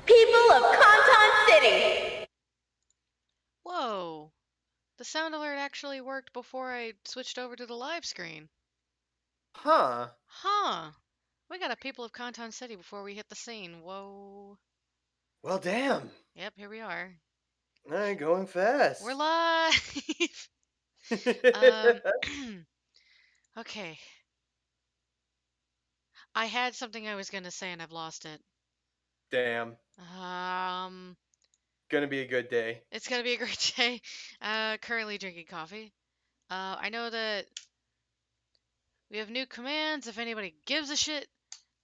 People of Canton City! Whoa! The sound alert actually worked before I switched over to the live screen. Huh. Huh. We got a People of Canton City before we hit the scene. Whoa. Well, damn. Yep, here we are. All right, going fast. We're live! um, okay. I had something I was going to say and I've lost it. Damn. Gonna be a good day. It's going to be a great day. Currently drinking coffee. I know that we have new commands if anybody gives a shit.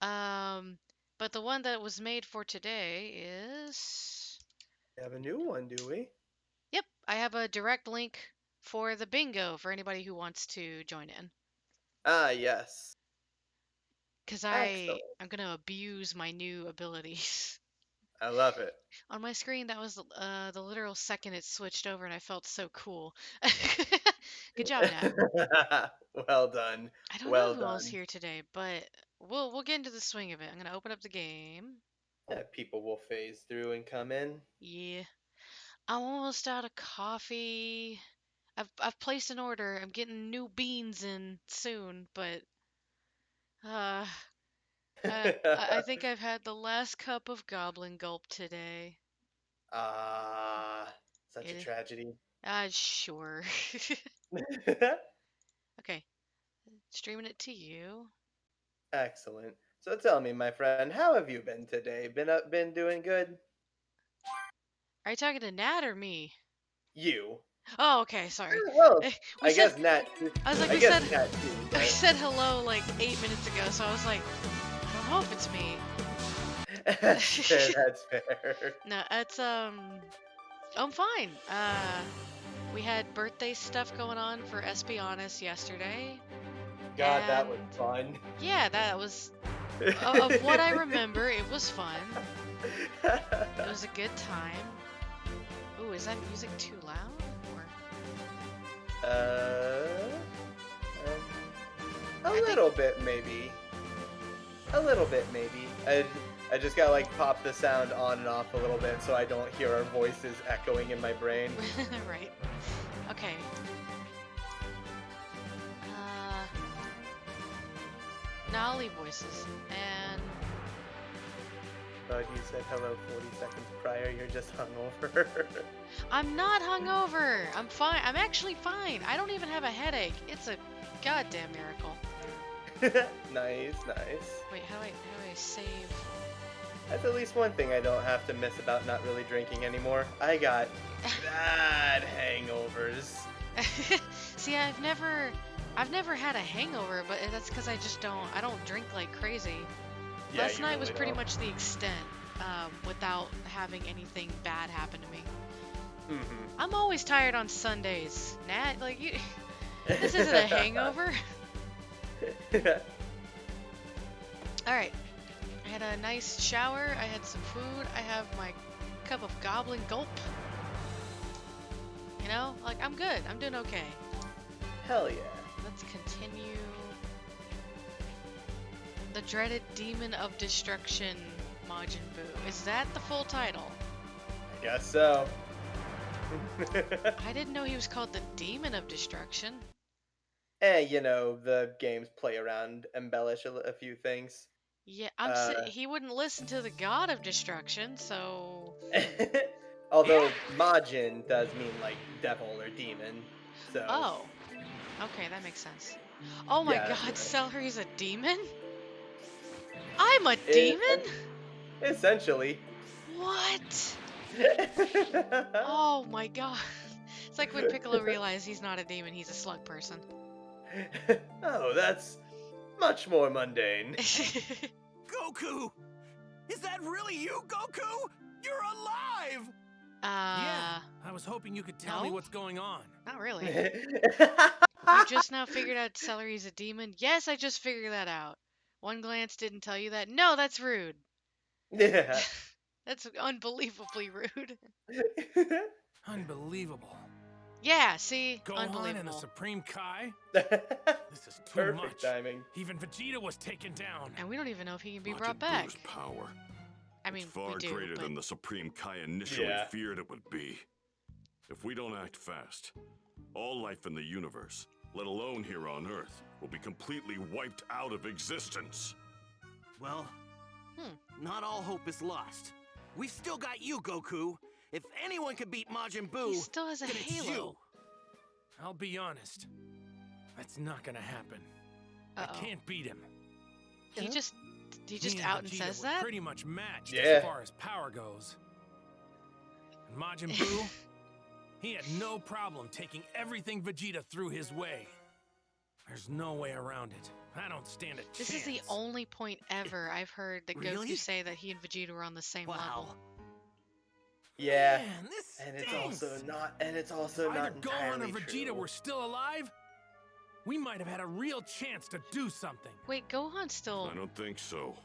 But the one that was made for today is... We have a new one, do we? Yep, I have a direct link for the bingo for anybody who wants to join in. Ah, yes. Because Excellent. I'm going to abuse my new abilities. I love it. On my screen, that was the literal second it switched over, and I felt so cool. Good job, Nat. Well done. I don't Well know who else done. here today, but we'll get into the swing of it. I'm gonna open up the game. People will phase through and come in. Yeah, I'm almost out of coffee. I've placed an order. I'm getting new beans in soon, but uh, I think I've had the last cup of Goblin Gulp today. Such a tragedy. Sure. Okay, streaming it to you. Excellent. So tell me, my friend, how have you been today? Been doing good? Are you talking to Nat or me? You. Oh, okay, sorry. Well, We I said, guess Nat. I was like, I we guess said, Nat too. I But... said hello like 8 minutes ago, so I was like, I don't know if it's me. That's fair. That's fair. No, it's I'm fine. We had birthday stuff going on for SP Honest yesterday. God, that was fun. Yeah, that was of what I remember. It was fun. It was a good time. Ooh, is that music too loud? Or A little bit maybe. A little bit maybe. I just gotta like pop the sound on and off a little bit so I don't hear our voices echoing in my brain. Right. Okay. Now I'll leave voices and. But you said hello 40 seconds prior. You're just hungover. I'm not hungover. I'm fine. I'm actually fine. I don't even have a headache. It's a goddamn miracle. Nice, nice. Wait, how do I save? That's at least one thing I don't have to miss about not really drinking anymore. I got bad hangovers. See, I've never had a hangover, but that's because I don't drink like crazy. Yeah, Last night really was pretty don't. much the extent, without having anything bad happen to me. Mm-hmm. I'm always tired on Sundays, Nat. Like you, this isn't a hangover. All right. I had a nice shower. I had some food. I have my cup of Goblin Gulp. You know, like I'm good. I'm doing okay. Hell yeah. Let's continue. The dreaded Demon of Destruction, Majin Buu. Is that the full title? I guess so. I didn't know he was called the Demon of Destruction. You know, the games play around, embellish a few things. Yeah, he wouldn't listen to the God of Destruction, so... Although Majin does mean like devil or demon, so... Oh. Okay, that makes sense. Oh my god, right. Celery's a demon? I'm a demon? Essentially. What? Oh my god. It's like when Piccolo realized he's not a demon, he's a slug person. Oh, that's much more mundane. Goku! Is that really you, Goku? You're alive! Yeah, I was hoping you could tell me what's going on. Not really. You just now figured out Celery's a demon? Yes, I just figured that out. One glance didn't tell you that? No, that's rude. Yeah. That's unbelievably rude. Unbelievable. Yeah, see? Gohan Unbelievable. and the Supreme Kai? This is too Perfect much. timing. Even Vegeta was taken down. And we don't even know if he can be Majin brought back. Buu's power I mean, It's far we do, greater but than the Supreme Kai initially Yeah. feared it would be. If we don't act fast, all life in the universe, let alone here on Earth, will be completely wiped out of existence. Well, not all hope is lost. We've still got you, Goku. If anyone can beat Majin Buu, he still has a then it's halo. you. I'll be honest. That's not gonna happen. I Uh-oh. can't beat him. He just Me out and Vegeta says were that? pretty much matched Yeah. as far as power goes. And Majin Buu, he had no problem taking everything Vegeta threw his way. There's no way around it. I don't stand a chance. This is the only point ever I've heard that Really? Goku say that he and Vegeta were on the same level. Yeah. Man, this And it's stinks. also not. And it's also If not either Gohan or entirely Vegeta true. were still alive, we might have had a real chance to do something. Wait, Gohan still I don't think so.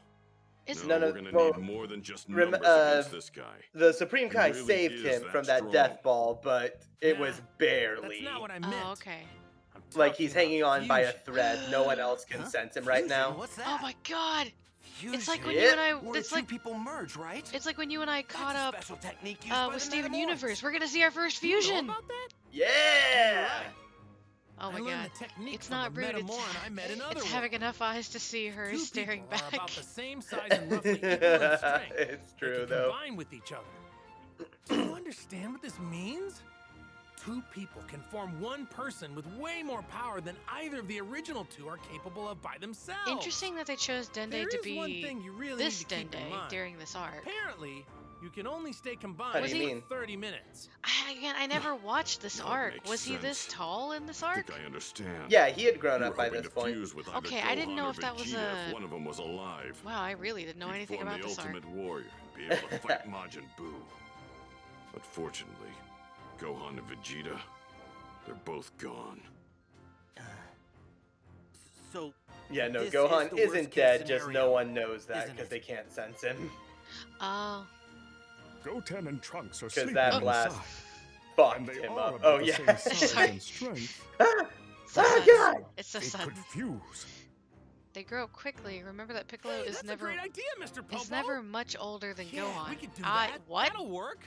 is. No, No, we're gonna well, need more than just rem- numbers against this guy. The Supreme He Kai really saved is him that from that strong. death ball, but it Nah, was barely. That's not what I meant. Oh, okay. I'm Like talking he's hanging about on by a fusion. thread. No one else can Huh? sense him right Fusion? now. What's that? Oh my God! Fusion. It's like when Yeah. you and I. Where It's two like people merge, right? it's like when you and I caught That's a up special technique used by with the Steven Metamorphs. Universe. We're gonna see our first You know fusion. about that? Yeah. Oh my I learned God! the technique It's from not a rude. Metamoran I met in It's Otherworld. having enough eyes to see her Two staring people back. are about the same size and roughly equal in strength. It's They true can though. combine with each other. Do you understand what this means? Two people can form one person with way more power than either of the original two are capable of by themselves. Interesting that they chose Dende There to is one be thing you really this need to keep in Dende mind. during this arc. Apparently, you can only stay How combined do you for mean? 30 minutes. I never watched this Now it arc. makes Was he this sense. tall in this I arc? think I understand. Yeah, he had grown You up were by hoping this to point. fuse with either Okay, I didn't Gohan know or if that was Vegeta a- if one of them was alive. Wow, I really didn't know You'd anything form about the this arc. ultimate warrior and be able to fight Majin Buu. Unfortunately, Gohan and Vegeta, they're both gone. So, Yeah, no, This is Gohan the isn't worst-case dead. Just scenario, no one knows that isn't because it? they can't sense him. Oh, Goten and Trunks are Because sleeping that inside, blast and fucked they him are up. about Oh the yeah. same size Sorry. and strength. so Ah, sudden. God! It's so It sudden. could fuse. They grow up quickly. Remember that Piccolo hey, is that's never a great idea, Mr. Popo. is never much older than Yeah, Gohan. we could do that. What? That'll work.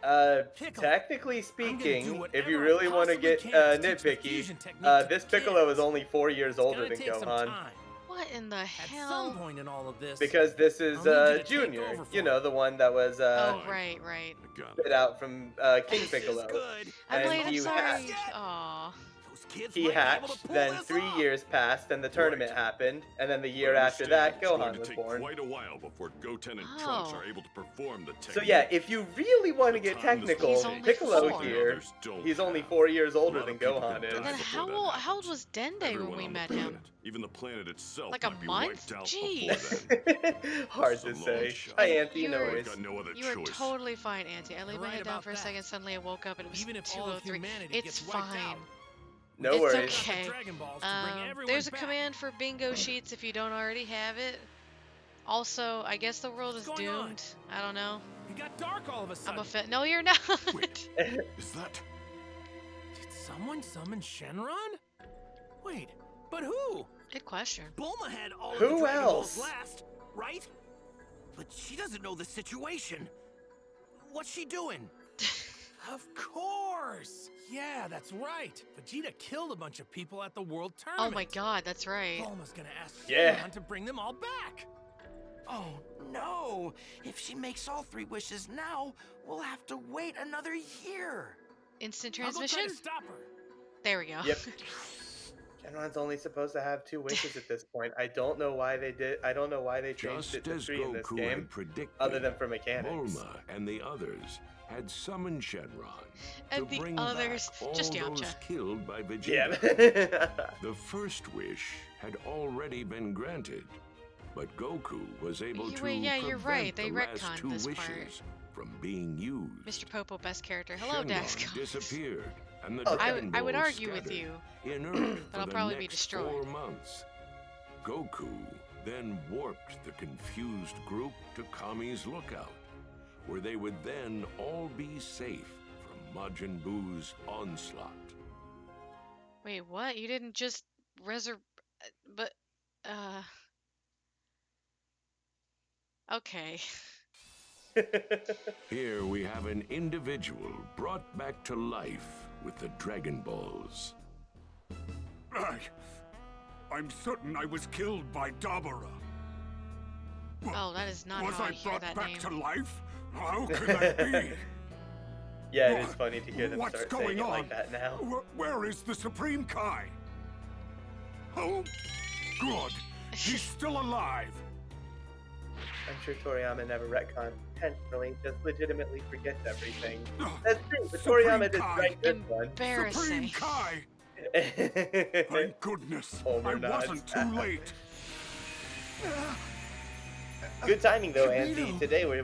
Technically Piccolo, I'm gonna do speaking, if whatever you I really want to possibly get can to teach the nitpicky, fusion technique to this the Piccolo kids. is only 4 years It's older gonna than take some Gohan. time. What in the At hell? some point in all of this, Because this is I'll need you to take Junior, over for you know, me. the one that was Oh, Fine. right. I got spit it. out from King This Piccolo. is good. I'm And late. I'm he sorry. hatched. Aw. Those kids He might be able to hatched, pull then this 3 off. years passed, and the tournament Right. happened, and then the But year after that, understand, it's going Gohan to was take born. quite a while before Goten and Oh. Trunks are able to perform the technique. So yeah, if you really want to The get time is technical, He's only Piccolo four. here, Others don't he's only have. 4 years A older lot than of people Gohan could is. die And then before how that old happens. was Dende Everyone when we on the met planet, him? even the planet itself, Like a might be month? wiped out Jeez. before then. Hard It's a to long say. shot. Hi, Auntie, You no were- I've worries. got no other You were choice. totally fine, Auntie. I laid You're my right head down about for a that. second. Suddenly I woke up and it was Even if all of 2:03. humanity It's gets wiped fine. out, No It's worries. okay. The Dragon Balls to bring everyone There's a back. command for bingo sheets if you don't already have it. Also, I guess the world is What's going on? doomed. I don't know. It got dark all of a sudden. I'm a fit. No, you're not. Wait, is that... Did someone summon Shenron? Wait, but who? Good question. Bulma had all Who of the Dragon else? Balls last, right? But she doesn't know the situation. What's she doing? Of course! Yeah, that's right. Vegeta killed a bunch of people at the World Oh Tournament. my God, that's right. Bulma's gonna ask Yeah. Shenron to bring them all back. Oh, no! If she makes all 3 wishes now, we'll have to wait another year! Instant I'll go try transmission. to stop her. There we go. Yep. Shenron's only supposed to have 2 wishes at this point. I don't know why they did. I don't know why they changed Just it to as 3 in this Goku game, had predicted, other than for mechanics. Bulma and the others had summoned Shenron And to the bring others, back all just those Yamcha. killed by Vegeta. Yeah. The first wish had already been granted, but Goku was able to Wait, yeah, you're prevent right. They the last retconned 2 this wishes part. from being used. Mr. Popo, best character. Hello, Shenron Dax. Gomes. disappeared, and the Oh, Dragon I would Balls argue with scattered, you. inert But for I'll the probably be next destroyed. 4 months. Goku then warped the confused group to Kami's Lookout, where they would then all be safe from Majin Buu's onslaught. Wait, what? You didn't just but okay. Here we have an individual brought back to life with the Dragon Balls. I'm certain I was killed by Dabura. Oh, that is not Was how I I hear brought that back name. to life? How can that be? Yeah, it is funny to hear them What's start going saying it on? like that now. Where is the Supreme Kai? Oh, good. He's still alive. I'm sure Toriyama never retconned intentionally, just legitimately forgets everything. That's true, but Supreme Toriyama did Kai. right this one. Embarrassing. Supreme Kai. Thank goodness. Over I nods. wasn't too late. Good timing though, Kamino, Andy. Today we're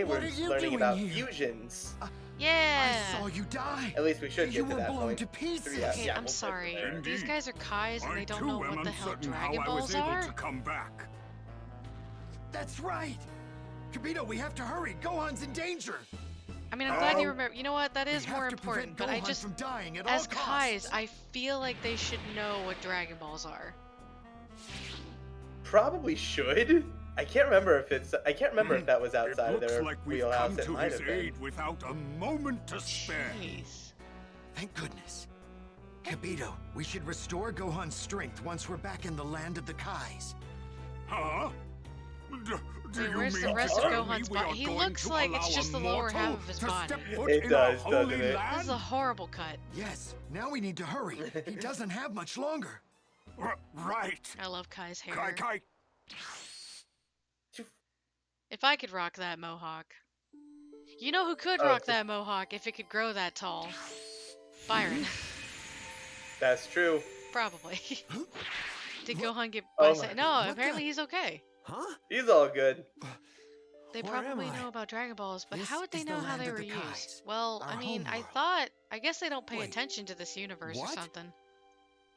what are you learning doing about here? fusions. Yeah. I saw you die. At least we should You get to were that blown point. to pieces. Yeah, Okay, yeah, I'm we'll get sorry. there. Indeed. These guys are Kais and I they don't too know am what the hell uncertain Dragon how I was Balls able are? to come back. That's right. Kabito, we have to hurry. Gohan's in danger. I mean, I'm glad you remember. You know what? That is We more have to prevent important. But I Gohan just, from dying at as all Kais, costs. I feel like they should know what Dragon Balls are. Probably should. I can't remember if that was outside It of looks their like we've wheelhouse. come It to might his have been. aid without a moment to spare. Jeez. Thank goodness. Kabito, we should restore Gohan's strength once we're back in the land of the Kais. Huh? Do Wait, you where's mean the to rest of tell me Gohan's we are body? He going looks to like it's allow just a the lower mortal half of his to body. step foot It in does, a doesn't holy it? This is a land? horrible cut. Yes, now we need to hurry. He doesn't have much longer. Right. I love Kai's hair. Kai. If I could rock that mohawk. You know who could Oh, rock just- that mohawk if it could grow that tall? Byron. That's true. Probably. Did Gohan get Oh bicep? my- No, what apparently the- he's okay. Huh? He's all good. They Where am probably I? know about Dragon Balls, but This how would they is the know how land they of were the used? Kais, Well, our I mean, homeworld. I guess they don't pay Wait, attention to this universe or what? something.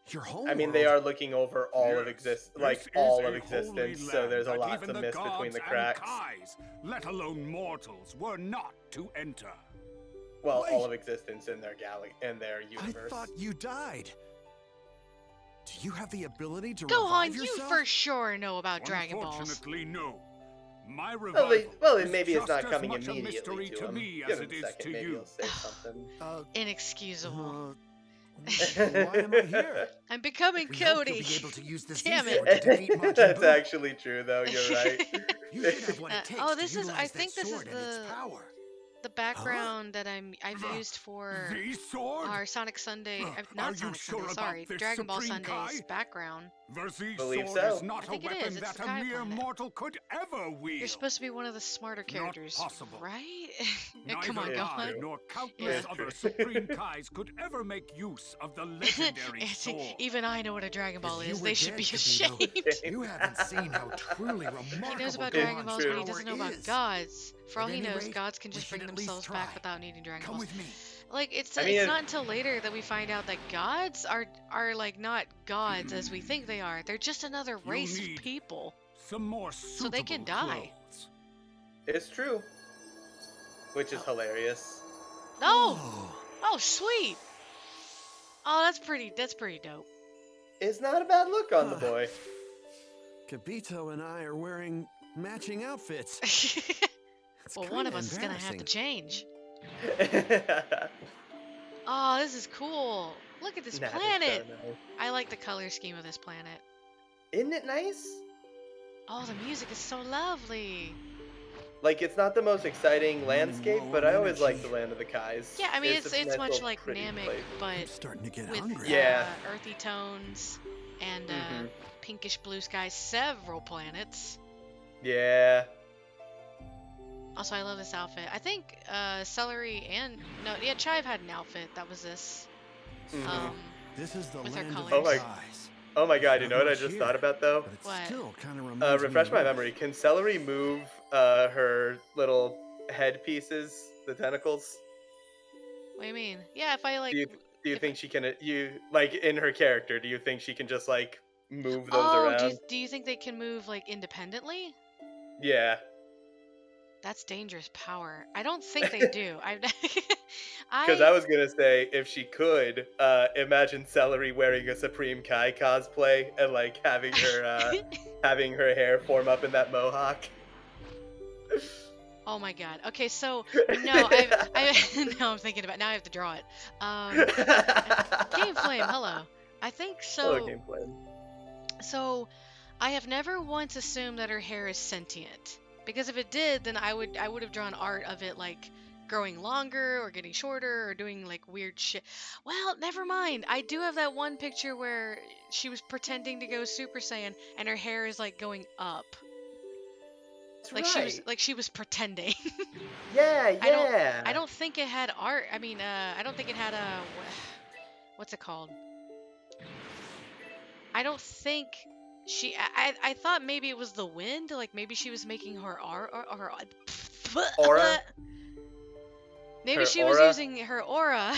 Your home I mean, they are world? looking over all of Yes, this all is of a holy existence, so land there's a that lot even to the miss between gods the and cracks. Kais, let alone mortals, were not to enter. Well, all Wait. of existence in their I universe. thought you died. Do you have the ability to Gohan, revive you yourself? for sure know about Dragon Balls. Unfortunately, no. My Well, revival maybe is it's not just coming as much a immediately mystery to to him. me Give as him it a is second, to maybe you. he'll say something. Inexcusable. Why am I here? I'm becoming We hope Cody. you'll be able to use the Damn Z-Sword it. to defeat Majin That's Buu. actually true, though. You're right. You should have what it takes oh, to this is- I utilize that think this is sword and its the- power. The background that I've used for The sword? our Sonic Sunday, Are not you Sonic sure Sunday, about sorry, this, Dragon Ball Supreme Sunday's Kai? background. The Z Believe sword so. is not I think a it is, weapon it's that the a Kai mere planet. mortal could ever wield. You're supposed to be one of the smarter characters, possible. right? Neither Come on, It's I Gohan. true. nor countless Yeah. other Supreme Kais could ever make use of the legendary sword. Even I know what a Dragon Ball If you is. were They should dead, be Kabito, ashamed. You haven't seen how truly remarkable He knows about It's Dragon Balls, but he true. doesn't know about is. gods. For all At he any knows, rate, gods can we just should bring at least themselves back try. without needing Dragon Come Balls. with me. Like it's I mean, it's not until later that we find out that gods are like not gods as we think they are. They're just another You race of need people. Some more So they can suitable die. clothes. It's true. Which is hilarious. Oh, oh, sweet. Oh, that's pretty dope. It's not a bad look on the boy. Kabito and I are wearing matching outfits. It's Well, one of kinda us is gonna have to embarrassing. change. Oh, this is cool. Look at this Nah, it's planet. so nice. I like the color scheme of this planet. Isn't it nice? Oh, the music is so lovely. Like, it's not the most exciting landscape, but I always like the energy. land of the Kais. Yeah, I mean a it's nice much little like pretty Namek, place. I'm but starting to get with hungry. Yeah. earthy tones and Mhm. pinkish blue skies. Several planets. Yeah. Also, I love this outfit. I think Celery and Chive had an outfit that was this. Mhm. This is the With her land of colors. the Oh my- Kais. Oh my god, you know what I Not just much thought here, about, though? But it What? still kind of reminds Refresh me my of memory. Can Celery move her little head pieces, the tentacles? What do you mean? Yeah, if I like. Do you if- think she can, like, in her character, do you think she can just, like, move those Oh, around? do you think they can move like independently? Yeah. That's dangerous power. I don't think they do. Because I was gonna say, if she could, imagine Celery wearing a Supreme Kai cosplay and, like, having her hair form up in that mohawk. Oh my god. Okay, so no, now I'm thinking about. Now I have to draw it. Game Flame, hello. I think so. Hello, Game Flame. So, I have never once assumed that her hair is sentient. Because if it did, then I would have drawn art of it like growing longer or getting shorter or doing like weird shit. Well, never mind. I do have that one picture where she was pretending to go Super Saiyan and her hair is like going up. That's right. She was pretending. Yeah, yeah. I don't think it had art. I mean, I don't think it had a what's it called? I don't think I thought maybe it was the wind, like maybe she was making her Aura? Maybe Her she was aura? using her aura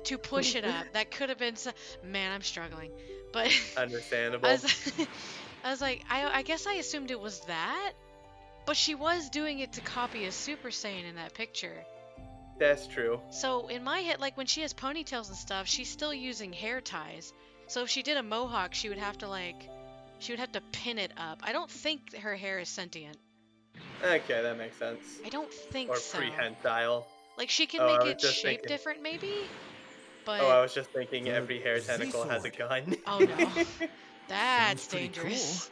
to push it up. That could have been man, I'm struggling. But Understandable. I was like, I guess I assumed it was that, but she was doing it to copy a Super Saiyan in that picture. That's true. So in my head, like when she has ponytails and stuff, she's still using hair ties. So if she did a mohawk, she would have to pin it up. I don't think her hair is sentient. Okay, that makes sense. I don't think Or so. prehensile. Like she can Oh, I make was it just shape thinking- different, maybe. But Oh, I was just thinking every hair tentacle has a gun. oh no, that's Sounds pretty dangerous.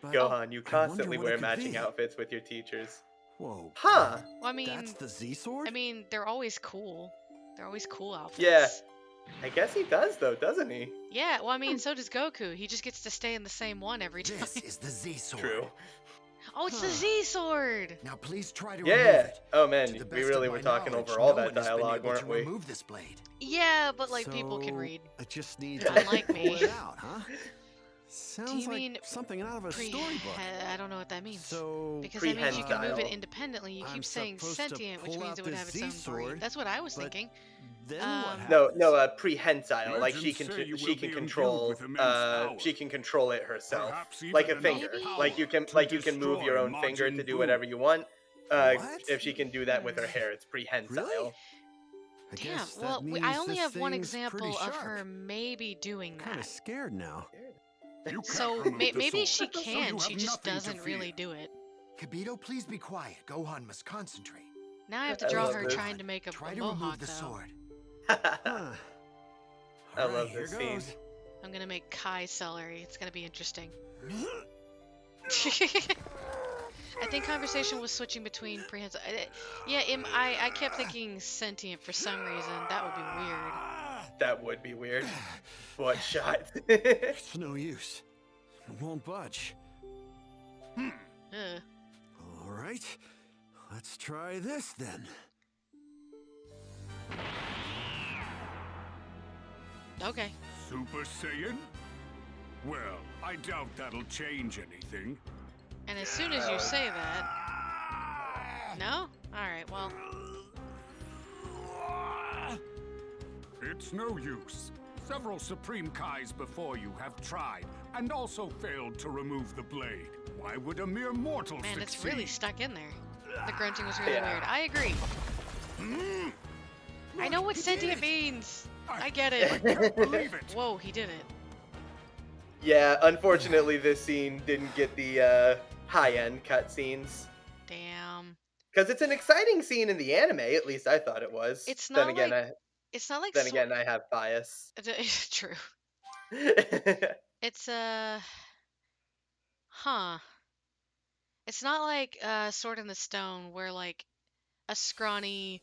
But Gohan, you I constantly wonder what wear it could matching be. outfits with your teachers. Whoa. Huh. Well, I mean, That's the Z sword? they're always cool. They're always cool outfits. Yeah. I guess he does, though, doesn't he? Yeah. Well, I mean, so does Goku. He just gets to stay in the same one every time. This is the Z sword. True. Oh, it's the Z sword. Now please try to remove Yeah. it. Oh, To man, the we best really of were my talking knowledge, over all no that one has been dialogue, able weren't to we? remove this blade. Yeah, but like people can So, read. I just need to Unlike me. pull it out, huh? Sounds Do you like mean something out of a storybook. I don't know what that means. So Because that means you can move it Prehensile. independently. You I'm keep saying supposed to sentient, which pull means out it would the have its Z own brain. sword, That's what I was but thinking. then what happens? No, prehensile. Like Legends say you she will can be control. imbued with immense power. She can control it herself, Perhaps even like a enough finger. power Like you can move your destroy own finger Majin to do Buu. whatever you want. What? If she can do that with her hair, it's prehensile. Really? I Damn. guess that Well, means I only this have one thing's pretty example of sharp. her maybe doing Kind of that. scared now. You can't So remove the maybe sword, she so can. you She have just nothing to doesn't really fear. do it. Kibito, please be quiet. Gohan must concentrate. Now I have to I draw love her this. trying to make a Try to mohawk remove the though. sword. Huh. I All love right, this here scene. goes. I'm gonna make Kai celery. It's gonna be interesting. I think conversation was switching between prehensile. Yeah, I kept thinking sentient for some reason. That would be weird. That would be weird. What shot? It's no use. It won't budge. Ugh. All right. Let's try this then. Okay. Super Saiyan? Well, I doubt that'll change anything. And as soon as you say that, no? All right. Well, It's no use. Several Supreme Kais before you have tried, and also failed to remove the blade. Why would a mere mortal man, succeed? it's really stuck in there. The grunting was really Yeah. weird. I agree. I know what He did sentient it. means. I get I it. can't believe it. Whoa, he did it. Yeah, unfortunately, this scene didn't get the high-end cutscenes. Damn. Because it's an exciting scene in the anime, at least I thought it was. It's Then not again, like- It's not like. then again, I have bias. It's true. It's huh. It's not like Sword in the Stone where like a scrawny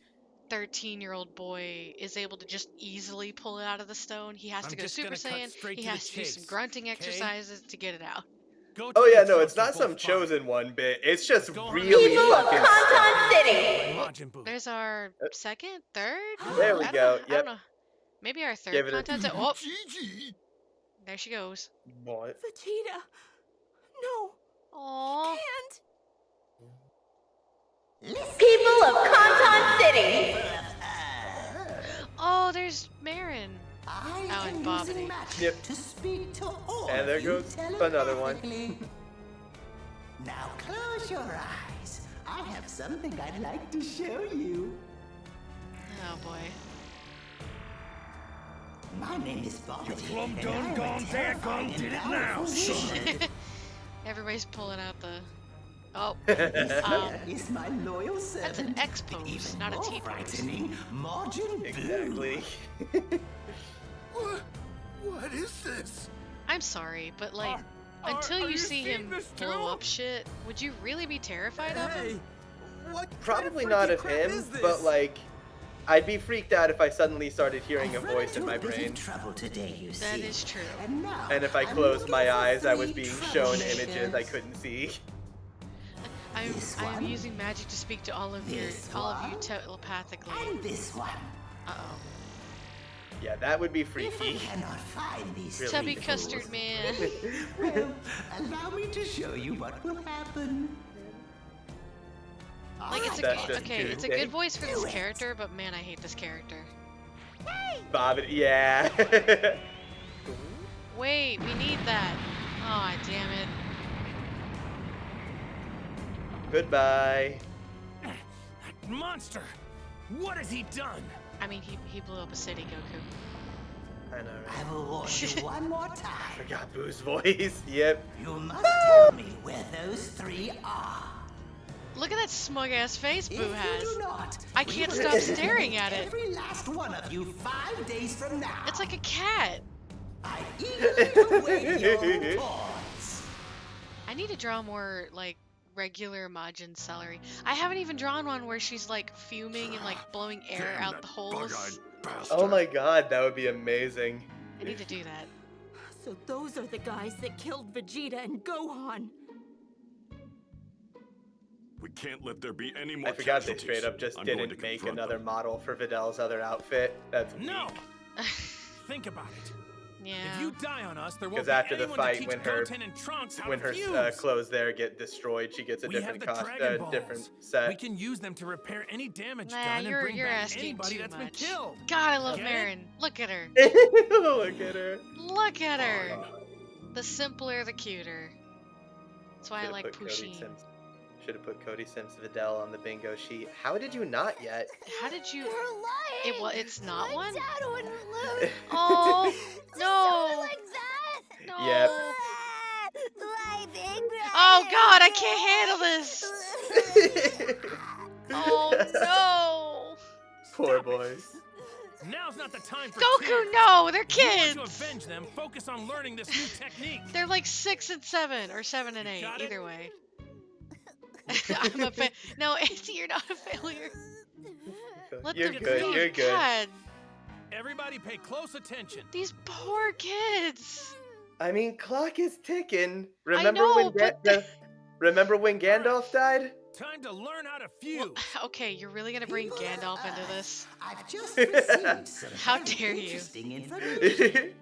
13-year-old boy is able to just easily pull it out of the stone. He has I'm to go just Super gonna cut Saiyan. straight He to the has to do some chase, grunting okay? exercises to get it out. Go Oh tell yeah, your no, it's throats not are some both chosen one bit. It's just Go on. really People of fucking. Kanton City. fine. Majin Buu. There's our second, third. There we I don't go, know. I yep. don't know. Maybe our third Give it a- content. Oh, Gigi. there she goes. What? Vegeta. No. Aww. People of Kanton City. Oh, there's Marin. I Oh, am and using Bobbity. magic Yep. to speak to all And there of you goes another one. telepathically. Now close your eyes. I have something I'd like to show you. Oh boy. My name is Bobbity. plumb and done I'm a gone there, terrifying gone did and it now, powerful wizard. Everybody's pulling out the Oh, This here is my loyal that's an servant. X the pose, even not a more T pose. frightening Majin Buu. Exactly. What is this? I'm sorry, but like, until you see him blow up shit, would you really be terrified of him? What Probably kind of not of freaky crap him, is this? but like, I'd be freaked out if I suddenly started hearing a I've run voice in into my a bit brain. of trouble today, you That see. is true. And now, And if I I'm closed looking my for eyes, I was 3 being shown troublemakers. images I couldn't see. This I'm one, using magic to speak to all of you this telepathically. and this one. Uh-oh. Yeah, that would be If I freaky. cannot find these Really? Chubby fools, custard man. well, allow me to show you what will happen. Like it's That's a just okay, it's a Tuesday. good voice for Do this it. character, but man, I hate this character. Bob, yeah. Wait, we need that. Aw, damn it. Goodbye. That monster! What has he done? I mean, he blew up a city, Goku. I know, right? I will warn you one more time. Forgot Boo's voice. Yep. You must tell me where those 3 are. Look at that smug ass face If Boo you has. do not, I we can't will stop eliminate staring at it. Every last one of you 5 days from now. It's like a cat. I eagerly await your reports. I need to draw more like regular Majin celery. I haven't even drawn one where she's like fuming and like blowing air Damn out that the holes. bug-eyed bastard. Oh my god, that would be amazing. I need to do that. So those are the guys that killed Vegeta and Gohan. We can't let there be any more I forgot they casualties. straight up just I'm going to didn't make confront another them. model for Vidal's other outfit. That's No! weak. Think about it. Yeah. If you die on us, there won't Because be after the anyone fight, to teach when her Goten and Trunks how when to her fuse. clothes there get destroyed, she gets a We have different the Dragon Balls. different set. We can use them to repair any damage Nah, done and you're bring back asking anybody too that's been much. killed. God, I love Get it? Marin. Look at her. Look at her. Look at her. The simpler, the cuter. That's why I like Pusheen. Should have put Cody Sims Vidal on the bingo sheet. How did you not yet? How did you? You're lying. It's not My one. dad wouldn't lose. Oh To no! someone like that. No. Yep. My big Oh God, I can't handle this. Oh no! Poor boys. Now's not the time for Goku, tears. no, they're If you want kids. to avenge them, focus on learning this new technique. They're like 6 and 7, or 7 and 8, Got it? either way. I'm a no, Auntie, you're not a failure. Let You're them good, leave. you're good. God, Everybody pay close attention. these poor kids. I mean, clock is ticking. know, but Remember when Gandalf died? Time to learn how to fuse. Okay, you're really gonna bring People of Gandalf into Earth, this? I've just received some How very dare you. interesting information.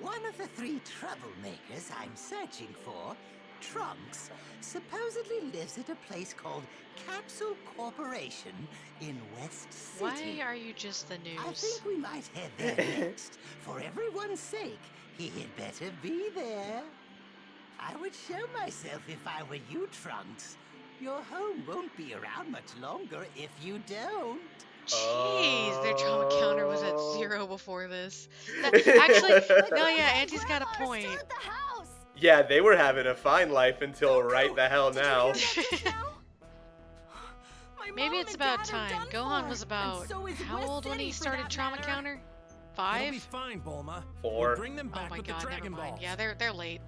One of the 3 troublemakers I'm searching for, Trunks, supposedly lives at a place called Capsule Corporation in West City. Why are you just the I news? think we might head there next. For everyone's sake, he'd better be there. I would show myself if I were you, Trunks. Your home won't be around much longer if you don't. Jeez, their trauma counter was at 0 before this. Actually, no, yeah, Auntie's got a point. Still at the house. Yeah, they were having a fine life until right the hell Did you now. hear about this now? My Maybe mom it's and about dad are time. done Gohan for, was and about so is how West old when City he for started that trauma matter. counter? It'll be 5? fine, Bulma. 4. We'll bring them Oh back my with God, the never Dragon mind. Balls. Yeah, they're late.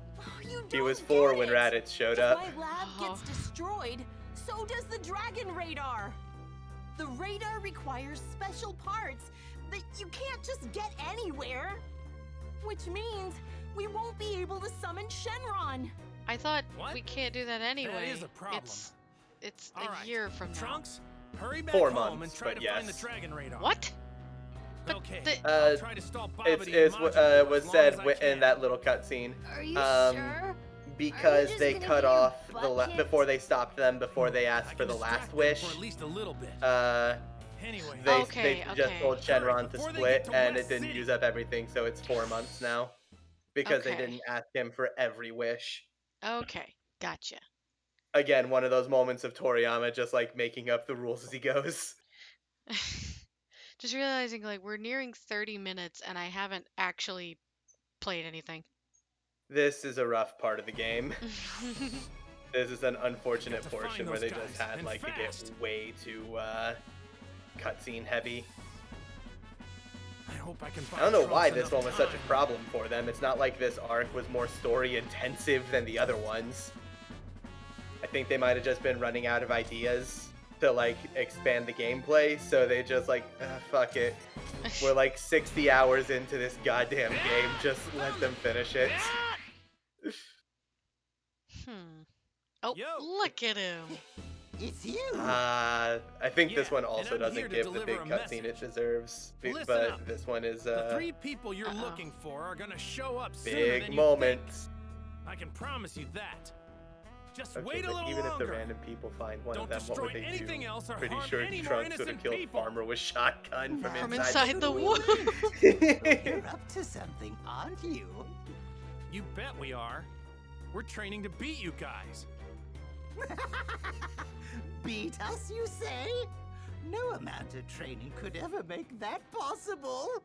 You He was don't 4 get when it. Raditz showed If up. my lab gets destroyed, so does the Dragon Radar. The radar requires special parts that you can't just get anywhere. Which means we won't be able to summon Shenron. I thought What? we can't do that anyway. is a problem. It's All a right, year from now. Trunks, hurry back 4 home months, and try but to find the yes. Dragon Radar. What? But Okay. the- I'll try to stop It's Babidi and Majin Buu was as long said as I in can. that little cutscene. Are you sure? Because just they gonna cut get your off the butt kicked? before they stopped them before they I asked for can the last distract them wish. for at least a little bit. They Anyway, Okay, just okay. told Shenron Hurry, to before they split, get to and West it didn't City. use up everything, so it's 4 months now. Because they Okay. didn't ask him for every wish. Okay, gotcha. Again, one of those moments of Toriyama just like making up the rules as he goes. Just realizing like we're nearing 30 minutes and I haven't actually played anything. This is a rough part of the game. This is an unfortunate Got to portion find where they those just guys, had and like to get fast. way too cutscene heavy. I hope I can I don't know find why Trunks this enough one was such time. a problem for them. It's not like this arc was more story intensive than the other ones. I think they might have just been running out of ideas to like expand the gameplay, so they just like, fuck it. We're like 60 hours into this goddamn game, just let them finish it. Oh, Yo. look at him. It's you. I think this Yeah, one and also I'm here doesn't to give the deliver big a cutscene it message. deserves, Listen but up. this one is The 3 people you're Uh-oh. looking for are gonna show up sooner big than you moment. think. I can promise you that. Just Okay, wait a but little even longer. if the random people find one Don't of them, what would destroy they anything do? else or Pretty harm sure any more Trunks would have innocent killed people. Farmer with shotgun from From inside. inside the womb. You're up to something, aren't you? You bet we are. We're training to beat you guys. Beat us, you say? No amount of training could ever make that possible.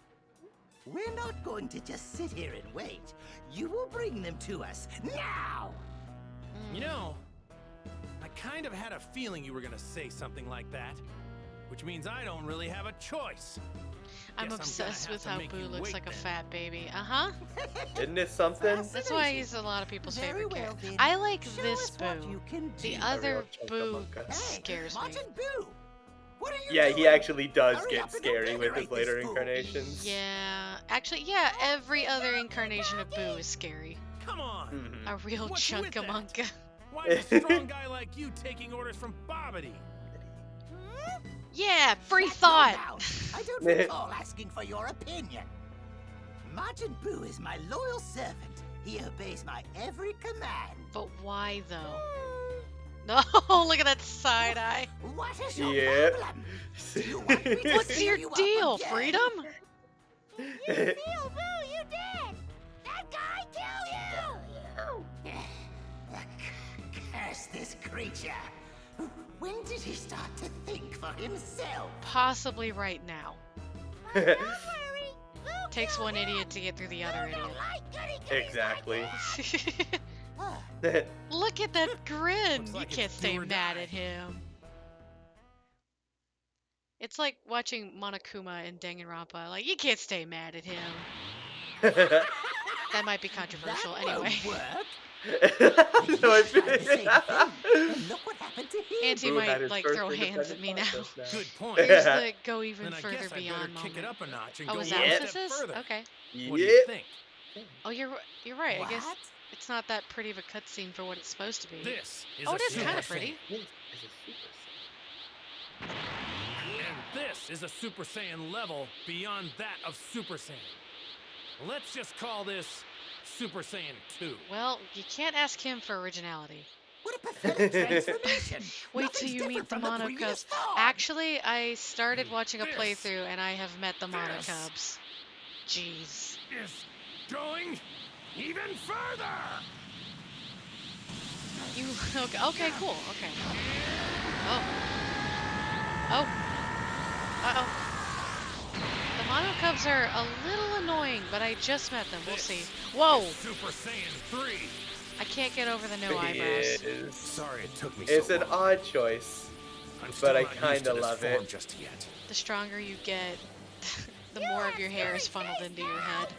We're not going to just sit here and wait. You will bring them to us now! You know, I kind of had a feeling you were gonna say something like that. Which means I don't really have a choice. I'm Guess I'm obsessed gonna with have how to make Boo you looks wait like a then. fat baby. Uh-huh. Isn't it something? That's why he's a lot of people's Very favorite well, character. then. I like Show this us what Boo. you can The do. other real Boo chunkamunka. Hey, scares me. Majin Buu! What are you Yeah, doing? he actually does Hurry get up and scary with his obliterate later this fool. incarnations. Yeah. Actually, yeah, every other incarnation of Boo is scary. Come on. Mhm. A real What's with that? chunkamunka. Why is a strong guy like you taking orders from Bobbity? Yeah, free Shut your thought. mouth. I don't recall asking for your opinion. Majin Buu is my loyal servant. He obeys my every command. But why though? No, look at that side eye. What is your Yeah. problem? Do you want me to What's seal your you up deal, again? Freedom? You feel Boo, you did! That guy killed you! Curse this creature. When did he start to think for himself? Possibly right now. Takes one idiot to get through the other Exactly. idiot. Ah, Look at that grin. Looks You like can't it's stay do or mad die. at him. It's like watching Monokuma and Danganronpa. Like, you can't stay mad at him. That might be controversial that anyway. won't work. No, I He's trying the same thing. And look what happened to him. Auntie Boo had might, his like, first throw hands at independent me now. process Good point. Here's the go even Then I further guess I better beyond kick it moment. up a notch and Oh, go is one that what step this is? further. Okay. What do you Yep. think? Oh, you're right. I guess What? it's not that pretty of a cutscene for what it's supposed to be. This is Oh, a it is Super kind of Saiyan. pretty. And this is a Super Saiyan level beyond that of Super Saiyan. Let's just call this Super Saiyan 2. Well, you can't ask him for originality. What a pathetic transformation. Wait till Nothing's you meet different the from Mono previous Cubs. form. Actually, I started watching a This. playthrough and I have met the Mono This. Cubs. Jeez. Is going even further! You okay, cool. Okay. Oh. Oh. Uh-oh. The Mono Cubs are a little annoying, but I just met them. We'll see. Whoa! Is Super Saiyan 3. I can't get over the no eyebrows. Sorry it took me It's so an long. odd choice. I'm but still I not used kinda to this love form it. just yet. The stronger you get, the more of your hair is funneled into your head.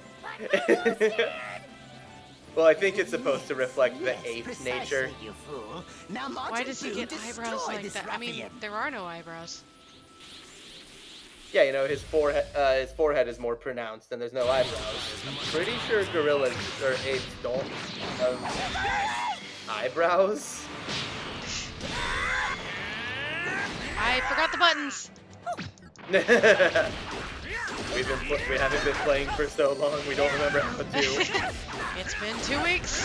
Well, I think it's supposed to reflect the Yes, ape precisely, nature. you fool. Now Why Majin does he Buu get destroy eyebrows like this that? I mean, ruffian. there are no eyebrows. Yeah, you know, his forehead is more pronounced and there's no eyebrows. I'm pretty sure gorillas or apes don't have eyebrows. I forgot the buttons. We haven't been playing for so long, we don't remember how to. It's been 2 weeks.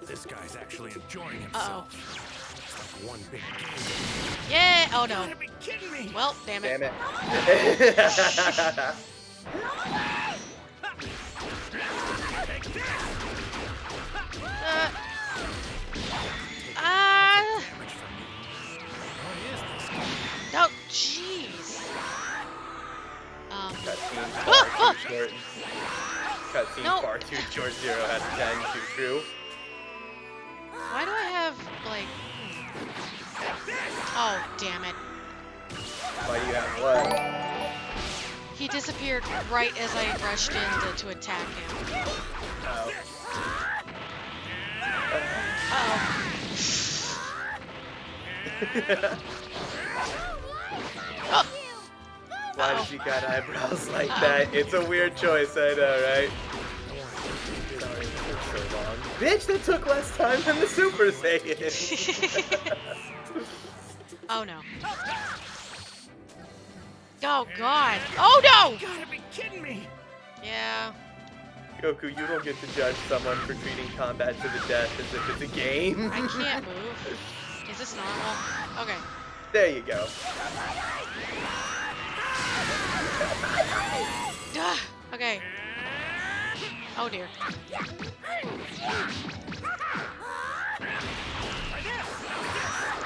This guy's actually enjoying Uh-oh. himself. It's like one big game. Yeah. Oh You no. gotta be kidding me! Well, damn it. Damn it. Damage from me. What is this? No. Jeez. Cutscene Ah! Cutscene No. far too George 0 out of 10, too true. Why do I have, like... Oh, damn it. Why do you have what? He disappeared right as I rushed in to attack him. Oh. Uh-oh. Oh. Why does she got eyebrows like that? It's a weird choice, I know, right? Sorry, it took so long. Bitch, that took less time than the Super Saiyan. Oh no. Oh god. Oh no! You gotta be kidding me! Yeah. Goku, you don't get to judge someone for treating combat to the death as if it's a game. I can't move. Is this normal? Okay. There you go. Ugh, okay. Oh dear.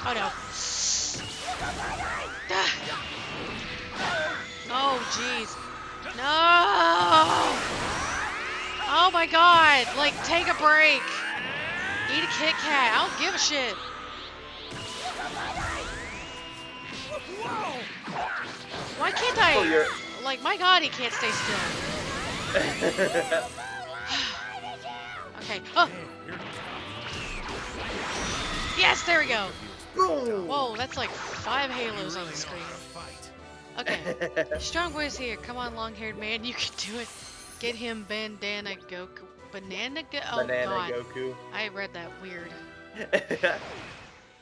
Oh no. Ah. Oh jeez. No! Oh my god! Like, take a break! Eat a Kit Kat. I don't give a shit. Why can't I? Oh, like, my god, he can't stay still. Okay. Oh! Yes, there we go. Whoa, that's like 5 halos on the screen. Okay. Strong boy's here. Come on, long-haired man. You can do it. Get him, Bandana Goku. Oh, Banana God. Goku. I read that weird.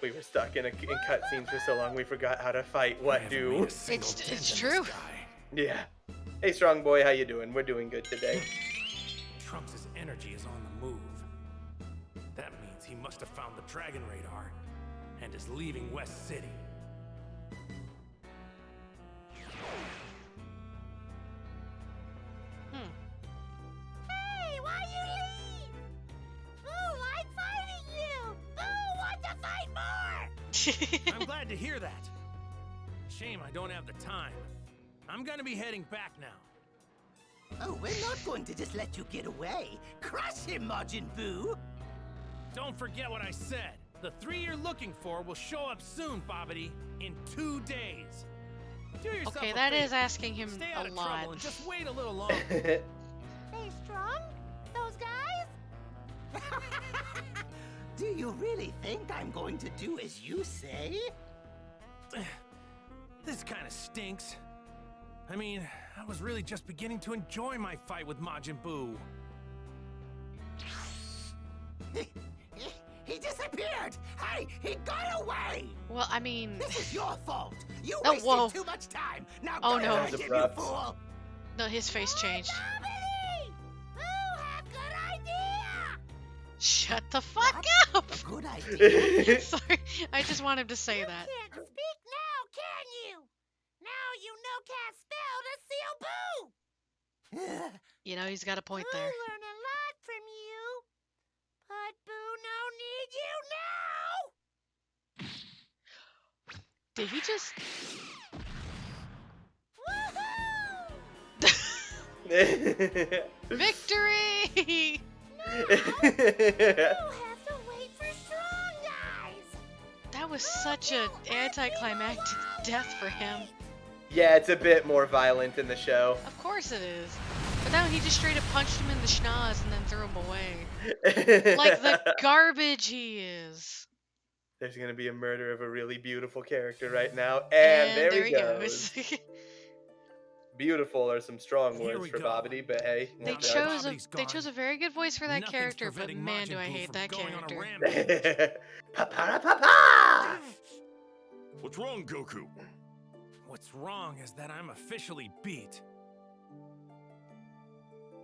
We were stuck in cutscenes for so long we forgot how to fight. What do? It's true. Yeah. Hey, strong boy, how you doing? We're doing good today. Trunks' energy is on the move. That means he must have found the Dragon Radar and is leaving West City. Hey, why you leave? Boo, I'm fighting you! Boo, want to fight more! I'm glad to hear that. Shame I don't have the time. I'm gonna be heading back now. Oh, we're not going to just let you get away. Crush him, Majin Buu! Don't forget what I said. The 3 you're looking for will show up soon, Bobbity. In 2 days. Do yourself Okay, a that favor. is asking him Stay a out of lot. trouble and just wait a little longer. Stay strong? Those guys? Do you really think I'm going to do as you say? This kind of stinks. I mean, I was really just beginning to enjoy my fight with Majin Buu. He disappeared! Hey, he got away! Well, I mean... This is your fault! You Oh, wasted whoa. too much time! Now Oh, go no. back, you fool! No, his face changed. Bobbity! Boo, have good idea! Shut the fuck up! Good idea. Sorry, I just want him to say that. Can't speak now, can you? Now you know can't spell to seal Boo! You know, he's got a point Boo there. learn a lot from you. But Boo no need you now! Did he just... Woohoo! Victory! We'll have to wait for strong guys! That was such an anticlimactic death for him. Yeah, it's a bit more violent in the show. Of course it is. But now he just straight up punched him in the schnoz and then threw him away. Like the garbage he is. There's gonna be a murder of a really beautiful character right now, and there he goes. Beautiful are some strong Here words we for go. Bobbity, but hey, They won't chose judge. they chose a very good voice for that Nothing's character, but preventing man, Majin do I Buu hate from that going on a character. rampage. Pa-pa-da-pa-pa! What's wrong, Goku? What's wrong is that I'm officially beat.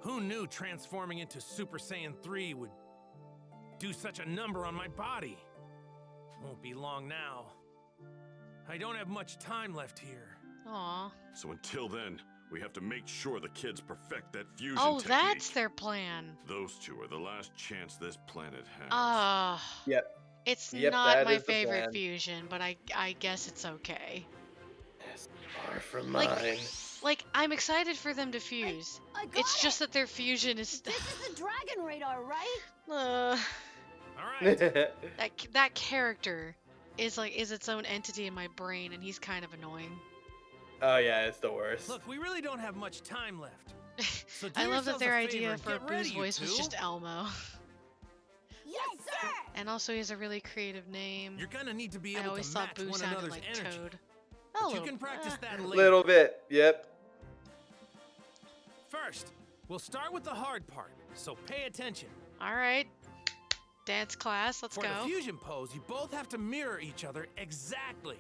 Who knew transforming into Super Saiyan 3 would do such a number on my body? Won't be long now. I don't have much time left here. Aw. So until then, we have to make sure the kids perfect that fusion Oh, technique. that's their plan. Those two are the last chance this planet has. Ah. Yep. It's Yep, not that my is the favorite plan. fusion, but I guess it's okay. Yes, far from Like, mine. Like, I'm excited for them to fuse. I got It's it. just that their fusion is... This is the Dragon Radar, right? Uh, All right. that character is its own entity in my brain, and he's kind of annoying. Oh yeah, it's the worst. Look, we really don't have much time left. So do I love that yourselves a their favor idea and for get ready, Boo's you voice was two. just Elmo. Yes, sir. And also, he has a really creative name. You're gonna need to be I able always to thought match Boo one sounded another's like energy. Toad. But A you little- can practice that later. Little bit. Yep. First, we'll start with the hard part, so pay attention. All right. Dance class, let's For go. the fusion pose, you both have to mirror each other exactly.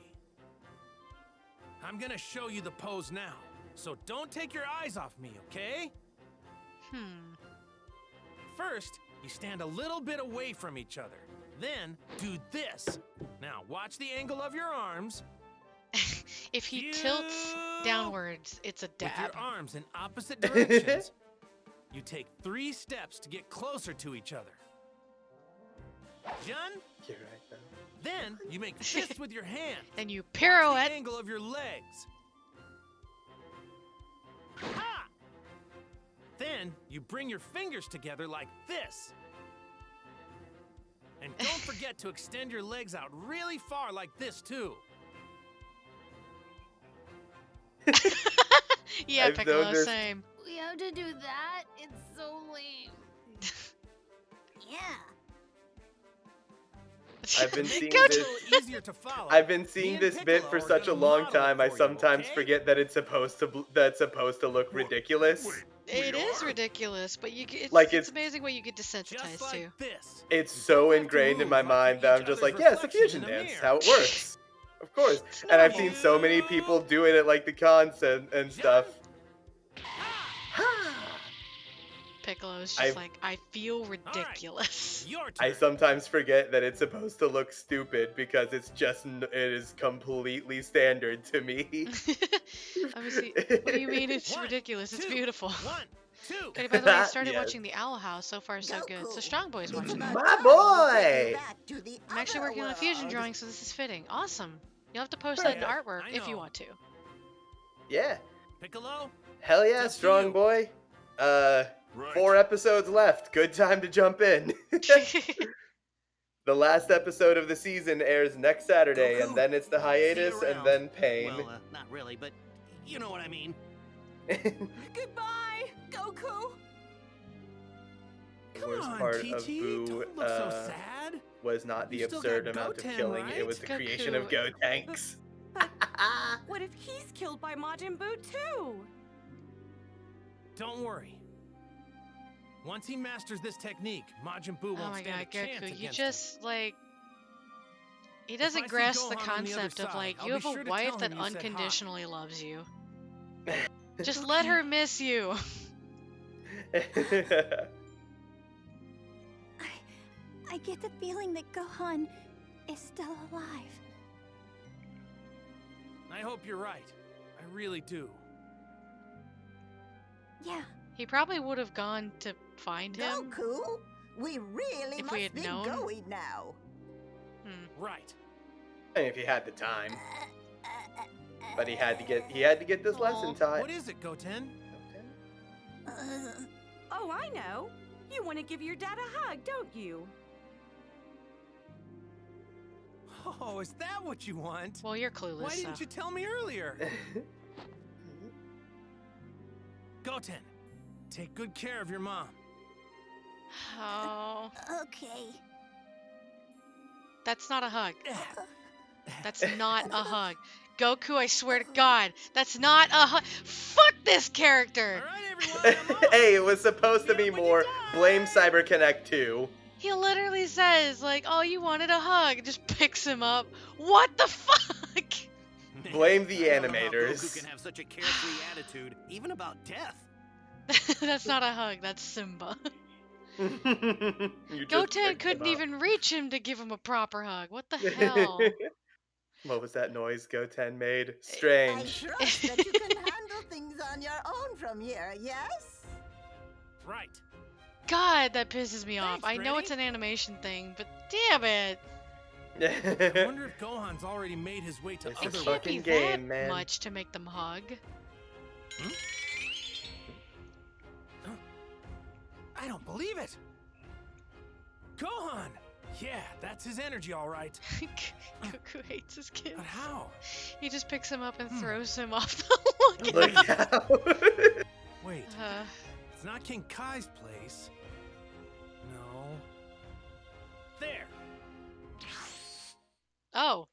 I'm gonna show you the pose now, so don't take your eyes off me, okay? First, you stand a little bit away from each other. Then, do this. Now, watch the angle of your arms. If he tilts downwards, it's a With dab. your arms in opposite directions, you take 3 steps to get closer to each other. Done? You're right though. Then, you make fists with your hands. Then you Watch the pirouette. angle of your legs. Ha! Then you bring your fingers together like this. And don't forget to extend your legs out really far like this too. Yeah, I've Piccolo, noticed- same. We have to do that? It's so lame. Yeah. I've been Make seeing it a this. little easier to follow. I've been Me seeing and this bit Piccolo for are such a gonna long model it time. I for you, sometimes okay? forget that it's supposed to look ridiculous. It is ridiculous, but it's, Like, it's it's- amazing what you get desensitized Just like to. this. It's You so both have to ingrained in move my like mind you're that I'm each just other's like, yeah, it's a reflection fusion in a dance. mirror. How it works. Of course. And I've seen so many people do it at like the cons and stuff. Piccolo's just I've- like, I feel ridiculous. Your turn. I sometimes forget that it's supposed to look stupid because it is completely standard to me. Let me see. What do you mean it's One, ridiculous? It's two, beautiful. 1, 2. Okay, by the way, I started Yes. watching the Owl House. So far, so good. So Goku, Strong Boy's it's watching about that. My time we get you boy! back to the I'm actually other working on a fusion world. drawing, so this is fitting. Awesome. You'll have to post that in Yeah, artwork I if you know. want to. Yeah. Piccolo? Hell yeah, Just strong you. boy. Right. 4 episodes left. Good time to jump in. The last episode of the season airs next Saturday, Goku, and then it's the see you hiatus, and around. then pain. Well, not really, but you know what I mean. Goodbye, Goku. The Come worst on, part TT. of Boo Don't look so sad. was not the You still absurd got amount of Goten, killing, it right? was the creation of Goku. Gotenks. What if he's killed by Majin Buu too? Don't worry. Once he masters this technique, Majin Buu won't Oh my stand god, a chance Goku, you against just, like... He I doesn't see grasp the Gohan on the other concept of, side, like, I'll you be have sure a to wife tell that him you said hi. unconditionally loves you. Just let her miss you. I get the feeling that Gohan is still alive. him. I hope you're right. I really do. Yeah. He probably would have gone to find him. Goku, we really If must we had be known. going now. Right. I mean, if he had the time, but he had to get this lesson Aw. taught. What is it, Goten? Oh, I know. You want to give your dad a hug, don't you? Oh, is that what you want? Well, you're clueless, Why so... didn't you tell me earlier? Goten, take good care of your mom. Oh... Okay. That's not a hug. That's not a hug. Goku, I swear to God, that's not a hug. Fuck this character! All right, everyone, I'm off. Hey, it was supposed to be When you more die. blame CyberConnect 2. He literally says, like, oh, you wanted a hug. Just picks him up. What the fuck? Blame the I don't know how Goku Goku can have such a carefree attitude, even about death. That's not a hug, that's Simba. You just Goten picked couldn't him up. even reach him to give him a proper hug. What the hell? What was that noise Goten made? I Strange. trust that you can handle things on your own from here, yes? Right. God, that pisses me off. Thanks, I know Granny. it's an animation thing, but damn it. I wonder if Gohan's already made his way to It's It a other can't be fucking that game, man. much to make them hug. I don't believe it. Gohan! Yeah, that's his energy, all right. Goku hates his kids. But how? He just picks him up and throws him off the Look lookout. out. Wait, it's not King Kai's place. No. There. Oh.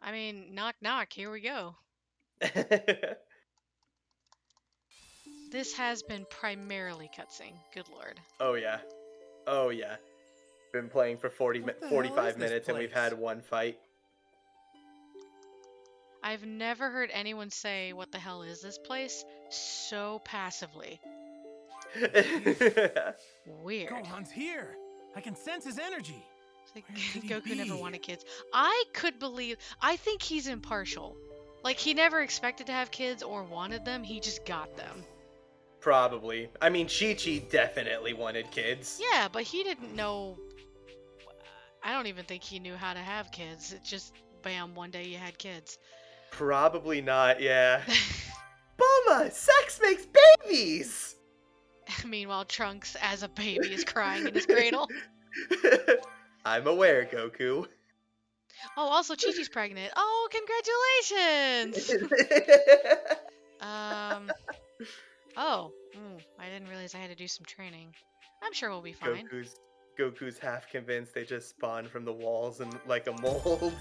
I mean, knock knock, here we go. This has been primarily cutscene. Good lord. Oh yeah. Oh yeah. Been playing for 45 this minutes and we've place? had one fight. I've never heard anyone say, "What the hell is this place?" so passively. Weird. Gohan's here. I can sense his energy. It's like, Where could he Goku never be? wanted kids. I think he's impartial. Like, he never expected to have kids or wanted them, he just got them. Probably. I mean, Chi-Chi definitely wanted kids. Yeah, but he didn't know... I don't even think he knew how to have kids. It just, bam, one day you had kids. Probably not, yeah. Bulma, sex makes babies! Meanwhile, Trunks, as a baby, is crying in his cradle. I'm aware, Goku. Oh, also, Chi-Chi's pregnant. Oh, congratulations! Oh. I didn't realize I had to do some training. I'm sure we'll be fine. Goku's half convinced they just spawned from the walls and like a mold.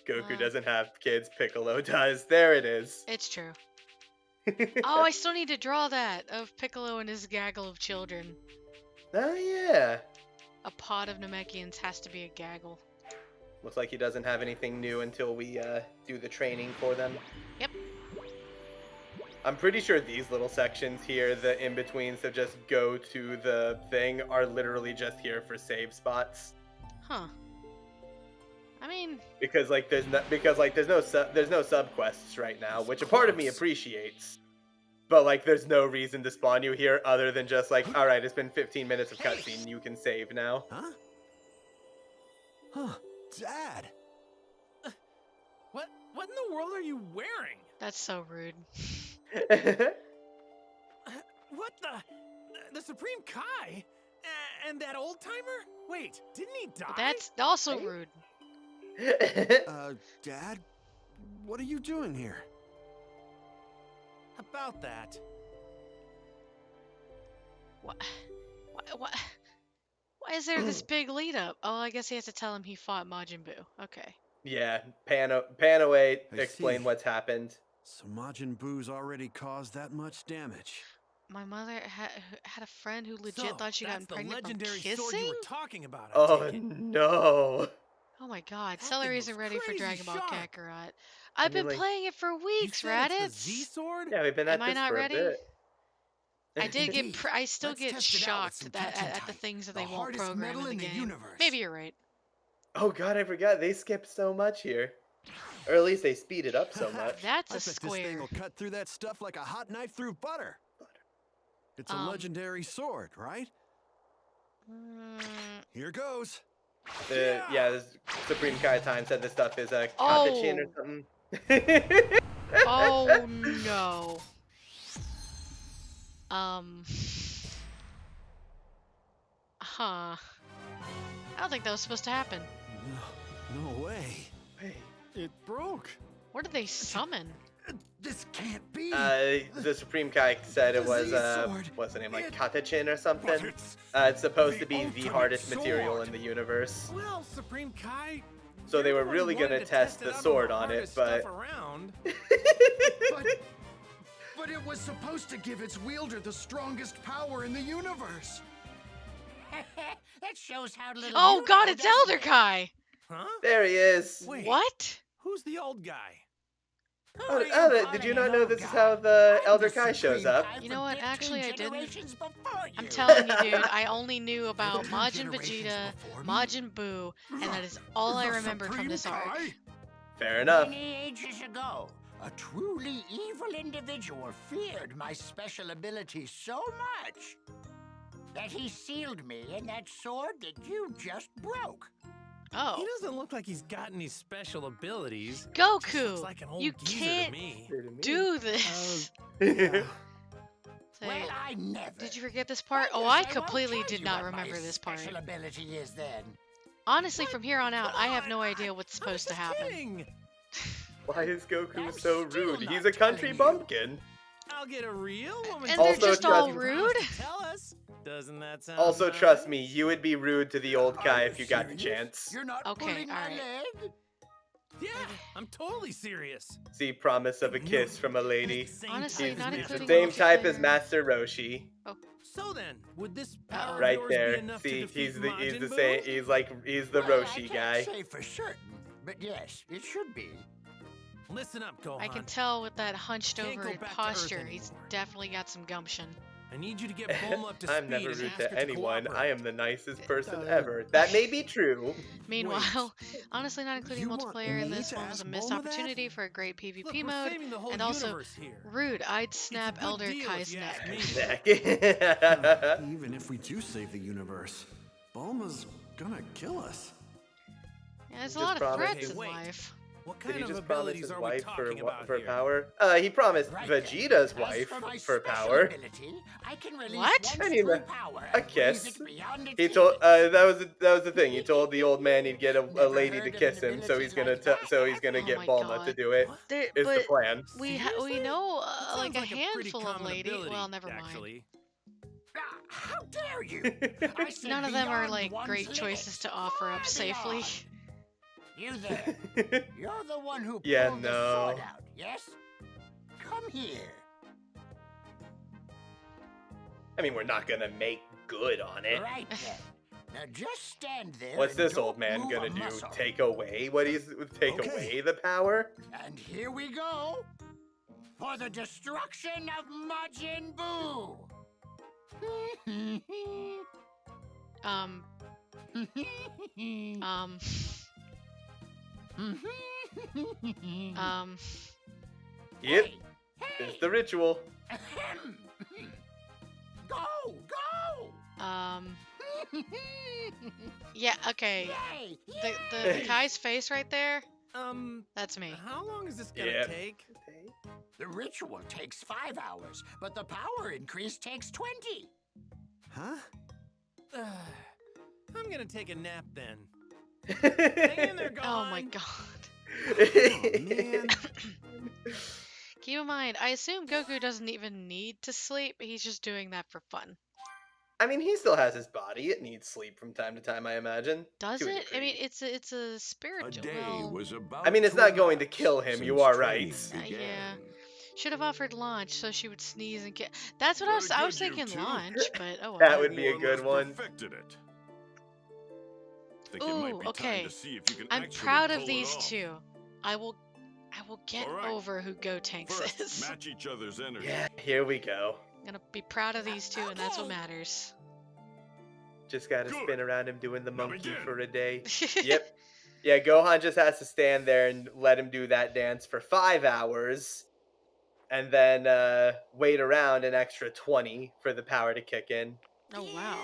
Goku doesn't have kids, Piccolo does. There it is. It's true. Oh, I still need to draw that of Piccolo and his gaggle of children. Oh yeah. A pod of Namekians has to be a gaggle. Looks like he doesn't have anything new until we do the training for them. Yep. I'm pretty sure these little sections here, the in-betweens that just go to the thing, are literally just here for save spots. Huh. I mean, Because there's no sub quests right now, which a part of me appreciates. But like there's no reason to spawn you here other than just like, all right, it's been 15 minutes of cutscene, you can save now. Huh? Huh. Dad! What in the world are you wearing? that's so rude. What the Supreme Kai? And that old timer? Wait, didn't he die? That's also rude. Dad? What are you doing here? About that. What? Why is there this big lead up? Oh, I guess he has to tell him he fought Majin Buu. Okay. Yeah, pan away, I explain see. what's happened. So Majin Buu's already caused that much damage. My mother had a friend who legit So, thought she got that's the pregnant from legendary kissing? sword you were talking about. I Oh take it. no. Oh my god, That Celery thing isn't was ready for crazy Dragon Ball sharp. Kakarot. I've mean, been like, playing it for You weeks, said it's the Raditz. Z sword? Yeah, we've been at Am I this not for ready? a bit. I did get. Indeed. I still Let's get test it out with some shocked at the Tekken-type, things that the they won't hardest program metal in the in the game. universe. Maybe you're right. Oh god, I forgot they skipped so much here. Or at least they speed it up so much. That's I a bet this thing square. will cut through that stuff like a hot knife through butter. It's a legendary sword, right? Here goes. The Supreme Kai Time said this stuff is a Oh. Katachin or something. Oh no. Huh. I don't think that was supposed to happen. No way. Wait. It broke. What did they summon? This can't be. The Supreme Kai said it the was Z-sword. what's the name, like It- Katachin or But something. It's supposed to be the ultimate hardest material sword. in the universe. Well, Supreme Kai. So they you're were the one really who wanted gonna to test it the out sword the on it, hardest but stuff around. But it was supposed to give its wielder the strongest power in the universe. That shows how little. Oh you god, know, it's doesn't Elder it? Kai! Huh? there he is. Wait. What? Who's the old guy? Oh, Who are you did calling you an not know old this is guy? how the I'm Elder the Kai shows Supreme up? Kai You for know what, 15 actually, I didn't. generations before I'm you. telling you, dude, I only knew about 15 Majin generations Vegeta, before me? Majin Buu, and that is all I The remembered from Supreme this arc. Kai? Fair enough. Many ages ago, a truly evil individual feared my special abilities so much that he sealed me in that sword that you just broke. Oh. He doesn't look like he's got any special abilities. Goku, Just looks like an old you geezer can't to me. do this. Yeah. Say, Well, I never. did you forget this part? I Oh, guess I won't completely tell did you not what my remember this part. special ability is then. Honestly, from here on out, I have no idea what's supposed to happen. Kidding. Why is Goku I'm so still rude? not He's a country telling you. bumpkin. I'll get a real woman. And they're to just tell all you rude? promise to Tell us. Doesn't that sound Also, nice? trust me, you would be rude to the old guy Are if you got the serious? chance. You're not Okay, pulling my alright. leg? Yeah, I'm totally serious. See, promise of a kiss from a lady. Honestly, He's, not he's the including same type multiplayer. as Master Roshi. So then, would this power of Right yours there. be enough to See, defeat he's the Majin same. Buu? He's the Well, Roshi I guy. can't say for certain, but yes, it should be. Listen up, Gohan. I can tell with that hunched Can't over go head back to Earth posture, he's anymore. definitely got some gumption. I need you to get Bulma up to I'm speed never and rude ask her to anyone. cooperate. I am the nicest person Uh, ever. That may be true. Meanwhile, honestly, not including You want multiplayer in me this to one was a ask missed Bulma that? opportunity for a great PvP Look, we're mode, saving the whole and also universe here. rude. I'd snap It's a good Elder deal Kai's if you ask neck. me. Even if we do save the universe, Bulma's gonna kill us. Yeah, there's a Just lot of promise threats his- in Wait. life. What Did kind he of just promise abilities his are we wife talking about for here? power? He promised Right then. Vegeta's As wife for my for special power. ability, I can release What? one I mean, true power a and kiss. freeze it beyond its He told limits. that was the thing. He told the old man he'd get a Never lady to heard of kiss an him, so he's gonna ability like so he's that. gonna Oh get my Bulma to God. do it. There, Is the but plan? we Seriously? know That like sounds a like pretty handful of common ladies. ability, Well, never mind. actually. How dare you? I said None of them are beyond like one's great limits. choices to offer up Far safely. beyond. You there. You're the one who Yeah, pulled the no. sword out, yes? Come here. I mean, we're not gonna make good on it. Right then. Now just stand there. What's and this old don't man move gonna a do? muscle. Take away what he's Okay. away the power? And here we go. For the destruction of Majin Buu. Um, Yep, Hey, it's the ritual. ahem. Go, go. yeah, okay. Yay, The Kai's face right there, that's me. How long is this gonna Yeah. take? The ritual takes 5 hours, but the power increase takes 20. Huh? I'm gonna take a nap then. Hang in there, Gohan. Oh my god. Oh, man. Keep in mind, I assume Goku doesn't even need to sleep. He's just doing that for fun. I mean, he still has his body. It needs sleep from time to time, I imagine. Does To a it? I mean, degree. it's a A spiritual. day Well, was about I mean, it's not going to elapse kill him, you since are training right. Yeah. began. should have offered lunch so she would sneeze and get. That's what I was. Very I was good, you thinking two. lunch, but oh well. That would be a More or good less one. Perfected it. Think it might Ooh, be okay. time to see if you can I'm actually proud of pull it these off. two. I will get All right. over who Gotenks First, is. match each other's energy. Yeah, here we go. I'm gonna be proud of these two, and that's what Okay. matters. Just gotta Good. spin around him doing the Now monkey begin. for a day. Yep. Yeah, Gohan just has to stand there and let him do that dance for 5 hours. And then wait around an extra 20 for the power to kick in. Oh wow.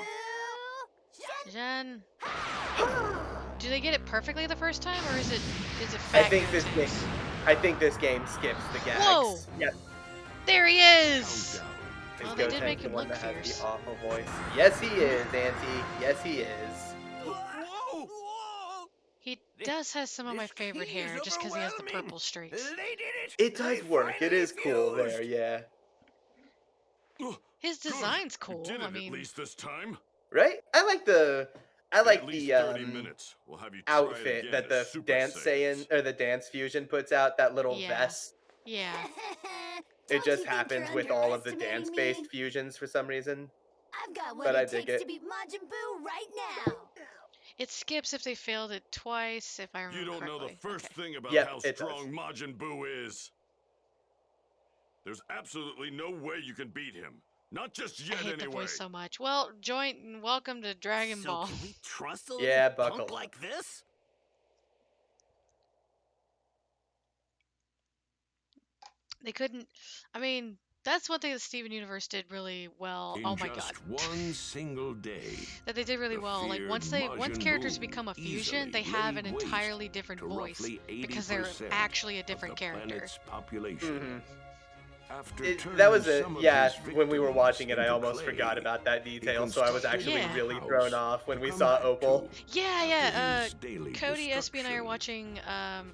Jen. Do they get it perfectly the first time, or is it I fat think this Gotenks? game I think this game skips the gags. Whoa! Yep. There he is. Countdown. Is Well, they did Gotenks make the him one look that has fierce. the awful voice? Yes, he is, Auntie. Yes, he is. Whoa! Whoa! He does have some of my This favorite key is hair, just because he has the overwhelming. purple streaks. They did it. It does They work. It finally is cool there, fused. yeah. His Good. design's You cool. did it I at mean, least this time. Right? I like At least the 30 minutes. We'll have you try it outfit again that as the Super dance Saiyans. Saiyan or the dance fusion puts out, that little Yeah. vest. yeah. It just happens with all of the dance-based fusions for some reason. I've got what But I it dig takes to it. beat Majin Buu right now. It skips if they failed it twice, if I remember You don't know the correctly. first thing about Yep, how it does. strong Majin Buu is. There's absolutely no way you can beat him. Not just I yet, hate the anyway. voice so much. Well, join and welcome to Dragon Ball. So can we trust a Yeah, little buckle punk up. like this? They couldn't. I mean, That's one thing that Steven Universe did really well. In Oh my god. just one single day, That they did really the well. Like once feared once Majin characters Buu become a fusion, easily they have an laid waste entirely different to voice roughly because they're 80% actually a of different the character. planet's population. After That turning was some of yeah. his When we were victims watching it, I into almost clay, forgot about that he detail, so I was constructed actually Yeah. a really house thrown off when to we come saw back Opal. to Yeah, after yeah. his daily Cody, SB, and I are destruction. watching.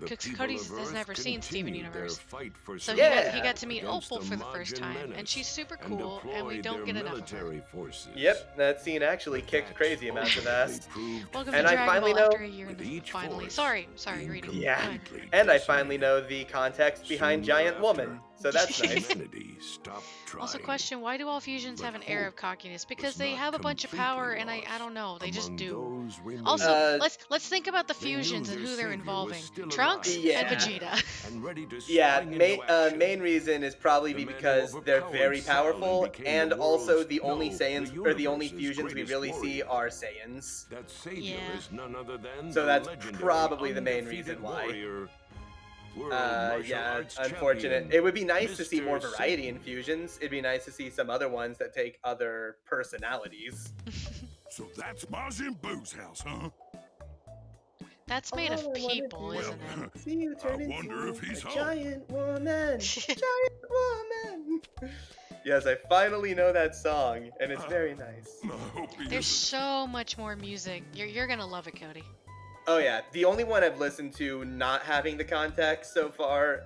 The people Cody's of has Earth never seen Steven continued their Universe, fight for so Yeah. he got to meet against Opal the for the first Majin time, and menace she's super and cool, and we deployed don't their get enough of her. military forces. Yep, that scene actually kicked Attacks crazy amounts of ultimately ass. proved Welcome And to I Dragon finally Ball know- after a year with and each finally. force Sorry, being reading. Yeah. Go ahead. completely And I decimated. finally know the context behind Soon Giant thereafter, Woman, so that's nice. humanity stopped trying. Also, question: why do all fusions have But an air of hope cockiness? was Because they not have a bunch of completely power, and I lost don't know, they just among do. those remaining. Also, let's think about the They knew fusions and their who they're savior was involving. still Trunks alive Yeah. and somewhere Vegeta. and ready to Yeah, spring into action. main reason is probably The man who because they're overpowered very Cell powerful, and became and the also world's- the only no, Saiyans, the or the only universe's fusions we greatest really see warrior. are Saiyans. That savior Yeah. is none other than So the that's legendary probably the main undefeated reason why. warrior, world martial Yeah, arts unfortunate. champion, It would be nice to see more Mr. variety in Satan. fusions. It'd be nice to see some other ones that take other personalities. So that's Majin Buu's house, huh? That's made All of I wanna people, do isn't Well, it? See you turn I wonder into if he's a home. giant woman. Giant woman. Yes, I finally know that song, and it's very nice. I hope he There's isn't. so much more music. You're gonna love it, Cody. Oh yeah, the only one I've listened to not having the context so far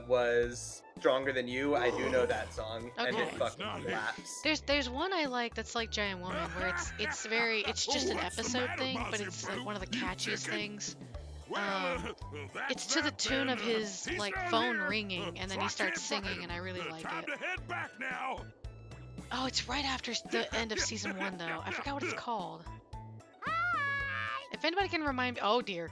was "Stronger Than You." I do know that song, and Okay. it fucking slaps. There's one I like that's like Giant Woman, where it's just an What's the episode matter, thing, but Majin it's like Buu? one of the You catchiest chicken? things. Well, that's It's to the that tune then. of his He's like down phone here. ringing, and then So he I starts can't find singing, him. and I really like Time it. to head back now. Oh, it's right after the end of season 1 though. I forgot what it's called. If anybody can remind me, oh dear.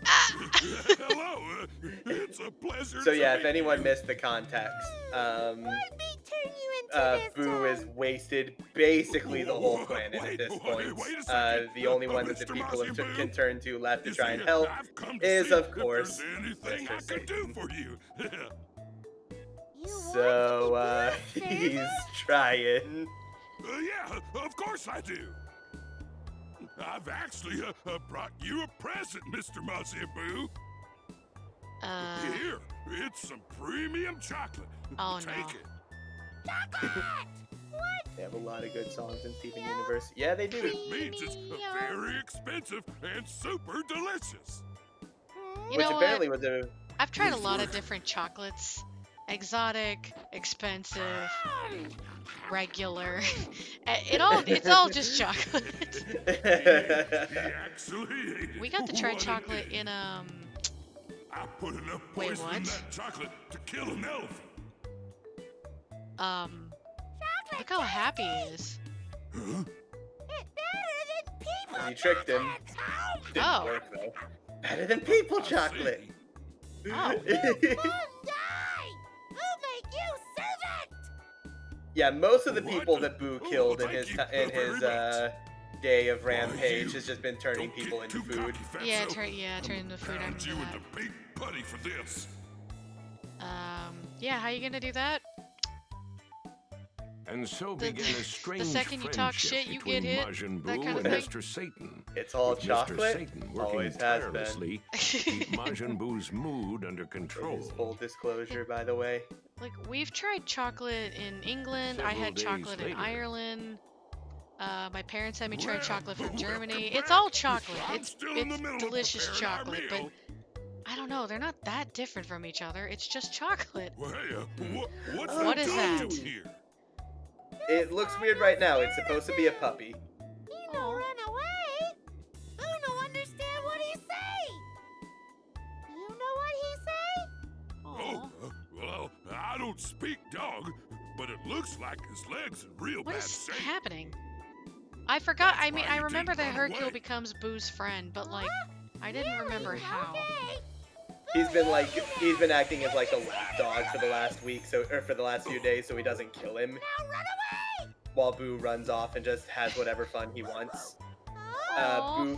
Hello. It's a pleasure. So to yeah, if meet anyone you. missed the context, Let me turn you into this Boo is wasted basically the whole planet at this point. Wait a second. The only one that the Mr. people Majin Buu? can turn to left to You try see, and help I've come to is, see of if course, there's anything I Mr. can do Satan. for you. So he's trying. Yeah, of course I do. I've actually brought you a present, Mr. Majin Buu. Here, it's some premium chocolate. Oh, Take no. it. They have a lot of good songs in Steven Universe. Yeah, they do. It means it's very expensive and super delicious. You Which know apparently what? was a I've tried a lot of different chocolates. Exotic, expensive, regular. It's all just chocolate. He actually ate We got to try one a chocolate day. in I put enough Wait, poison in what? that chocolate to kill an elephant. Look how happy he is. You tricked him. Didn't Oh. work though. Better than people chocolate. Oh. Yeah, most of the What? people that Boo Oh, killed in thank his you in his very day of Why, rampage you has just been turning Don't people get into too food. cocky, Yeah, fatso. turn into food. I Pound you remember into big putty for this. that. Yeah, how you gonna do that? And so The- began a the strange second you talk friendship shit, you get between hit, Majin that Buu kind of and thing. Mr. Satan. It's all with chocolate. Mr. Satan working Always has been. tirelessly to keep Majin Buu's mood under It control. is full disclosure, by the way. Like, we've tried chocolate in England. I Several had days chocolate in later. Ireland. My parents had me try Well, chocolate from welcome Germany. back. It's all chocolate. I'm It's still in the middle of delicious preparing our chocolate, but meal. I don't know. They're not that different from each other. It's just chocolate. Well, hey, what's What the is dog that? doing here? It looks weird right now. It's supposed to be a puppy. He no run away. Who no understand what he say? You know what he say? Oh, well, I don't speak dog, but it looks like his leg's in real What bad is shape. happening? I forgot. I That's mean, why I you remember didn't that run Hercule away. becomes Boo's friend, but like, I didn't remember how. He's been acting as like a lapdog for the last week, or for the last few days, so he doesn't kill him. While Boo runs off and just has whatever fun he wants. Aw.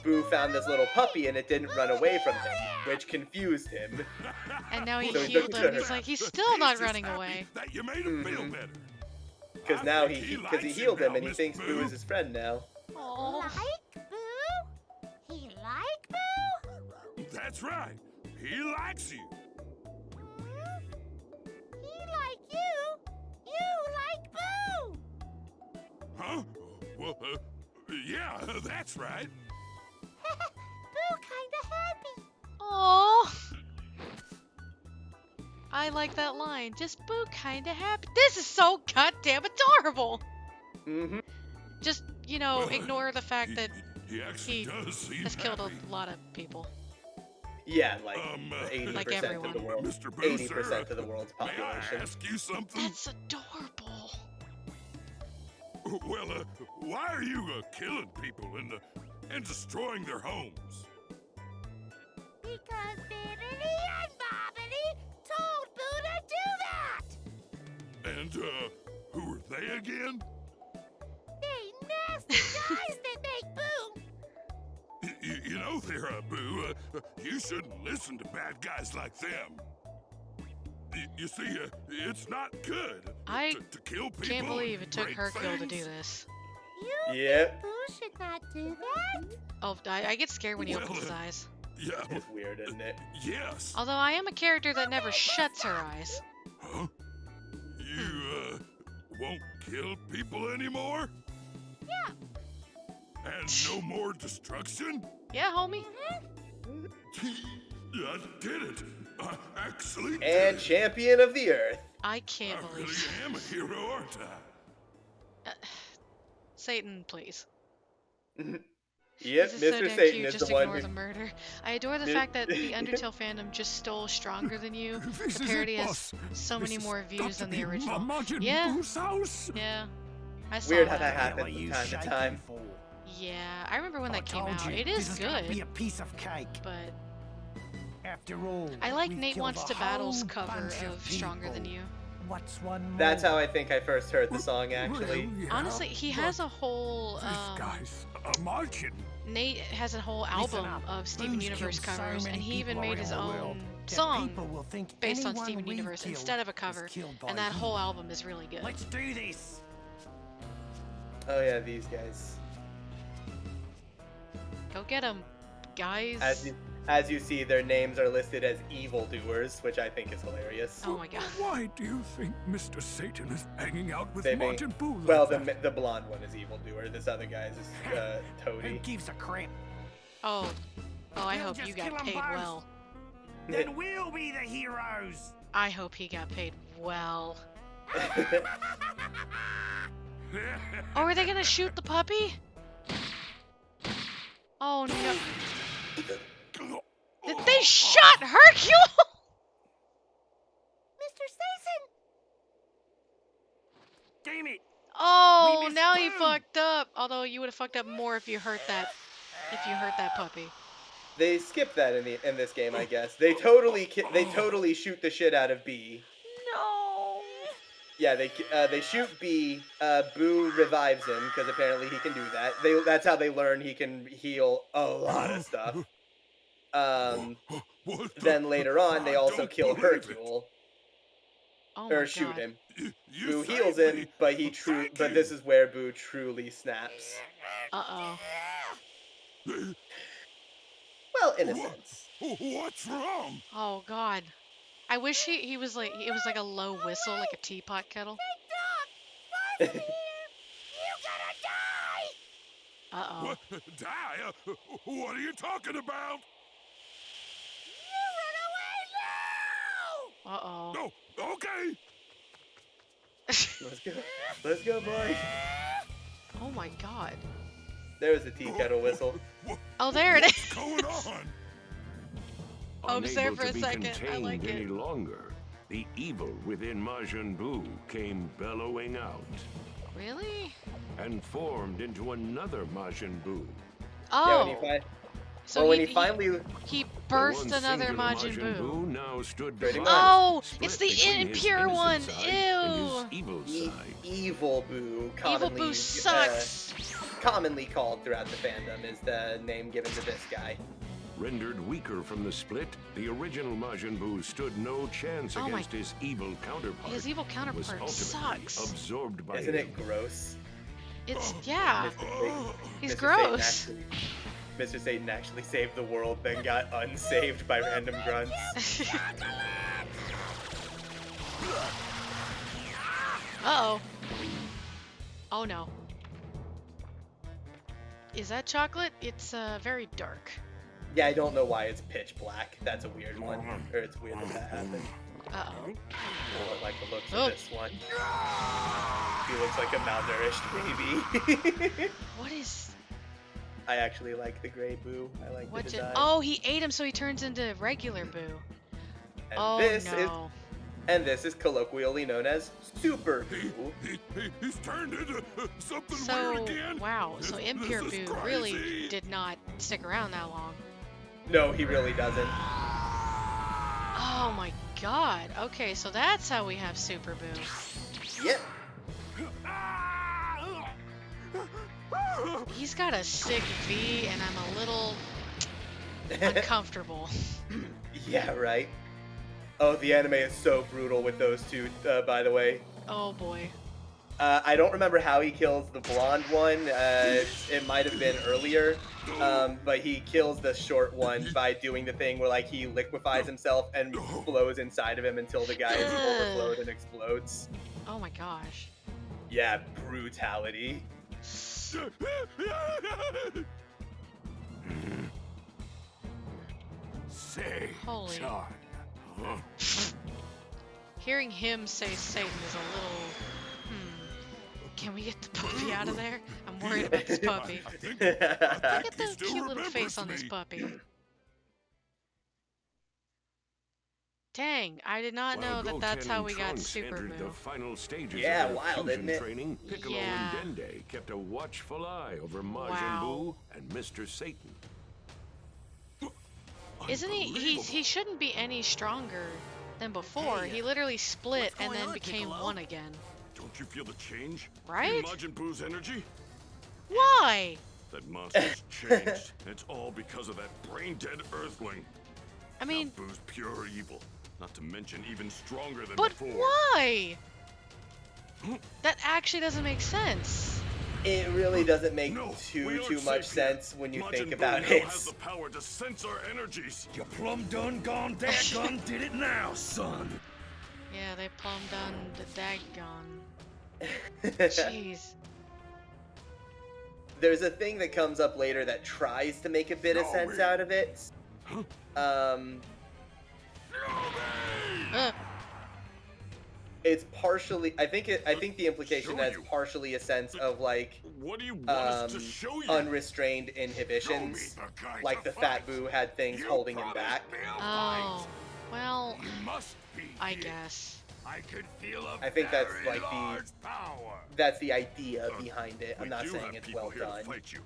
Boo found this little puppy and it didn't run away from him, which confused him. And now he So he healed took him. her. He's like, he's still not just running happy away. That you made him feel better. Because I now think he likes you healed him now, and he Miss thinks Boo is his friend now. Oh. Like Boo? He like Boo? That's right. He likes you. He like you? You like Boo? Huh? Well, yeah, that's right. Boo kinda happy. Oh. I like that line. Just Boo kinda happy. This is so goddamn adorable. Mm-hmm. Just, you know, Well, ignore the fact that He actually he does seem has killed happy. a lot of people. Yeah, like 80% Like of everyone. the world. Mr. Boo, 80% sir, of the world's May I population. ask you something? That's adorable. Well, why are you killing people and destroying their homes? Because Bibbidi and Bobbidi told Boo to do that. And, who are they again? They nasty guys that make Boo. You know there, Boo, you shouldn't listen to bad guys like them. You see, it's not good I to kill people. Can't believe it took break Hercule to do things. this. You Yep. think Boo should not do that? Oh, I get scared when he Well, opens his eyes. Yeah, It's weird, isn't it? yes. Although I am a character that never shuts her eyes. Huh? You, won't kill people anymore? Yeah. And no more destruction? Yeah, homie. I did it. I actually did And it. champion of the earth. I can't I really believe. am a hero, aren't I? Satan, please. Yep, This is so Mr. damn Satan cute. is Just the one ignore who. the murder. I adore the fact that the Undertale fandom just stole Stronger Than You. This The is parody it, has boss. so many This more has views got than to the be original. Majin Yeah. Buu's house. Yeah. I saw Weird how that. that happens from time to time. Yeah, I remember when that came told out. you, It this is gonna be good, a piece of cake. but After all, I like we've Nate killed Wants a to Battle's whole cover bunch of Stronger Than people. You. What's one more? That's how I think I first heard the song, actually. Well, yeah, Honestly, he has a whole This guy's a Martian. Nate has a whole Listen album up. of Steven Boo's Universe killed so covers, many and he even people made his around the own world that song people will think based on anyone Steven we've Universe killed instead of a was cover, killed by and that you. whole album is really good. Let's do this. Oh yeah, these guys. Go get him, guys. As you see, their names are listed as evildoers, which I think is hilarious. Oh my god. Why do you think Mr. Satan is hanging out with They may- Martin Boo like Well, that? the blonde one is evildoer. This other guy's is Who Toady. gives a crap? Oh. Oh, I We'll hope you just got kill 'em paid both. well. Then we'll be the heroes. I hope he got paid well. Oh, are they gonna shoot the puppy? Oh no. They shot Hercule! Mr. Satan! Damn it! Oh, missed now he Boo. fucked up. Although you would have fucked up more if you hurt that puppy. They skipped that in this game, I guess. They totally shoot the shit out of B. No. Yeah, they shoot B. Boo revives him because apparently he can do that. That's how they learn he can heal a lot of stuff. What the- Then later on, they I also don't kill believe it. Hercule Oh my or god. shoot him. You Boo saved heals him, me. but Thank but you. this is where Boo truly snaps. Uh-oh. Well, in a Wha- sense. What's wrong? Oh god. I wish he was like, it was like a low whistle, like a teapot kettle. You gotta die! Uh-oh. What? Die? What are you talking about? You run away now! Uh-oh. No. Okay. Let's go. Let's go, boys. Oh my god. There's the tea kettle whistle. Oh, there it is. What's going on? I was there Unable for to a be second. I contained like any it. longer, the evil within Majin Buu came bellowing out Really? and formed into another Majin Buu. Yeah, when Oh. he fi- So well, when he, he finally he The burst one another singular Majin Buu. now stood Pretty beside much. him, Oh, split it's the between his impure one. innocent side and his evil side. Evil Buu, Evil Boo sucks. Commonly called throughout the fandom, is the name given to this guy. Rendered weaker from the split, the original Majin Buu stood no chance Oh my- against his evil counterpart. His evil was counterpart ultimately sucks. absorbed by Isn't him. it gross? It's yeah. He's Mr. gross. Mr. Satan actually saved the world, then got unsaved by random grunts. Uh-oh. Oh no. Is that chocolate? It's very dark. Yeah, I don't know why it's pitch black. That's a weird one. Or it's weird that happened. Uh-oh. I don't like the looks Oh. of this one. He looks like a malnourished baby. What is I actually like the gray Boo. I like what the did design. Oh, he ate him so he turns into regular Boo. And Oh no. this is colloquially known as Super Boo. He's turned into something So weird again. wow, so This Impure is Boo really crazy. did not stick around that long. No, he really doesn't. Oh my god. Okay, so that's how we have Super Boo. Yep. He's got a sick V and I'm a little uncomfortable. Yeah, right. Oh, the anime is so brutal with those two, by the way. Oh boy. I don't remember how he kills the blonde one. It might have been earlier. But he kills the short one by doing the thing where like he liquefies himself and flows inside of him until the guy is overflowed and explodes. Oh my gosh. Yeah, brutality. Say, Holy. son. Huh? Hearing him say Satan is a little Can we get the puppy out of there? I'm worried about this puppy. Look at the cute little face on this puppy. Dang, I did not know that that's how we got Super entered the Boo. final stages Yeah, of their wild, fusion isn't it? training. Piccolo Yeah. and Dende kept a watchful eye over Majin Wow. Buu and Mr. Satan. Isn't he shouldn't be any stronger than before. Hey, He literally split what's and going then on, became Piccolo? one again. Don't you feel the change? Right? In Majin Buu's energy? Why? That monster's changed. It's all because of that brain-dead Earthling. I mean, Now Buu's pure evil. Not to mention even stronger than but before. why? That actually doesn't make sense. It really doesn't make No, we too aren't much safe here. sense when you Majin think Buu about now it. has the power to sense our energies. You plumb done gone daggone did it now, son. Yeah, they plumb done the daggone. Jeez. There's a thing that comes up later that tries to make a bit of sense out of it. It's partially. I think the implication Show that's you. partially a sense of like What do you want us to show you? unrestrained inhibitions. Show me the kind Like of the Fat fight. Boo had things You holding him promised back. me a Oh, fight. well, You must be I here. guess. I could feel a I think that's very like the- large power. That's the idea behind it. I'm We not do saying have it's people well here to done. fight you,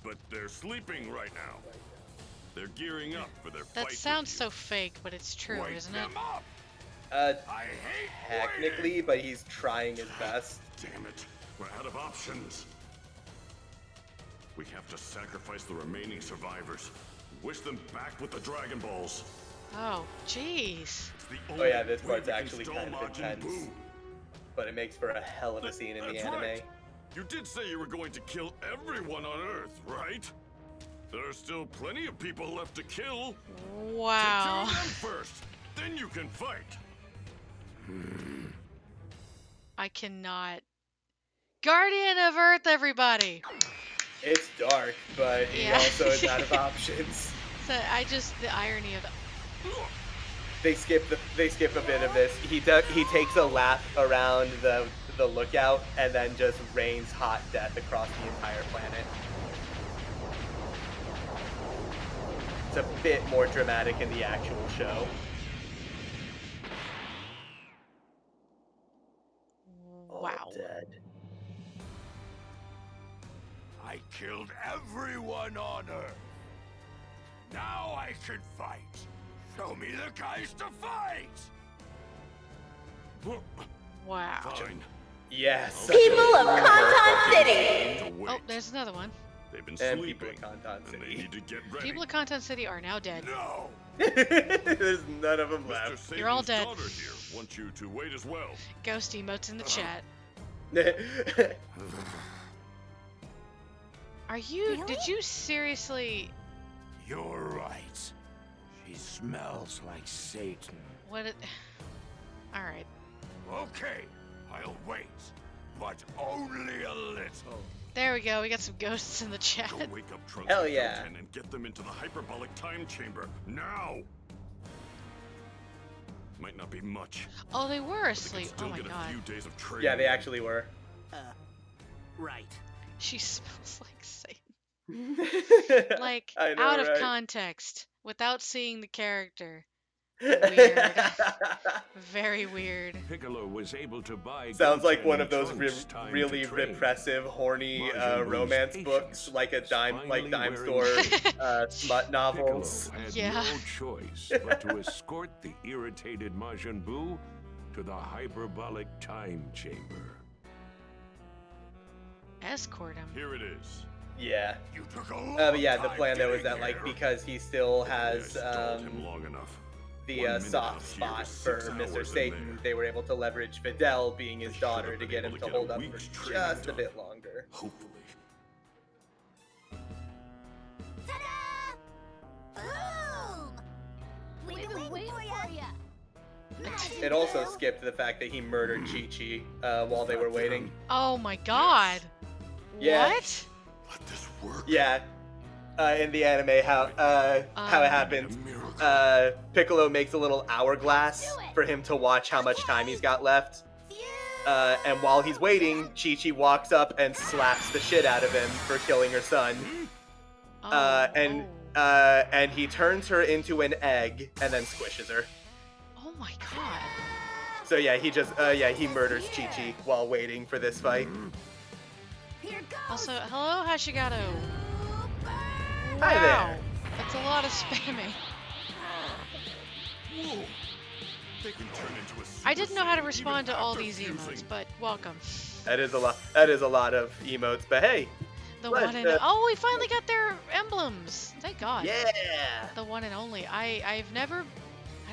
but they're sleeping right now. They're gearing up for their That fight. sounds with so fake, but it's true, Wake isn't it? them up. I hate technically, waiting. but he's trying his best. Damn it, we're out of options. We have to sacrifice the remaining survivors. Wish them back with the Dragon Balls. Oh, jeez. It's the Oh only yeah, this way part's we can actually stall kind of Majin intense, Buu. but it makes for a hell of a scene in the That's anime. right. You did say you were going to kill everyone on Earth, right? There are still plenty of people left to kill. Wow. Take care of them first, then you can fight. I cannot. Guardian of Earth, everybody! It's dark, but he Yeah. also is out of options. So the irony of the. They skip a bit of this. He takes a lap around the lookout and then just rains hot death across the entire planet. It's a bit more dramatic in the actual show. Wow. All dead. I killed everyone on Earth. Now I can fight. Show me the guys to fight. Wow. Fine. Yes. People of Kanton City. To wait. Oh, there's another one. They've been And sleeping, people of Kanton and they City. need to get ready. People of Content City are now dead. No! There's none of them Mr. left. You're all Satan's dead. daughter here wants you to wait as well. Ghost emotes in the chat. Are you? Really? Did you seriously? You're right. She smells like Satan. What? All right. Okay, I'll wait, but only a little. There we go. We got some ghosts in the chat. Go wake up Trunks Hell and yeah. Goten and get them into the hyperbolic time chamber now. Might not be much. Oh, they were But they asleep. can still Oh my get a god. few days of training. Yeah, they actually were. Right. She smells like Satan. Like Like out of context, without seeing the character. Weird. Very weird. Piccolo was able to buy. Sounds like Goten one of those Trunks time to really train. repressive, horny Majin Buu's romance patience books, like a dime finally store wearing smut novels. Piccolo had Yeah. no choice but to escort the irritated Majin Buu to the hyperbolic time chamber. Escort him. Here it is. Yeah. You took a long But yeah, the time plan there was getting that like here. because he still I has stalled him long enough. 1 the minute soft out here spot is for 6 Mr. hours in Satan, there. they were able to leverage Fidel being his They daughter should've to been get him able to to get a hold up week's for training just a done. bit longer. Hopefully. Ta-da! Boom! We've been waiting for ya. It also skipped the fact that he murdered Chi-Chi while they were waiting. Oh my god. Yeah. What? Let this work. Yeah. In the anime, how it happens. Piccolo makes a little hourglass for him to watch how much time he's got left. And while he's waiting, Chi-Chi walks up and slaps the shit out of him for killing her son. Oh, And he turns her into an egg and then squishes her. oh my god. So yeah, he murders Chi-Chi while waiting for this fight. Here goes. Also, hello, Hashigato. Hi Wow. there. That's a lot of spamming. Whoa. They can turn into a I didn't know how to Super Saiyan respond to even all after these fusing. emotes, but welcome. That is a lot. That is a lot of emotes, but hey, The What, one and oh, we finally got their emblems. Thank God. yeah. The one and only. I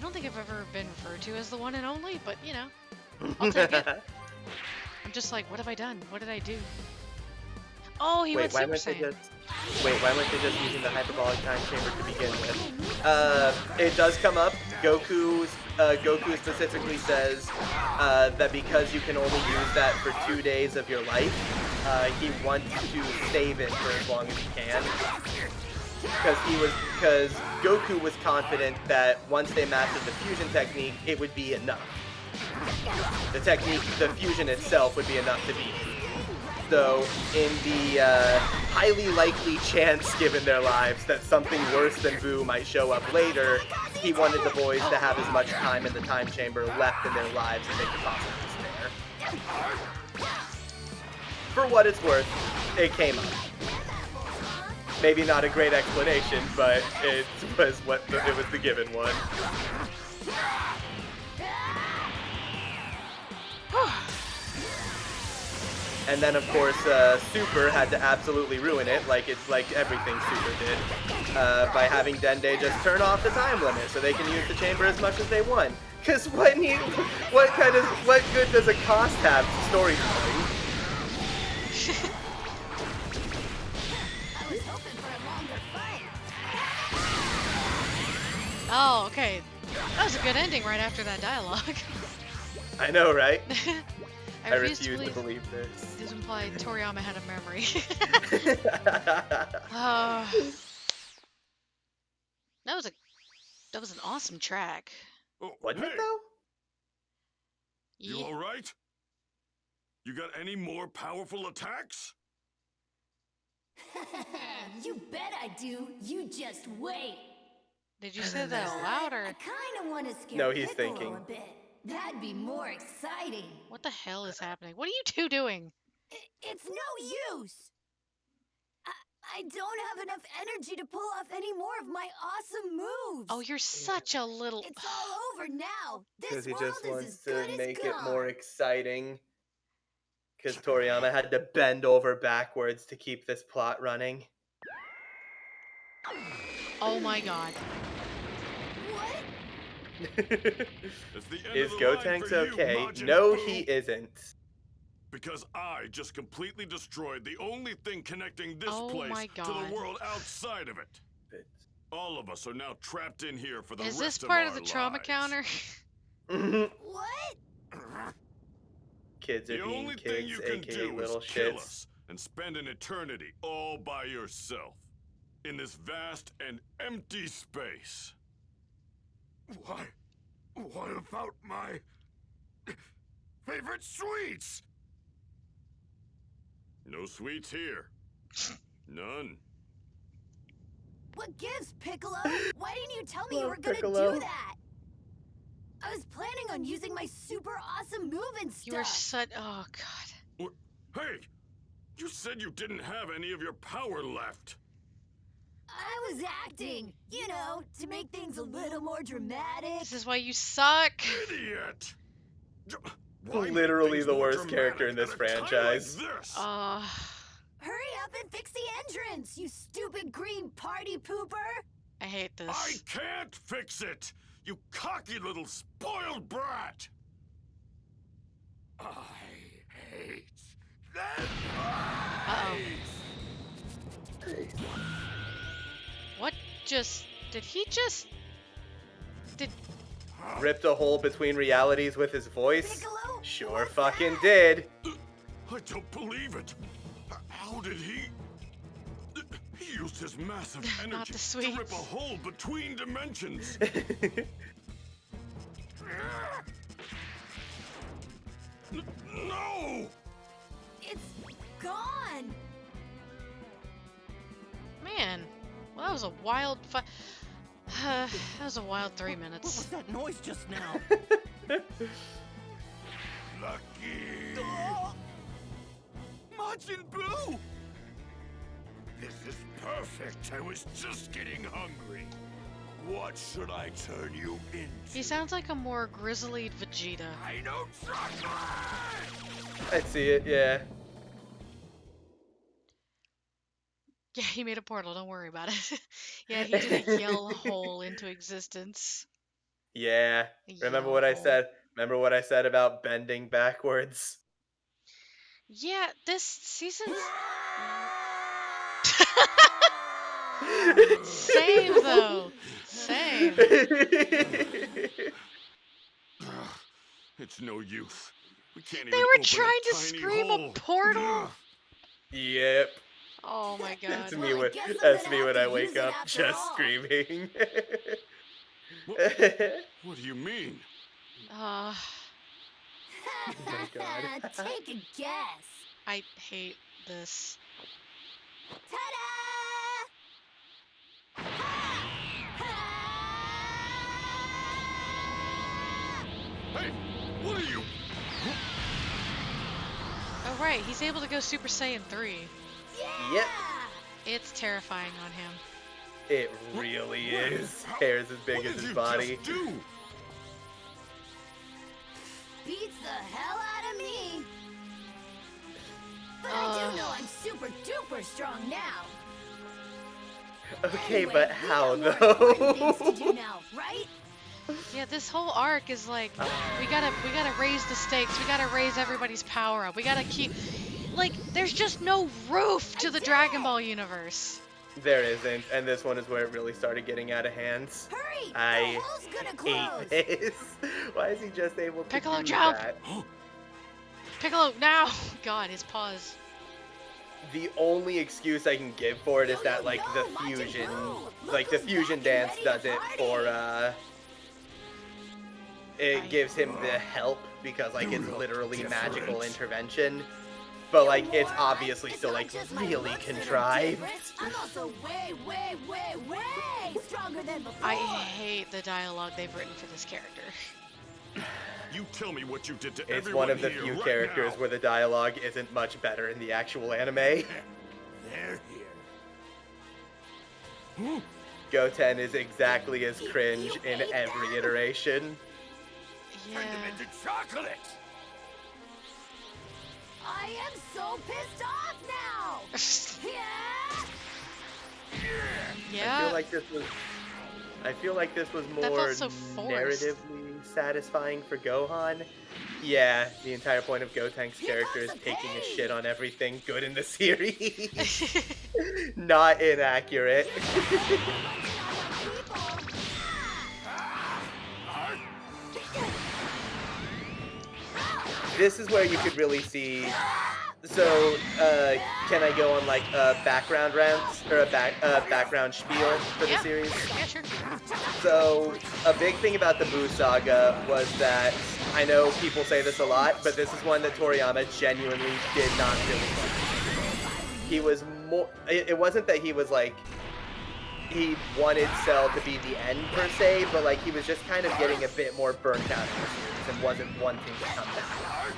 don't think I've ever been referred to as the one and only, but you know, I'll take it. I'm just like, what have I done? What did I do? Oh, he went Super Saiyan. Why weren't they just using the hyperbolic time chamber to begin with? It does come up. Goku specifically says that because you can only use that for 2 days of your life, he wants to save it for as long as he can. Because Goku was confident that once they mastered the fusion technique, it would be enough. The fusion itself would be enough to beat him. So, in the highly likely chance given their lives that something worse than Buu might show up later, he wanted the boys to have as much time in the time chamber left in their lives as they could possibly spare. For what it's worth, it came up. Maybe not a great explanation, but it was the given one. And then, of course, Super had to absolutely ruin it, like everything Super did, by having Dende just turn off the time limit so they can use the chamber as much as they want. Cause what good does a cost have to storytelling? I was hoping for a longer fight. Oh, okay. That was a good ending right after that dialogue. I know, right? I refuse to believe this. This implied Toriyama had a memory. That was an awesome track. Oh, Wasn't hey, it though? You Yeah. all right? You got any more powerful attacks? You bet I do. You just wait. Did you say that loud I or kind of want to scare No, he's Piccolo thinking. a bit. That'd be more exciting. what the hell is happening? What are you two doing? It's no use. I don't have enough energy to pull off any more of my awesome moves. Oh, you're such a little. It's all over now. Because This he world just is wants as to good as make gone. it more exciting. Because Toriyama had to bend over backwards to keep this plot running. Oh my god. It's the end Is of the line Gotenks for you, okay? Majin No, Buu. he isn't. Because I just completely destroyed the only thing connecting this Oh place my to the God. world outside of it. All of us are now trapped in here for the Is rest this part of of our the trauma lives. counter? What? Kids are The being only thing kids, you can aka do is little kill shits. us and spend an eternity all by yourself in this vast and empty space. Why? What about my favorite sweets? No sweets here. None. What gives, Piccolo? Why didn't you tell me you Love were gonna Piccolo. do that? I was planning on using my super awesome move and stuff. You were such. Oh god. Hey, you said you didn't have any of your power left. I was acting, you know, to make things a little more dramatic. This is why you suck. Idiot! Why make Literally things the more worst character in dramatic this at a time franchise. Like this? Hurry up and fix the entrance, you stupid green party pooper! I hate this. I can't fix it! You cocky little spoiled brat! I hate that face! What just. Did he just. Did. Ripped a hole between realities with his voice? Piccolo? Sure fucking did. I don't believe it! How did he... He used his massive Not energy the to sweets. rip a hole between dimensions! No! It's gone! Man. Well, that was a wild. That was a wild 3 minutes. What was that noise just now? Lucky! Majin Buu! This is perfect. I was just getting hungry. What should I turn you into? He sounds like a more grizzly Vegeta. I know chocolate! I see it, yeah. Yeah, he made a portal. Don't worry about it. Yeah, he did a yell hole into existence. Yeah. Remember what I said? Remember what I said about bending backwards? Yeah, this season's. Same though. Same. It's no use. We can't even They were open trying a to tiny scream hole. a portal. Yep. Oh my god. That's me when I wake up just screaming. What do you mean? Oh my god. Take a guess. I hate this. Ta-da! Hey, what are you? Oh right, he's able to go Super Saiyan 3. Yep. It's terrifying on him. It really is. Hair's as big as his body. Beats the hell out of me. But I do know I'm super duper strong now. Okay, Anyway, but we how got more important though? things to do now, right? Yeah, this whole arc is like we gotta raise the stakes. We gotta raise everybody's power up. We gotta keep like there's just no roof to the Dragon Ball universe. There isn't, and this one is where it really started getting out of hands. Hurry! I the hole's gonna close. hate this. Why is he just able to Piccolo, do jump! that? Piccolo, now! God, his paws. The only excuse I can give for it is that like the fusion, like the fusion dance does it for it gives him the help because like it's literally magical intervention. But like it's obviously still like really contrived. I'm also way, way, way, way stronger than before. I hate the dialogue they've written for this character. You tell me what you did to It's everyone one of the here few right characters now. where the dialogue isn't much better in the actual anime. They're here. Goten is exactly as cringe in every iteration. Turn them into chocolate. I am so pissed off now! Yeah. I feel like this was That more felt so forced. narratively satisfying for Gohan. Yeah, the entire point of Gotenks' character is taking a shit on everything good in the series. Not inaccurate. This is where you could really see. So, can I go on like a background rants or a background spiel for the series? Yeah, sure. So, a big thing about the Buu saga was that, I know people say this a lot, but this is one that Toriyama genuinely did not really like. He was more, it wasn't that he was like, he wanted Cell to be the end per se, but like he was just kind of getting a bit more burnt out in the series and wasn't wanting to come back.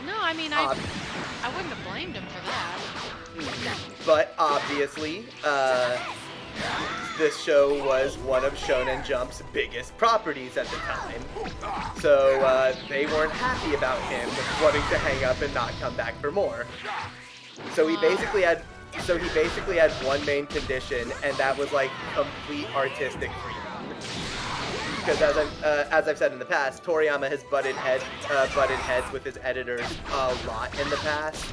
No, I mean, I wouldn't have blamed him for that. But obviously, this show was one of Shonen Jump's biggest properties at the time. So they weren't happy about him wanting to hang up and not come back for more. So he basically had one main condition, and that was like complete artistic freedom. Because as I've said in the past, Toriyama has butted heads with his editors a lot in the past.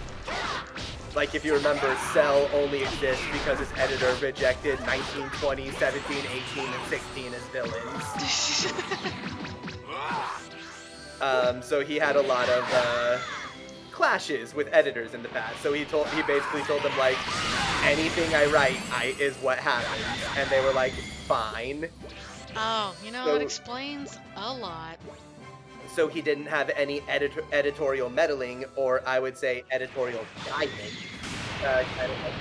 Like, if you remember, Cell only exists because his editor rejected 19, 20, 17, 18, and 16 as villains. So he had a lot of clashes with editors in the past. So he basically told them, like, anything I write is what happens. And they were like, fine. Oh, you know, that explains a lot. So he didn't have any editorial meddling, or I would say editorial guidance. Kind of like,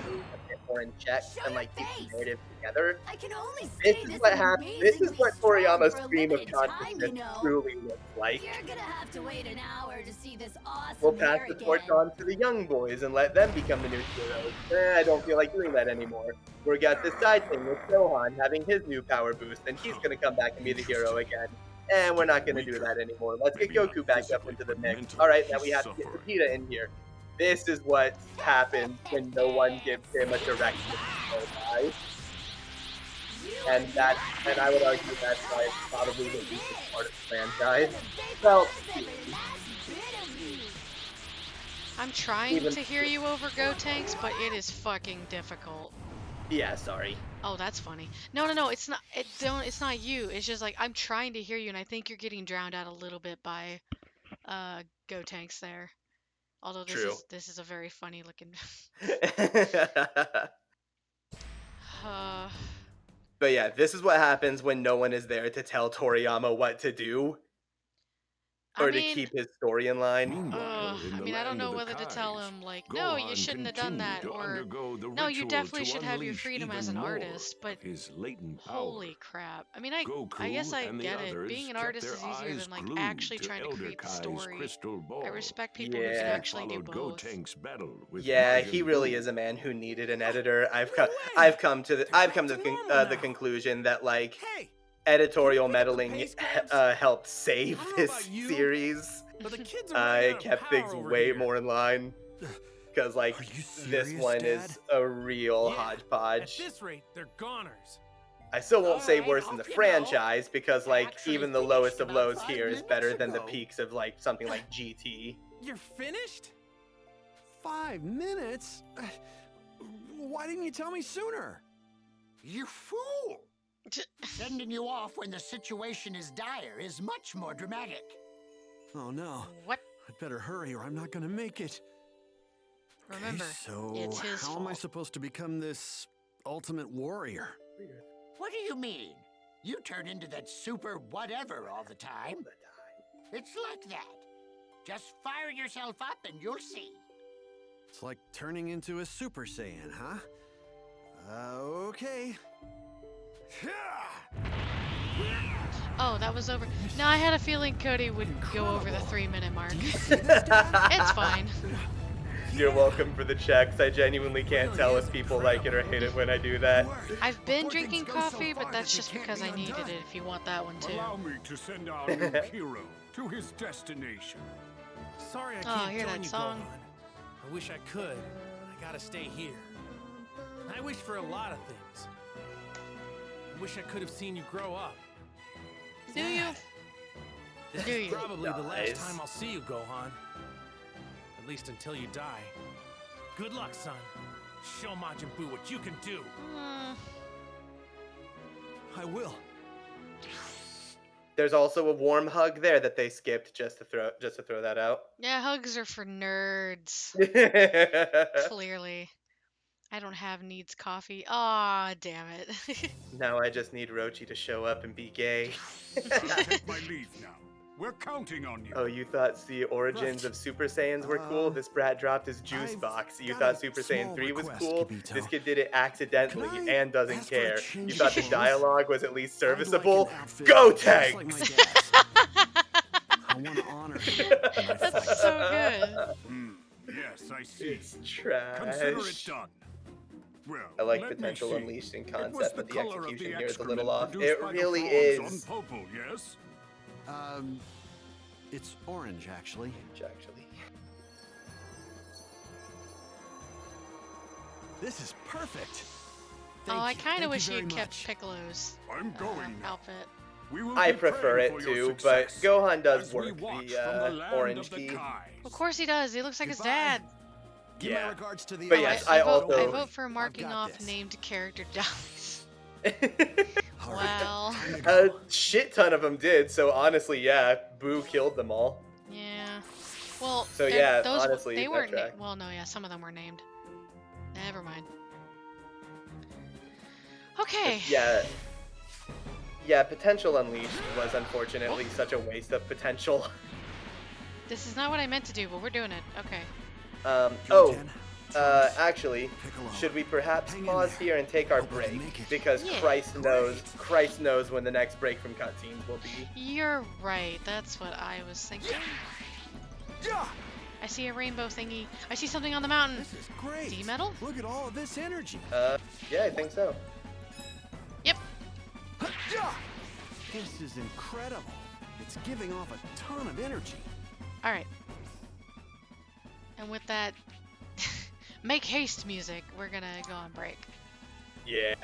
a bit more in check and like keep the narrative together. I can only This is what happened. This is what Toriyama's stream of consciousness truly looks like. You're gonna have to wait an hour to see this awesome We'll pass the torch on to the young boys and let them become the new heroes. I don't feel like doing that anymore. We got this side thing with Gohan having his new power boost, and he's gonna come back and be the hero again. And we're not gonna do that anymore. Let's get Goku back up into the mix. Alright, now we have to get Vegeta in here. This is what happens when no one gives him a direction. And I would argue that's why it's probably the weakest part of the franchise. Well, I'm trying to hear you over Gotenks, but it is fucking difficult. Yeah, sorry. Oh, that's funny. No, it's not. It's not you. It's just like I'm trying to hear you, and I think you're getting drowned out a little bit by, Gotenks there. Although this is a very funny looking. But yeah, this is what happens when no one is there to tell Toriyama what to do. Or to keep his story in line. I mean, I don't know whether to tell him, like, no, you shouldn't have done that, or no, you definitely should have your freedom as an artist, but holy crap. I mean, I guess I get it. Being an artist is easier than, like, actually trying to create the story. I respect people who can actually do both. Yeah, he really is a man who needed an editor. I've come to the conclusion that, like, editorial meddling helped save this series. It kept things way more in line. Because, like, this one is a real hodgepodge. At this rate, they're goners. I still won't say worse than the franchise, because, like, even the lowest of lows here is better than the peaks of, like, something like GT. You're finished? 5 minutes? Why didn't you tell me sooner? You fool! Sending you off when the situation is dire is much more dramatic. Oh no. What? I'd better hurry or I'm not gonna make it. Remember, so it's his how fault. am I supposed to become this ultimate warrior? What do you mean? You turn into that super whatever all the time. It's like that. Just fire yourself up and you'll see. It's like turning into a Super Saiyan, huh? Okay. Oh, that was over. No, I had a feeling Cody would go over the 3-minute mark. It's fine. You're welcome for the checks. I genuinely can't tell if people like it or hate it when I do that. I've been drinking coffee, but that's just because I needed it, if you want that one too. Allow me to send our new hero to his destination. Sorry I Oh, can't hear join that you, song? Gohan. I wish I could, but I gotta stay here. I wish for a lot of things. I wish I could have seen you grow up. Do you? This Do is you? probably the last Nice. time I'll see you, Gohan. At least until you die. Good luck, son. Show Majin Buu what you can do. I will. There's also a warm hug there that they skipped just to throw that out. Yeah, hugs are for nerds. Clearly. I don't have needs coffee. Aw, damn it. Now I just need Rochi to show up and be gay. I'll take my leave now. We're counting on you. Oh, you thought the origins of Super Saiyans were cool? This brat dropped his juice I've box. You got thought a Super Saiyan small 3 was request, cool? Kibito. This kid did it accidentally Can I and doesn't ask for a care. change You of thought the clothes? dialogue was at least I'd like serviceable? an outfit Go just like my Tanks! dad's. I want to honor him in my fight. That's so good. Yes, I see. It's trash. Consider it done. Well, I like let me potential see. unleashed in It was concept, but the color of execution the here is a excrement little off. produced It by the really frogs is. On Popo, yes? It's orange, actually. Actually. This is perfect. Oh, I kind of wish you you'd very kept much. Piccolo's I'm going now. outfit. We will I be prefer praying it for your too, but success Gohan does as we work watch from the the land orange of the key. Kais. Of course he does. He looks like his Goodbye. dad. Give Yeah. my regards to the But others. yes, I vote, I also- vote for marking got off this. named character dies. All right, Well, time to A go. shit ton of them did, so honestly, yeah, Boo killed them all. yeah. Well, So yeah, those, honestly, they that weren't. track. Well, no, yeah, some of them were named. Never mind. Okay. Yeah. Yeah, Potential Unleashed was unfortunately such a waste of potential. This is not what I meant to do, but we're doing it. Okay. Goten, Trunks, Actually, Piccolo. should we perhaps Hang in pause there. here and take our Hope we break? can make it. Because Yeah. Christ knows when the next break from cutscenes will be. You're right. That's what I was thinking. Yeah, I see a rainbow thingy. I see something on the mountain. this is great. D-metal? Look at all of this energy. Yeah, I think so. Yep. Yeah. This is incredible. It's giving off a ton of energy. All right. And with that, make haste music, we're gonna go on break. Yeah.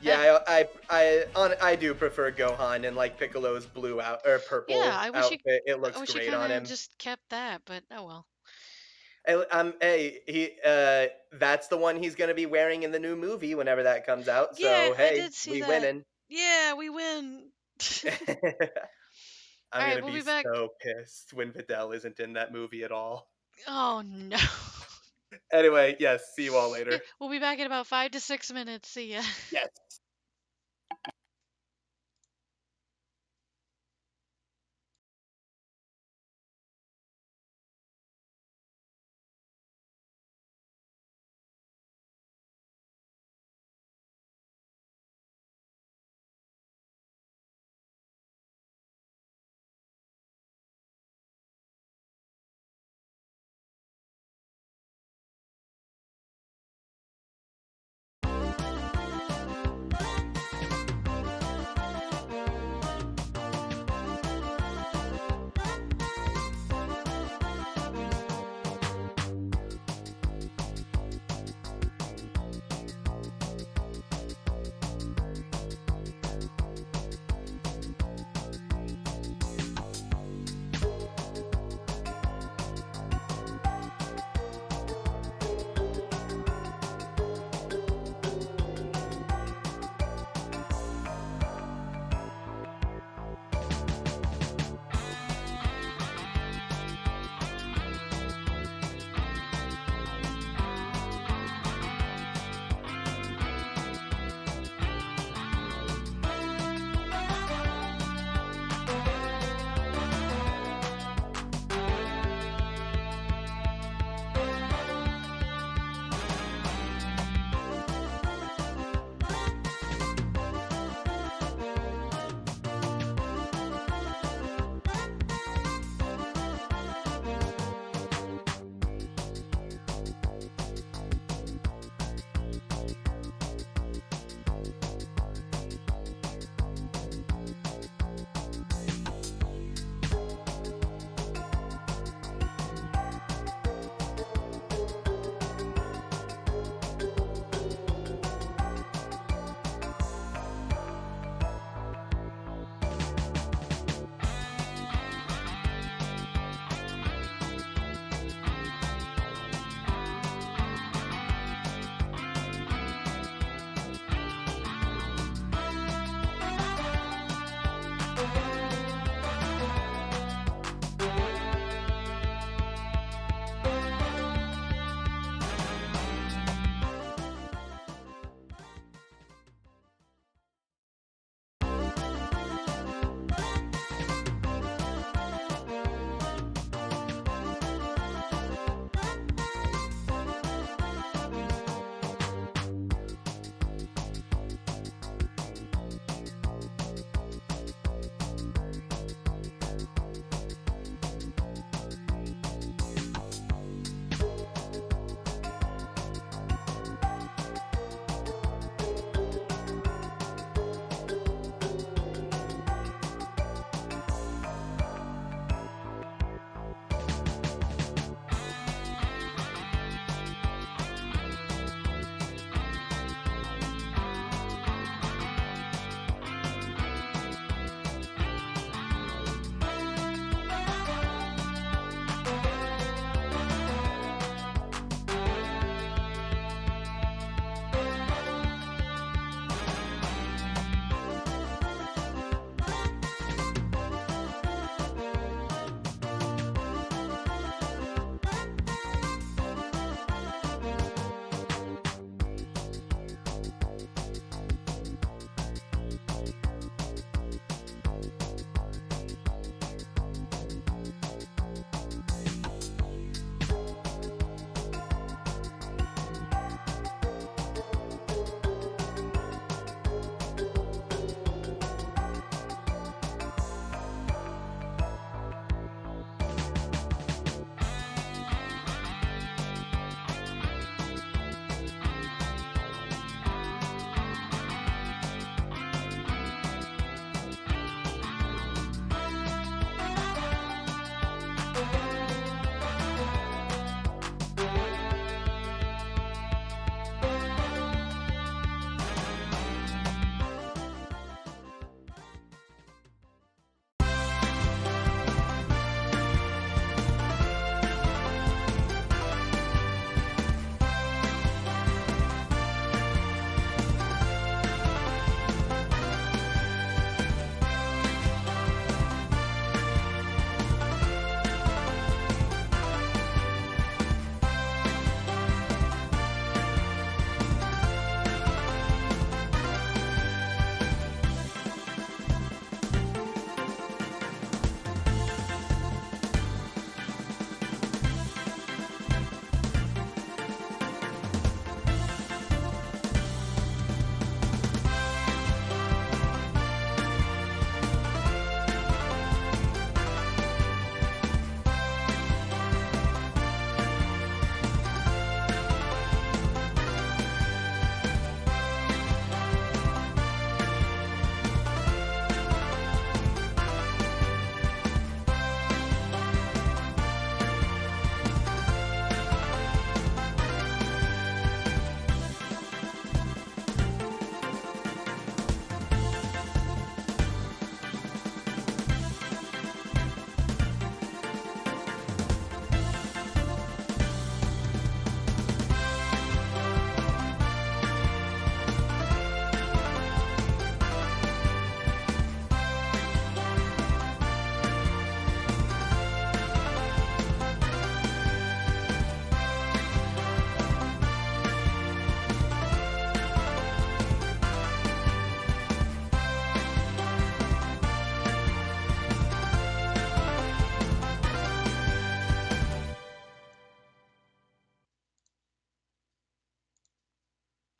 Yeah. I do prefer Gohan and like Piccolo's blue or purple Yeah, I wish you- outfit. It looks I wish you great kind on of him. just kept that, but oh well. That's the one he's gonna be wearing in the new movie whenever that comes out. So Yeah, I hey, did see we that. winning. Yeah, we win. I'm Alright, gonna we'll be be back. so pissed when Videl isn't in that movie at all. Oh no. Anyway, yes, see you all later. We'll be back in about 5 to 6 minutes. See ya. Yes.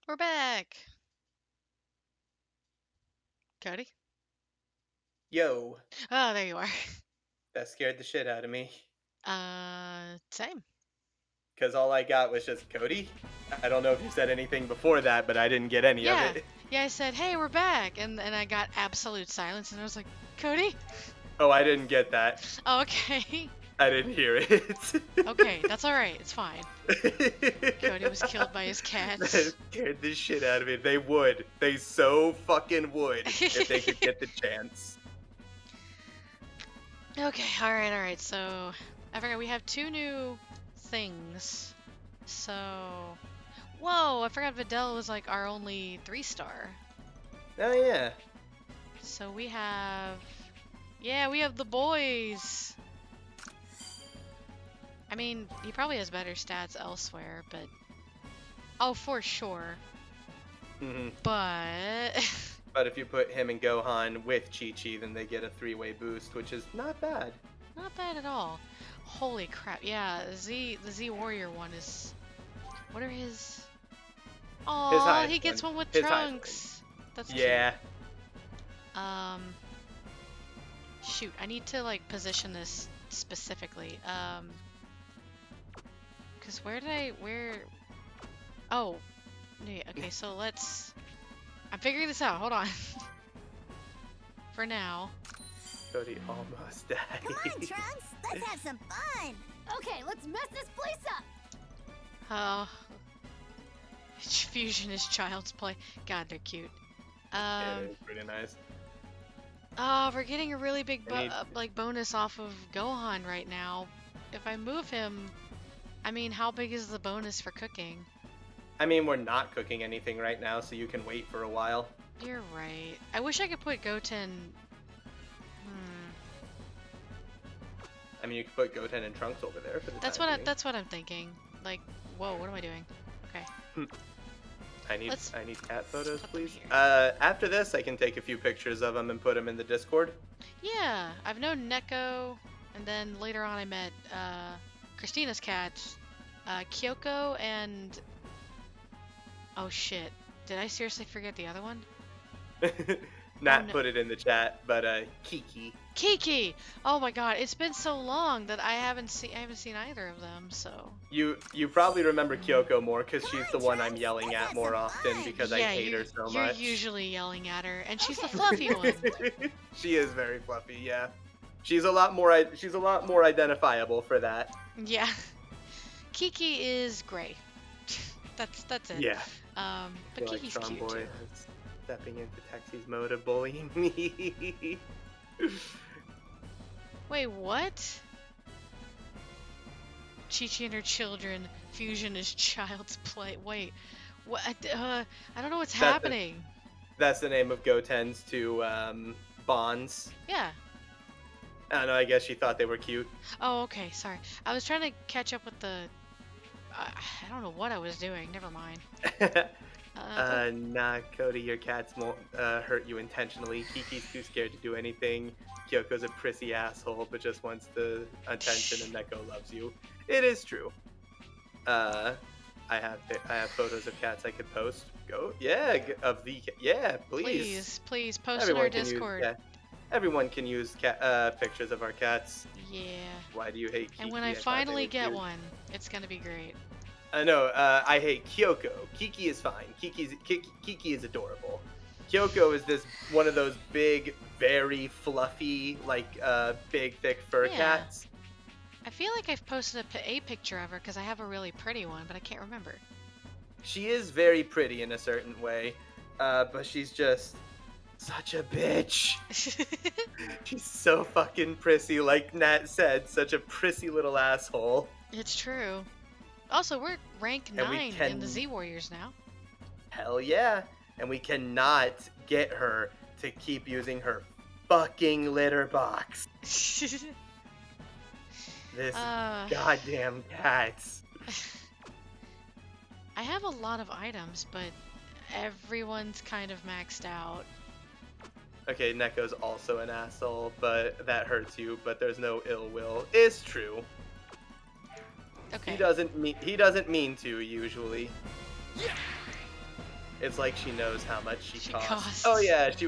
We're back. Cody? Yo, Oh, there you are. that scared the shit out of me. Same. Because all I got was just Cody. I don't know if you said anything before that, but I didn't get any Yeah. of it. Yeah, I said, hey, we're back. And I got absolute silence, and I was like, Cody? Oh, I didn't get that. Oh, okay. I didn't hear it. Okay, that's alright. It's fine. Cody was killed by his cats. That scared the shit out of me. They would. They so fucking would if they could get the chance. Okay, alright. So, I forgot we have 2 new things. So, whoa, I forgot Videl was like our only 3-star. Oh, yeah. So we have, yeah, we have the boys. I mean, he probably has better stats elsewhere, but, oh, for sure. Mm-hmm. But, But if you put him and Gohan with Chi-Chi, then they get a 3-way boost, which is not bad. not bad at all. Holy crap, yeah, the Z Warrior one is, what are his, oh, he gets one with Trunks. That's cute. Yeah. Shoot, I need to like position this specifically. Cause oh, yeah, okay, so I'm figuring this out, hold on. For now. Cody almost died. Come on, Trunks. Let's have some fun. Okay, let's mess this place up. Oh. Fusion is child's play. God, they're cute. Yeah, it's pretty nice. Oh, we're getting a really big bonus off of Gohan right now. If I move him, I mean, how big is the bonus for cooking? I mean, we're not cooking anything right now, so you can wait for a while. You're right. I wish I could put Goten. I mean, you could put Goten and Trunks over there for the That's time what being. that's what I'm thinking. Like, whoa, what am I doing? Okay. I need cat photos, put them please. here. After this, I can take a few pictures of them and put them in the Discord. Yeah, I've known Neko, and then later on I met Christina's cats, Kyoko, and oh shit, did I seriously forget the other one? Not no. put it in the chat, but Kiki. Kiki! Oh my god, it's been so long that I haven't seen either of them, so. You probably remember Kyoko more because she's the one I'm yelling at more often because I hate her so much. You're usually yelling at her, and she's the fluffy one. She is very fluffy, yeah. She's a lot more identifiable for that. Yeah. Kiki is gray. That's it. Yeah. But Kiki's like cute too. Is stepping into Taxi's mode of bullying me. Wait, what? Chi-Chi and her children. Fusion is child's play. Wait, what? I don't know what's happening. That's the name of Goten's two bonds. Yeah. I don't know, I guess she thought they were cute. Oh, okay, sorry. I was trying to catch up with the... I don't know what I was doing. Never mind. Nah, Cody, your cats won't hurt you intentionally. Kiki's too scared to do anything. Kyoko's a prissy asshole, but just wants the attention, and Neko loves you. It is true. I have photos of cats I could post. Yeah, please. Please post in our Discord. Everyone can use pictures of our cats. Yeah. Why do you hate Kiki? And when I finally get one, it's gonna be great. I know. I hate Kyoko. Kiki is fine. Kiki is adorable. Kyoko is one of those big, very fluffy, like big, thick fur cats. I feel like I've posted a picture of her because I have a really pretty one, but I can't remember. She is very pretty in a certain way, but she's just such a bitch. She's so fucking prissy, like Nat said, such a prissy little asshole. It's true. Also, we're rank 9 in the Z Warriors now. Hell yeah. And we cannot get her to keep using her fucking litter box. This goddamn cats. I have a lot of items, but everyone's kind of maxed out. Okay, Neko's also an asshole, but that hurts you, but there's no ill will. It's true. Okay. He doesn't mean to usually. It's like she knows how much she costs. costs. Oh yeah, she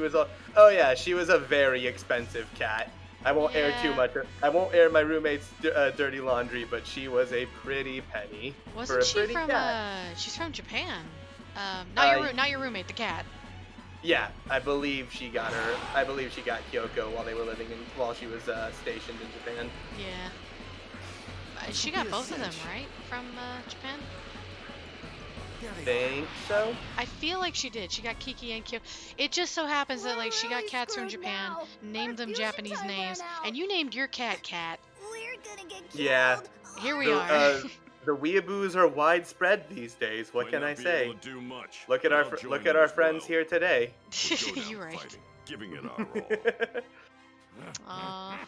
was a very expensive cat. I won't air too Yeah. much. I won't air my roommate's dirty laundry, but she was a pretty penny for Wasn't a she pretty from cat. she's from Japan. Uh, Not your roommate, the cat. Yeah, I believe she got Kyoko while she was stationed in Japan. Yeah. She got both of them, right? From Japan? Think so? I feel like she did. She got Kiki and Kyoko. It just so happens that like she got cats from Japan, named them Japanese names, and you named your cat Cat. We're gonna get killed. Yeah. Here we The, are. The weeaboos are widespread these days. What Might can not I be say? able to do much, Look at but our I'll join look you at our as friends well. here today. Go down You're right. fighting, giving it our all. Aw.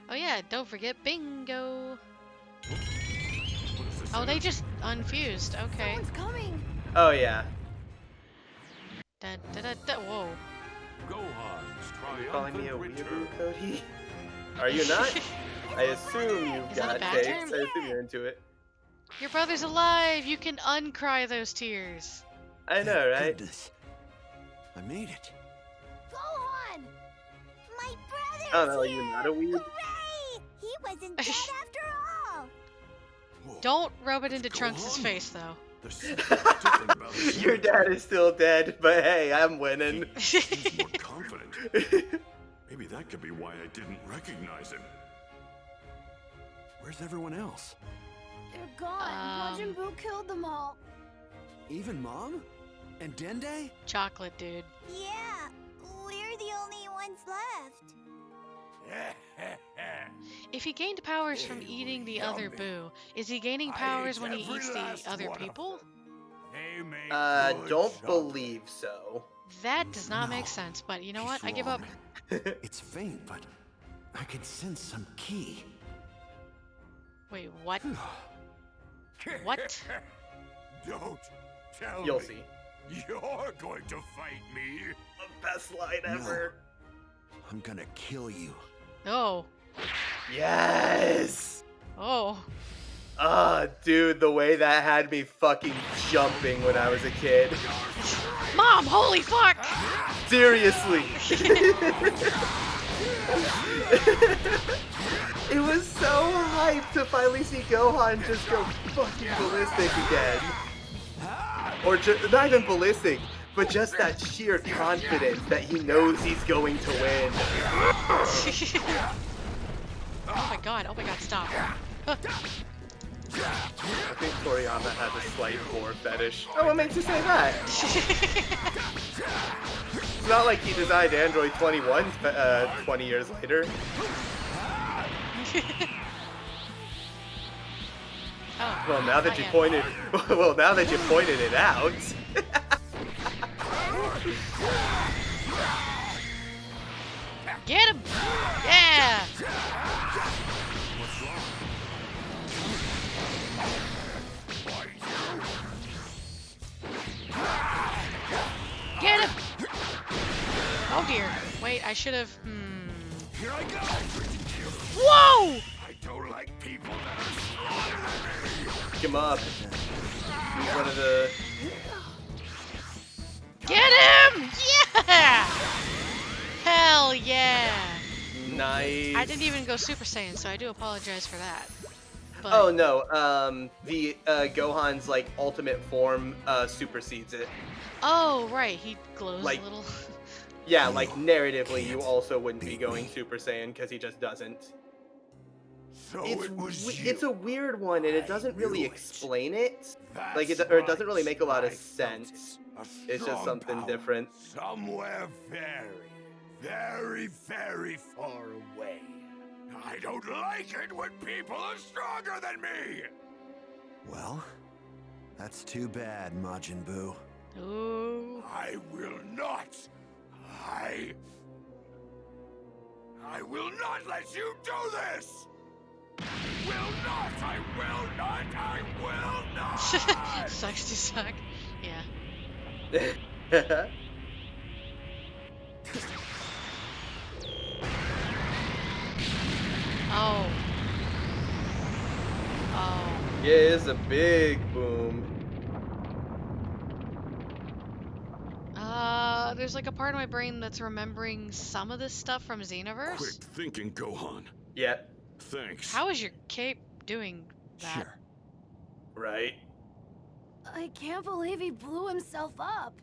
Oh yeah, don't forget bingo. What is this Oh, they energy? just unfused. Okay. Someone's coming. Oh yeah. Da, da, da, da. Whoa. Gohan's Are you calling me a triumphant weeaboo, return. Cody? Are you not? I assume you've Is that a got bad takes. term? I assume you're into it. Your brother's alive. You can uncry those tears. I know, right? Goodness. I made it. Gohan! My brother's Oh no, here! you're not a weeb. Hooray! He wasn't dead after all! Don't rub it into Go Trunks' on. face, though. There's something different about this Your energy. dad is still dead, but hey, I'm winning. He's more confident. Maybe that could be why I didn't recognize him. Where's everyone else? They're gone. Majin Buu killed them all. Even Mom? And Dende? Chocolate, dude. Yeah, we're the only ones left. If he gained powers from eating the other Boo, is he gaining powers when he eats the other people? Don't believe so. That does not make No. sense, but you know what? He's I give up. wrong. It's faint, but I can sense some key. Wait, what? What? Don't tell You'll me see. you're going to fight me. The best line ever. I'm gonna kill you. Oh. Yes. Oh. Ah, dude, the way that had me fucking jumping when I was a kid. Mom, holy fuck! Seriously. It was so hyped to finally see Gohan just go fucking ballistic again. Or not even ballistic, but just that sheer confidence that he knows he's going to win. Oh my god, stop. I think Toriyama has a slight gore fetish. Oh, what makes you say that? It's not like he designed Android 21 20 years later. Oh, Well, now that not you yet. pointed it out. Get him! Yeah! Get him! Oh dear. Wait, I should have. Here I go. Whoa! I don't like people that are smarter than me. Pick him up. He's one of the. Get him! Yeah! Hell yeah! Nice. I didn't even go Super Saiyan, so I do apologize for that. But Oh no, the Gohan's like ultimate form supersedes it. Oh, right, he glows Like- a little. Yeah, like narratively, you also wouldn't be going Super Saiyan because he just doesn't. So It's it was it's a weird one, and it doesn't really knew it. explain it. That's Like it right. doesn't really make a lot of I felt sense. a It's just strong something power different. Somewhere very, very far away. I don't like it when people are stronger than me. Well, that's too bad, Majin Buu. Ooh. I will not. I will not let you do this. Will not. I will not. I will not. Sucks to suck. Yeah. Oh. Oh. Yeah, it's a big boom. there's like a part of my brain that's remembering some of this stuff from Xenoverse. Quick thinking, Gohan. Yep. Thanks. How is your cape doing that? Sure. Right. I can't believe he blew himself up.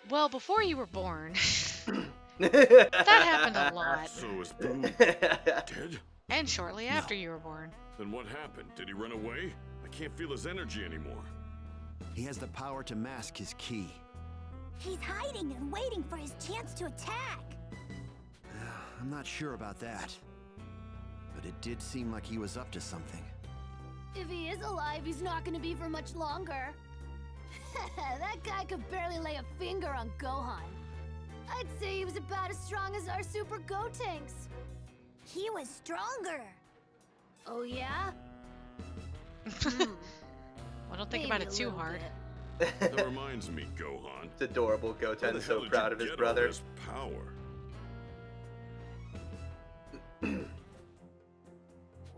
Well, before you were born, that happened a lot. So is Buu dead? And shortly after you were born. Then what happened? Did he run away? I can't feel his energy anymore. He has the power to mask his ki. He's hiding and waiting for his chance to attack. I'm not sure about that. But it did seem like he was up to something. If he is alive, he's not gonna be for much longer. That guy could barely lay a finger on Gohan. I'd say he was about as strong as our Super Gotenks. He was stronger. Oh yeah? Well, don't think about it too hard. That reminds me, Gohan. It's adorable. Where the Goten's hell so did proud you of his get all brother. this power?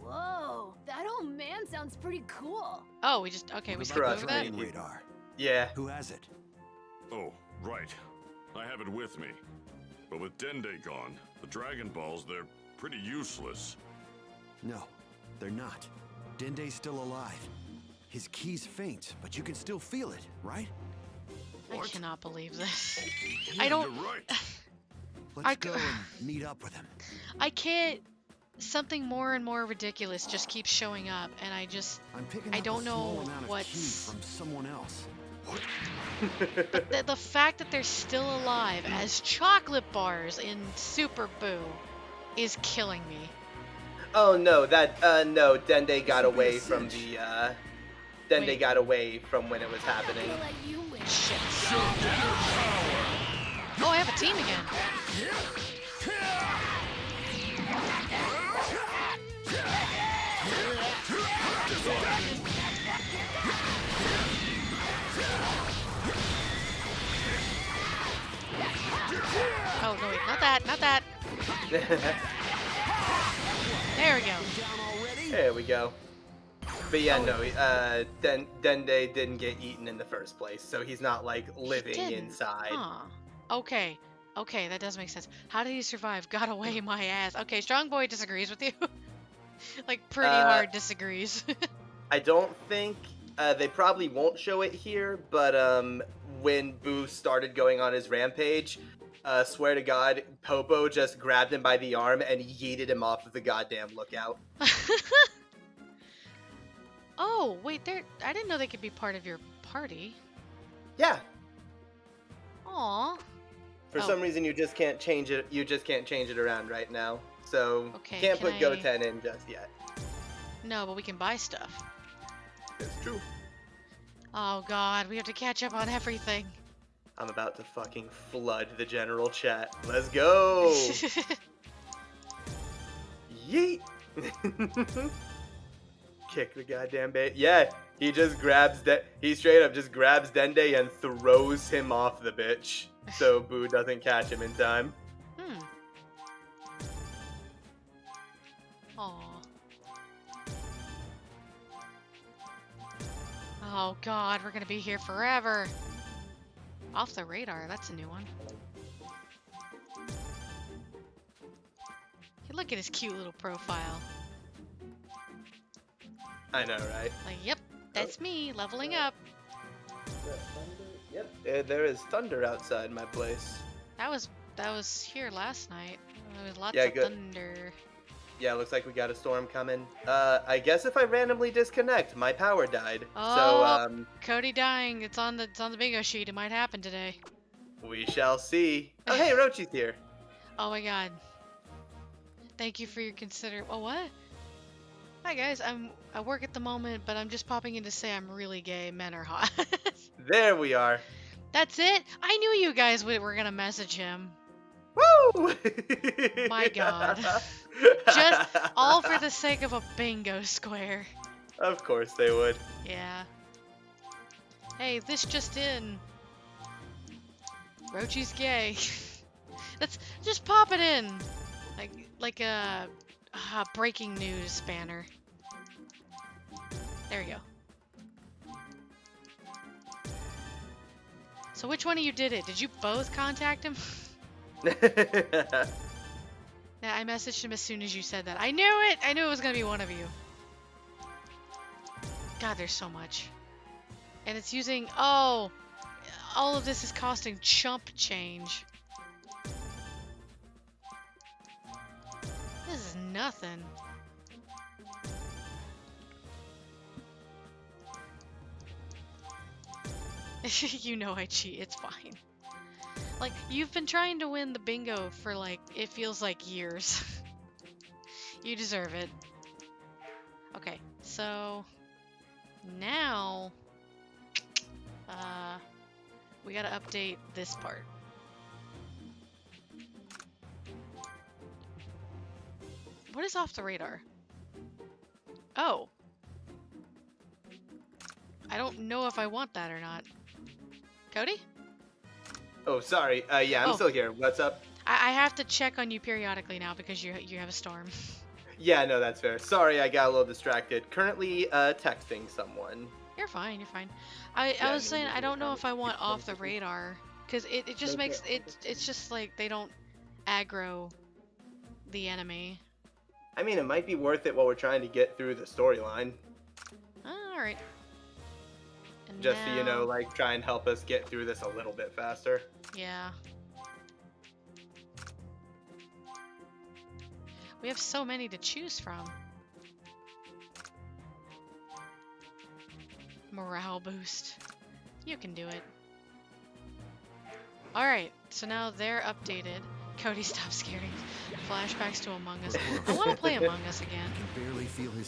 Whoa, that old man sounds pretty cool. Oh, we just okay. We What skipped about over the that. Dragon radar? Yeah. Who has it? Oh, right. I have it with me. But with Dende gone, the Dragon Balls, they're pretty useless. No, they're not. Dende's still alive. His key's faint, but you can still feel it, right? I cannot believe this. Yeah, I don't. You're right. Let's go and meet up with him. I can't. Something more and more ridiculous just keeps showing up, and I just. I'm picking I up don't a small know amount of what's. ki from someone else. But the fact that they're still alive as chocolate bars in Super Buu is killing me. Oh no, that no, Dende got This will be away a from cinch. the Dende Wait. got away from when it was happening. I'll let you win. Shit. Oh, I have a team again. Oh, no, wait, not that, not that. There we go. Down already? There we go. But yeah, no, Dende didn't get eaten in the first place, so he's not like living didn't. inside. Huh. Okay. Okay, that does make sense. How did he survive? Got away my ass. Okay, Strong Boy disagrees with you. Like, pretty hard disagrees. I don't think they probably won't show it here, but when Boo started going on his rampage, swear to God, Popo just grabbed him by the arm and yeeted him off of the goddamn lookout. Oh, wait, I didn't know they could be part of your party. Yeah. Aw. For some reason, you just can't change it. You just can't change it around right now. So Okay, can't can put I- Goten in just yet. No, but we can buy stuff. It's true. Oh god, we have to catch up on everything. I'm about to fucking flood the general chat. Let's go. Yeet. Kick the goddamn bait. Yeah, he just grabs he straight up just grabs Dende and throws him off the bitch, so Boo doesn't catch him in time. Aw. Oh god, we're gonna be here forever. Off the radar, that's a new one. Hey, look at his cute little profile. I know, right? Like, yep, that's me, leveling up. Yep, there is thunder outside my place. That was here last night. There was lots Yeah, of good. thunder. Yeah, looks like we got a storm coming. I guess if I randomly disconnect, my power died. Oh, So, Cody dying. It's on the bingo sheet. It might happen today. we shall see. Oh, hey, Rochi's here. Oh my god. Thank you for your Oh, what? Hi guys, I work at the moment, but I'm just popping in to say I'm really gay. Men are hot. There we are. That's it? I knew you guys were gonna message him. Woo! My god. Just all for the sake of a bingo square. Of course they would. Yeah. Hey, this just in. Rochi's gay. Let's just pop it in. Like a breaking news banner. There we go. So which one of you did it? Did you both contact him? Yeah, I messaged him as soon as you said that. I knew it! I knew it was gonna be one of you. God, there's so much. And it's using... Oh! All of this is costing chump change. This is nothing. You know I cheat, it's fine. Like, you've been trying to win the bingo for, like, it feels like years. You deserve it. Okay, so... Now... we gotta update this part. What is off the radar? Oh. I don't know if I want that or not. Cody? Oh, sorry. Yeah, I'm still here. What's up? I have to check on you periodically now because you have a storm. Yeah, no, that's fair. Sorry, I got a little distracted. Currently, texting someone. You're fine, you're fine. I was saying I don't know if I want off the radar because it just makes it's just like they don't aggro the enemy. I mean, it might be worth it while we're trying to get through the storyline. Alright. Just so you know, like, try and help us get through this a little bit faster. Yeah. We have so many to choose from. Morale boost. You can do it. Alright, so now they're updated. Cody, stop scaring. Flashbacks to Among Us. I want to play Among Us again.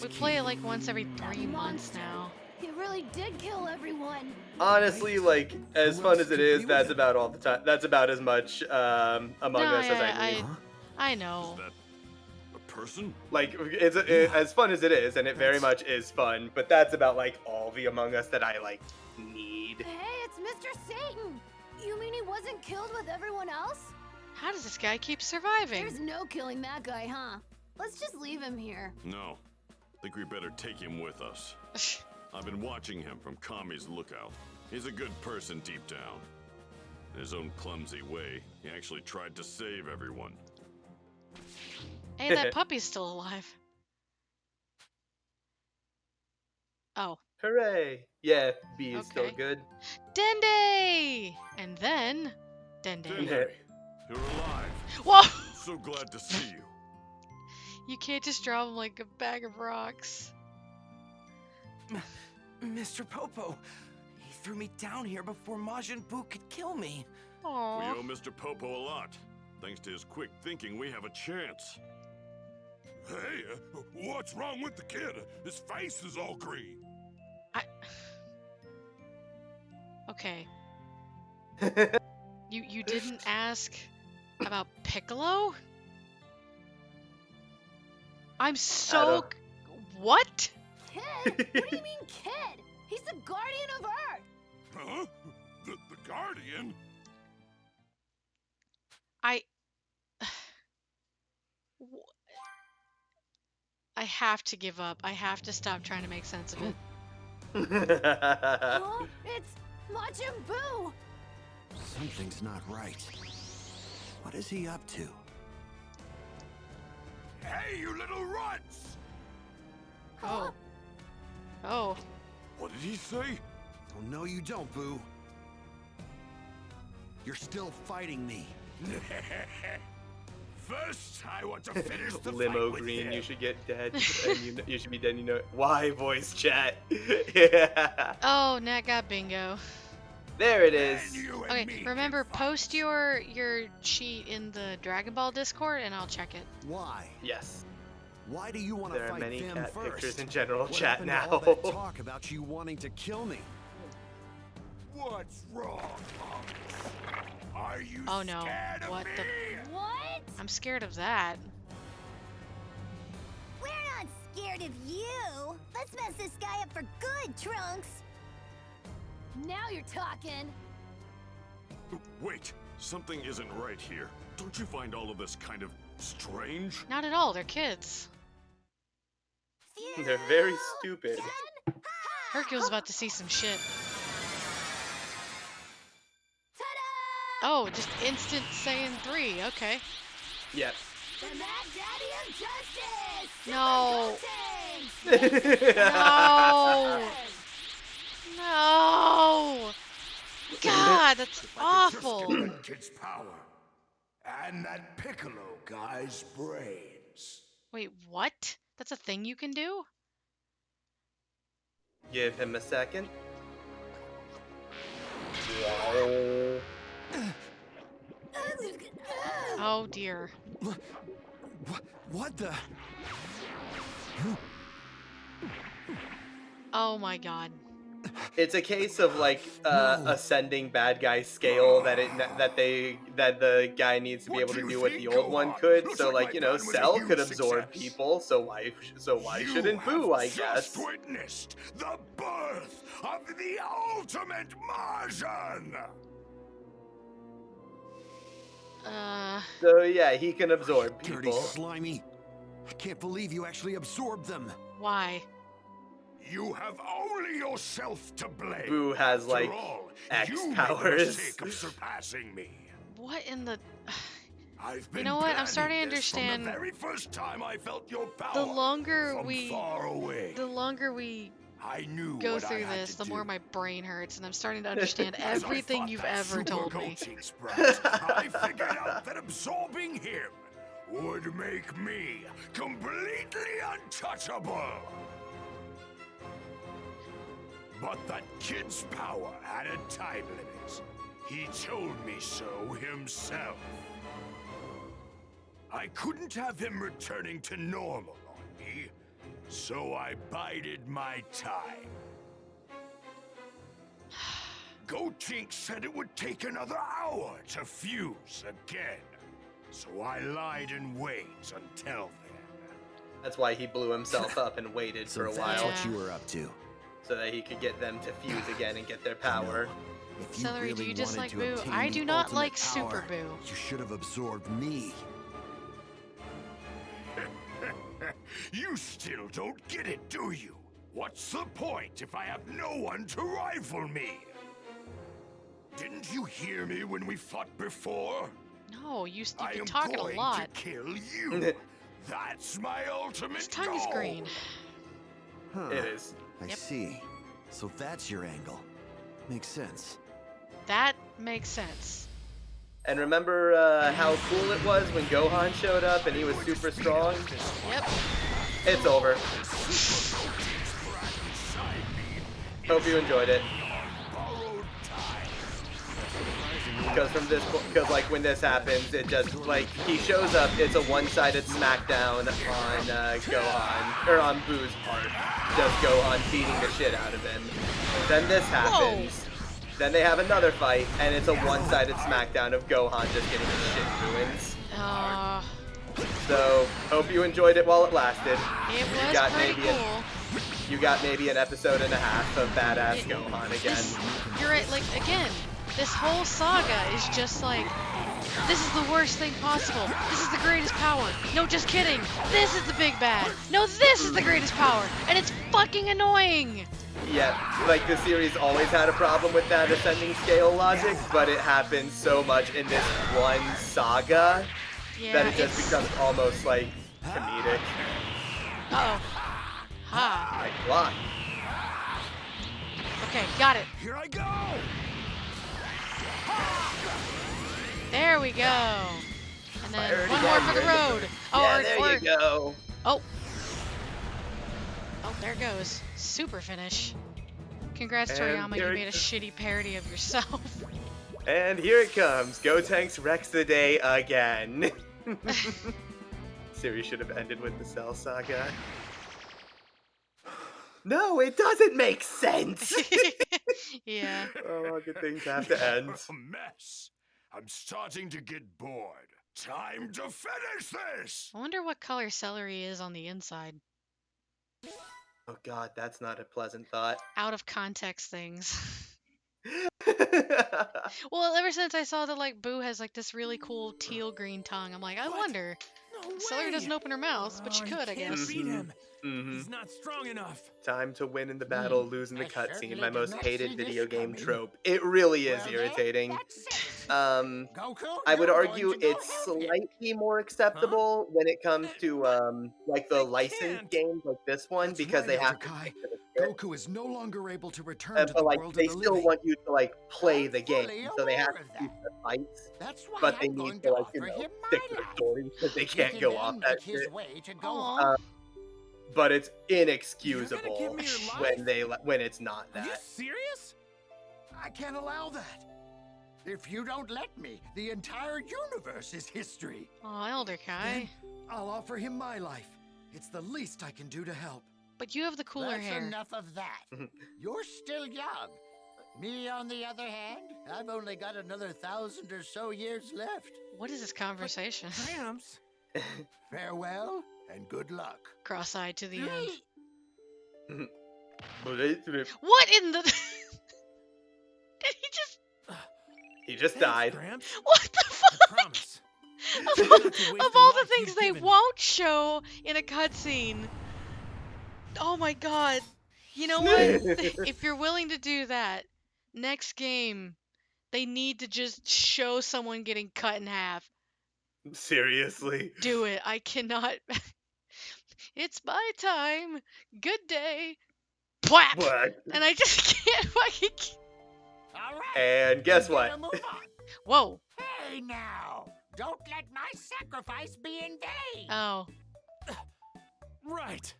We play it like once every 3 months now. He really did kill everyone. Honestly, like, as fun as it is, that's about all the time. That's about as much Among Us as I need. I know. Is that a person? Like, it's as fun as it is, and it very much is fun, but that's about, like, all the Among Us that I, like, need. Hey, it's Mr. Satan. You mean he wasn't killed with everyone else? How does this guy keep surviving? There's no killing that guy, huh? Let's just leave him here. No. Think we better take him with us. I've been watching him from Kami's lookout. He's a good person deep down. In his own clumsy way, he actually tried to save everyone. Hey, that puppy's still alive. Oh. Hooray! Yeah, B is still good. Dende! And then... Dende. You're alive. Whoa! So glad to see you. You can't just drop him like a bag of rocks. Mr. Popo, he threw me down here before Majin Buu could kill me. Aww. We owe Mr. Popo a lot. Thanks to his quick thinking, we have a chance. Hey, what's wrong with the kid? His face is all green. Okay. You didn't ask about Piccolo? I'm so... What? Kid? What do you mean, kid? He's the guardian of Earth! Huh? The guardian? I have to give up. I have to stop trying to make sense of it. Oh, it's Majin Buu! Something's not right. What is he up to? Hey, you little runts! Oh. Oh. What did he say? Oh, no, you don't, Boo. You're still fighting me. First, I want to finish the Limo fight with Green, him. you should get dead. And you should be dead, you know. Why voice chat? Yeah. Oh, Nat got bingo. There it is. Okay, remember, post your cheat in the Dragon Ball Discord and I'll check it. Why? Yes. Why do you want to There are fight many them cat first? pictures in general What chat happened to now. all that talk about you wanting to kill me? What's wrong, Monks? Are you Oh no. scared of What me? the... What? I'm scared of that. We're not scared of you. Let's mess this guy up for good, Trunks. Now you're talking. Wait, something isn't right here. Don't you find all of this kind of strange? Not at all, they're kids. They're very stupid. Hercule's about to see some shit. Oh, just instant Saiyan 3. Okay. Yep. The Mad Daddy of Justice! No. Super No. No. God, that's awful. Just get that kid's power. And that Piccolo guy's brains. Wait, what? That's a thing you can do? Give him a second. Oh dear. What the? Oh my god. It's a case of like ascending bad guy scale that the guy needs to be able to do what the old one could. So like, you know, Cell could absorb people, so why shouldn't Boo, I guess? Just witnessed the birth of the ultimate Martian. So yeah, he can absorb Dirty, people. slimy. I can't believe you actually absorbed them. Why? You have only yourself to blame. Boo has After like all, X you powers. made the mistake of surpassing me. What in the... I've been You know what? I'm starting to planning this from understand. the very first time I felt your power. The longer from we... far away. The longer we I knew go what I through had this, to the do. more my brain hurts, and I'm starting to understand As I everything fought you've that ever super told me. coaching sprout, I figured out that absorbing him would make me completely untouchable. But that kid's power had a time limit. He told me so himself. I couldn't have him returning to normal on me, so I bided my time. Goatink said it would take another hour to fuse again, so I lied in wait until then. That's why he blew himself up and waited So for a that's while, what you were up to. so that he could get them to fuse again and get their power. If you Celery, do really you dislike wanted to Boo? obtain I the do not ultimate like power, Super Boo. You should have absorbed me. You still don't get it, do you? What's the point if I have no one to rival me? Didn't you hear me when we fought before? No, you've I been am talking going a lot. to kill you. That's my ultimate His tongue goal. is green. Huh. It is. I see. So that's your angle. Makes sense. That makes sense. And remember how cool it was when Gohan showed up and he was super strong? Yep. It's over. Hope you enjoyed it. Because like when this happens, it just like he shows up. It's a one-sided smackdown on Gohan or on Boo's part. Just Gohan beating the shit out of him. Then this happens. Whoa. Then they have another fight, and it's a one-sided smackdown of Gohan just getting his shit ruined. So hope you enjoyed it while it lasted. It You was got pretty maybe cool. You got maybe an episode and a half of badass Gohan again. You're right, like, again, this whole saga is just like, this is the worst thing possible. This is the greatest power. No, just kidding. This is the big bad. No, this is the greatest power. And it's fucking annoying. Yeah, like the series always had a problem with that ascending scale logic, but it happens so much in this one saga that it just becomes almost like comedic. Uh-oh. Ha. Like, block. Okay, got it. Here I go. There we go. And then Fire it one more again, for the you're in road. Yeah, there you go. Oh. Oh, there goes. Super finish. Congrats, And Toriyama. You here made a shitty parody of yourself. And here it comes. Gotenks wrecks the day again. Series should have ended with the Cell Saga. No, it doesn't make sense. Yeah. Oh, good things have to end. A mess. I'm starting to get bored. Time to finish this. I wonder what color celery is on the inside. Oh god, that's not a pleasant thought. Out of context things. Well, ever since I saw that like Boo has like this really cool teal green tongue, I'm like, I wonder. Celery doesn't open her mouth, but she could, I guess. Beat him. He's not strong enough. Time to win in the battle, lose in the I cutscene. certainly My did most not hated see this video game coming. trope. It really is Well, then, irritating. that's it. I Goku, would you're argue going to go it's help him. slightly more acceptable when it comes to like the I licensed can't. games like this one That's because right, they Elder have to Kai. stick to the script. Goku is no longer able to return to But the like world they of the still living. want you to like play I'm the game, fully so they have aware to of keep that. the fights. That's why But they I'm need going to to like offer him stick my to the life. story because they He can't can go then off that make his shit. way to go Aw. home. But it's You're inexcusable gonna give me your when it's not Are you that. serious? I can't allow that. If you don't let me, the entire universe is history. Oh, Elder Kai. Then I'll offer him my life. It's the least I can do to help. But you have the cooler That's hair. enough of that. You're still young. Me, on the other hand, I've only got another 1,000 or so years left. What is this conversation? Gramps. Farewell and good luck. Cross-eyed to the end. What in the... Did he just... He just Thanks, died. Gramps. What the I fuck? promise. Of Not all, to waste of the all the life things you've they given. won't show in a cutscene. Oh my god. You know what? If you're willing to do that, next game, they need to just show someone getting cut in half. Seriously. Do it. I cannot. It's my time. Good day. Plap! What? And I just can't fucking. All right. And guess we what? gotta move on. Whoa. Hey now! Don't let my sacrifice be in vain! Oh. Right.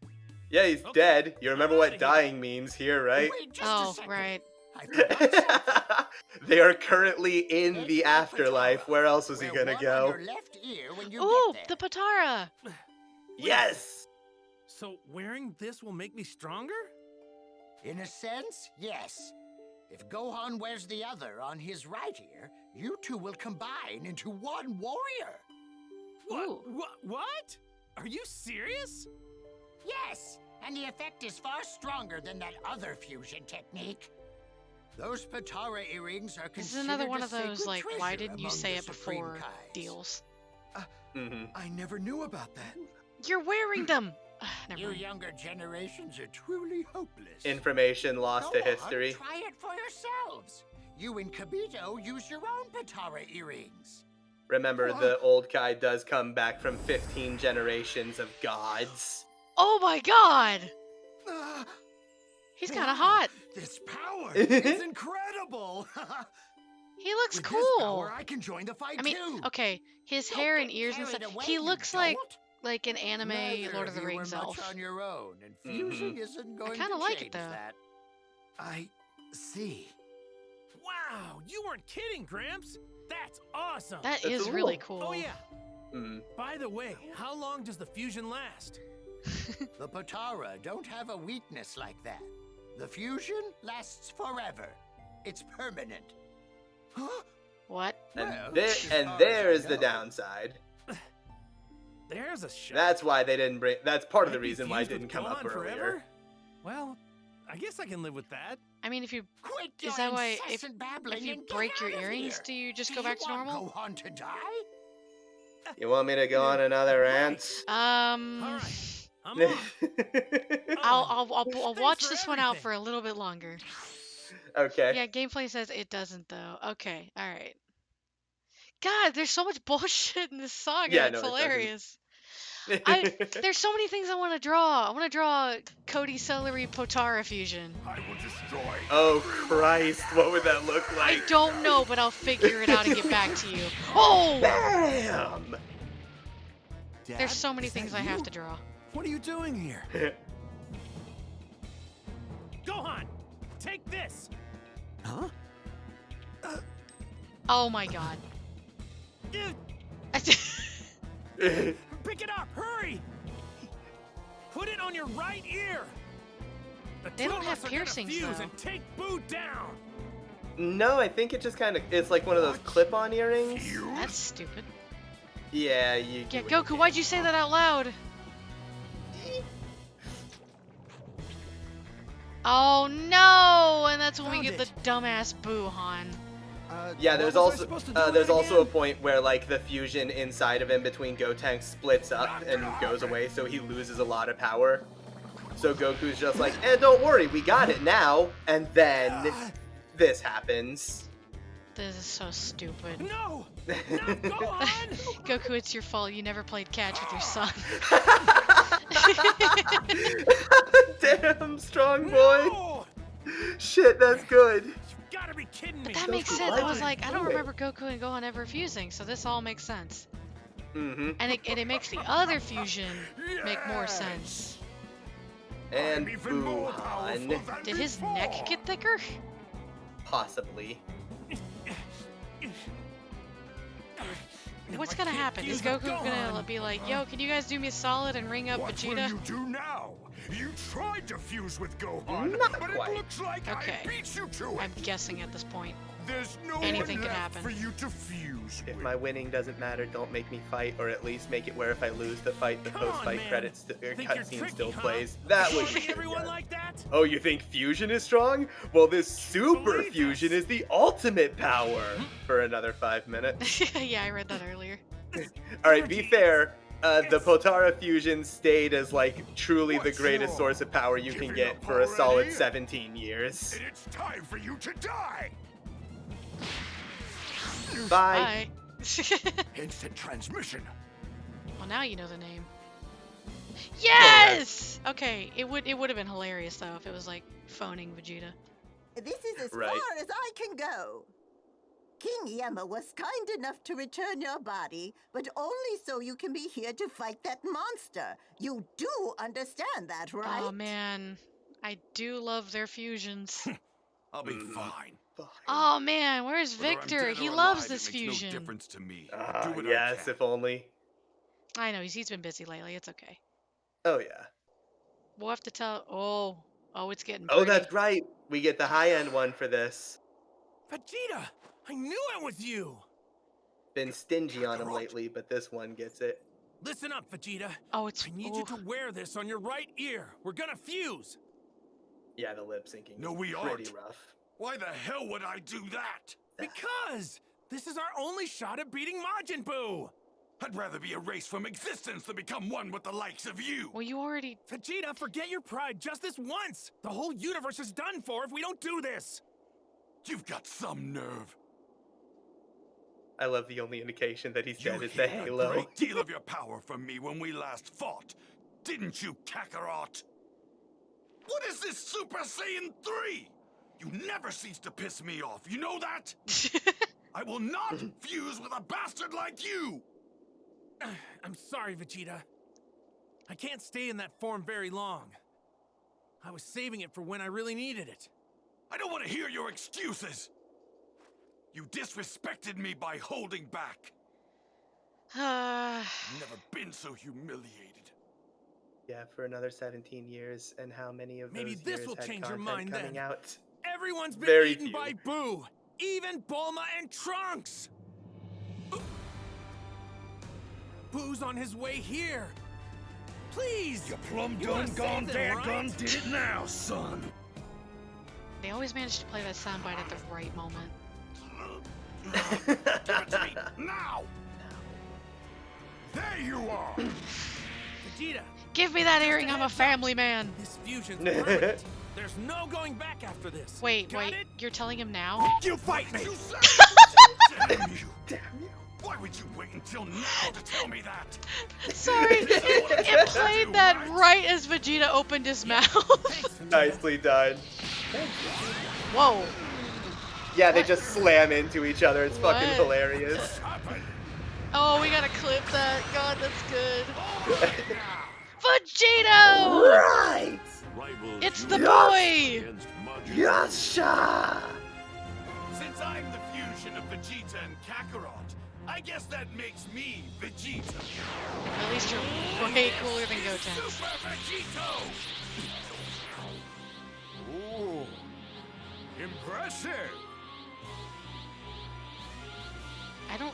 Yeah, he's Okay, dead. You remember I'm what outta here. dying means here, right? Wait just a Oh, second. right. I forgot something. They are currently in It's the the afterlife. Patara. Where else was he Wear gonna one go? on your left ear when you Ooh, get the there. Patara. Yes! So wearing this will make me stronger? In a sense, yes. If Gohan wears the other on his right ear, you two will combine into one warrior. Ooh. What? Are you serious? Yes, and the effect is far stronger than that other fusion technique. Those Patara earrings are This is considered another one a of those, sacred like, why treasure didn't you among say the it Supreme before Kais. deals? I never knew about that. You're wearing them. Never You mind. younger generations are truly hopeless. Information lost Go to history. On, try it for yourselves. You and Kibito use your own Patara earrings. Remember, the old Kai does come back from 15 generations of gods. Oh my god. Ah, He's kind of wow, hot. This power is incredible. He looks With cool. this power, I can join the fight I mean, too. okay, his Don't hair and get ears and carried stuff. away, He you looks dolt. like an anime Neither Lord of the you were Rings much elf. on your own, and fusion isn't going kinda to like it, change though. that. I see. Wow, you weren't kidding, Gramps. That's awesome. That That's is cool. really cool. Oh yeah. Mm. By the way, how long does the fusion last? The Patara don't have a weakness like that. The fusion lasts forever. It's permanent. Huh? What? And, Well, there, as and far as there I is the know. downside. There's a shot. That's why they didn't bring. That's part of the I'd be reason why it fused with didn't come up Gohan earlier. forever? Well, I guess I can live with that. I mean, if you Quit Is your that why if- incessant babbling if you and get break your out of earrings, here. do you just Do go back to you want normal? Gohan to die? You want me to go on another rant? All right, I'm on. I'll Thanks watch for this one out everything. for a little bit longer. Okay. Yeah, gameplay says it doesn't though. Okay, all right. God, there's so much bullshit in this saga. Yeah, it's no, it doesn't. hilarious. There's so many things I want to draw. I want to draw Cody Celery Potara fusion. I will destroy. Oh Christ, what would that look I like? don't know, but I'll figure it out and get back to you. Oh! Bam! Dad, There's so many is that things I have you? to draw. What are you doing here? Gohan, take this. Huh? Oh my god. Pick it up, hurry! Put it on your right ear. The They two don't of have us are piercings, gonna fuse though. and take Boo down. No, I think it just kind of. It's like one of those clip-on earrings. That's stupid. Yeah, you. Yeah, do Goku, why'd you say that out loud? Oh no! And that's when we Found get the dumbass Boo, Han. Yeah, what there's was I also supposed to do there's that also a again? point where like the fusion inside of him between Gotenks splits up and goes away, so he loses a lot of power. So Goku's just like, don't worry, we got it now. And then this happens. This is so stupid. No! Not Gohan! Goku, it's your fault. You never played catch with your son. Damn, strong boy. No! Shit, that's good. You gotta be kidding me. But that makes sense. I was like, I don't remember Goku and Gohan ever fusing, so this all makes sense. Mm-hmm. And it makes the other fusion make more sense. And Buuhan. Did his neck get thicker? Possibly. What's gonna happen? Is Goku gonna be like, yo, can you guys do me a solid and ring up Vegeta? What will you do now? You tried to fuse with Gohan, Not but quite. it looks like Okay. I beat you to it. I'm guessing at this point. There's no Anything one could left happen. for you to fuse If with. my winning doesn't matter, don't make me fight, or at least make it where if I lose the fight, the Come on, post-fight man. credits Think you're cutscene tricky, still huh? plays. That would be Beat pretty everyone good. like that? Oh, you think fusion is strong? Well, this super Believe fusion us. is the ultimate power. For another 5 minutes. Yeah, I read that earlier. All right, be fair. The Potara fusion stayed as like truly the What's greatest wrong? source of power you can Giving get up for a solid already? 17 years. And it's time for you to die. Bye. Bye. Instant transmission. Well, now you know the name. Yes! Okay, it would have been hilarious though if it was like phoning Vegeta. This is as Right. far as I can go. King Yama was kind enough to return your body, but only so you can be here to fight that monster. You do understand that, right? Oh man, I do love their fusions. I'll be fine. Oh man, where's Whether I'm Victor? dead He or loves alive, this it makes fusion. No difference to me. Ah, Do what I yes, can. if only. I know he's been busy lately. It's okay. Oh yeah. We'll have to tell. Oh, it's getting. Oh, Pretty. that's right. We get the high-end one for this. Vegeta! I knew it was you! Been stingy on him lately, but this one gets it. Listen up, Vegeta. Oh, it's. I need you to wear this on your right ear. We're gonna fuse. Yeah, the lip syncing No, is we pretty aren't. rough. Why the hell would I do that? Because this is our only shot at beating Majin Buu. I'd rather be erased from existence than become one with the likes of you. Well, you already. Vegeta, forget your pride just this once. The whole universe is done for if we don't do this. You've got some nerve. I love the only indication that he's You dead is the hid a halo. great deal of your power from me when we last fought, didn't you, Kakarot? What is this Super Saiyan 3? You never cease to piss me off, you know that? I will not fuse with a bastard like you! I'm sorry, Vegeta. I can't stay in that form very long. I was saving it for when I really needed it. I don't want to hear your excuses! You disrespected me by holding back. Never been so humiliated. Yeah, for another 17 years, and how many of Maybe those this years will had change your content mind coming then. out? Everyone's been Very eaten few. by Buu, even Bulma and Trunks. Buu's on his way here. Please. You plumb You wanna done save gone them, dad right? gone did it now, son. They always manage to play that soundbite at the right moment. Give it to me now. There you are. Vegeta, Give me that earring. I'm a family man. this fusion's permanent. There's no going back after this. Wait, Got wait. it? You're telling him now? You fight me. You said Damn you. Damn you. Why would you wait until now to tell me that? Sorry, it played that right as Vegeta opened his mouth. Nicely done. Whoa. Yeah, they just slam into each other. It's fucking What? hilarious. Oh, we gotta clip that. God, that's good. Vegito! Right! Rivals It's the unite boy! against Majin Buu. Yasha! Since I'm the fusion of Vegeta and Kakarot, I guess that makes me Vegeta. At least you're way cooler than Goten. Super Vegito! Ooh, impressive. I don't...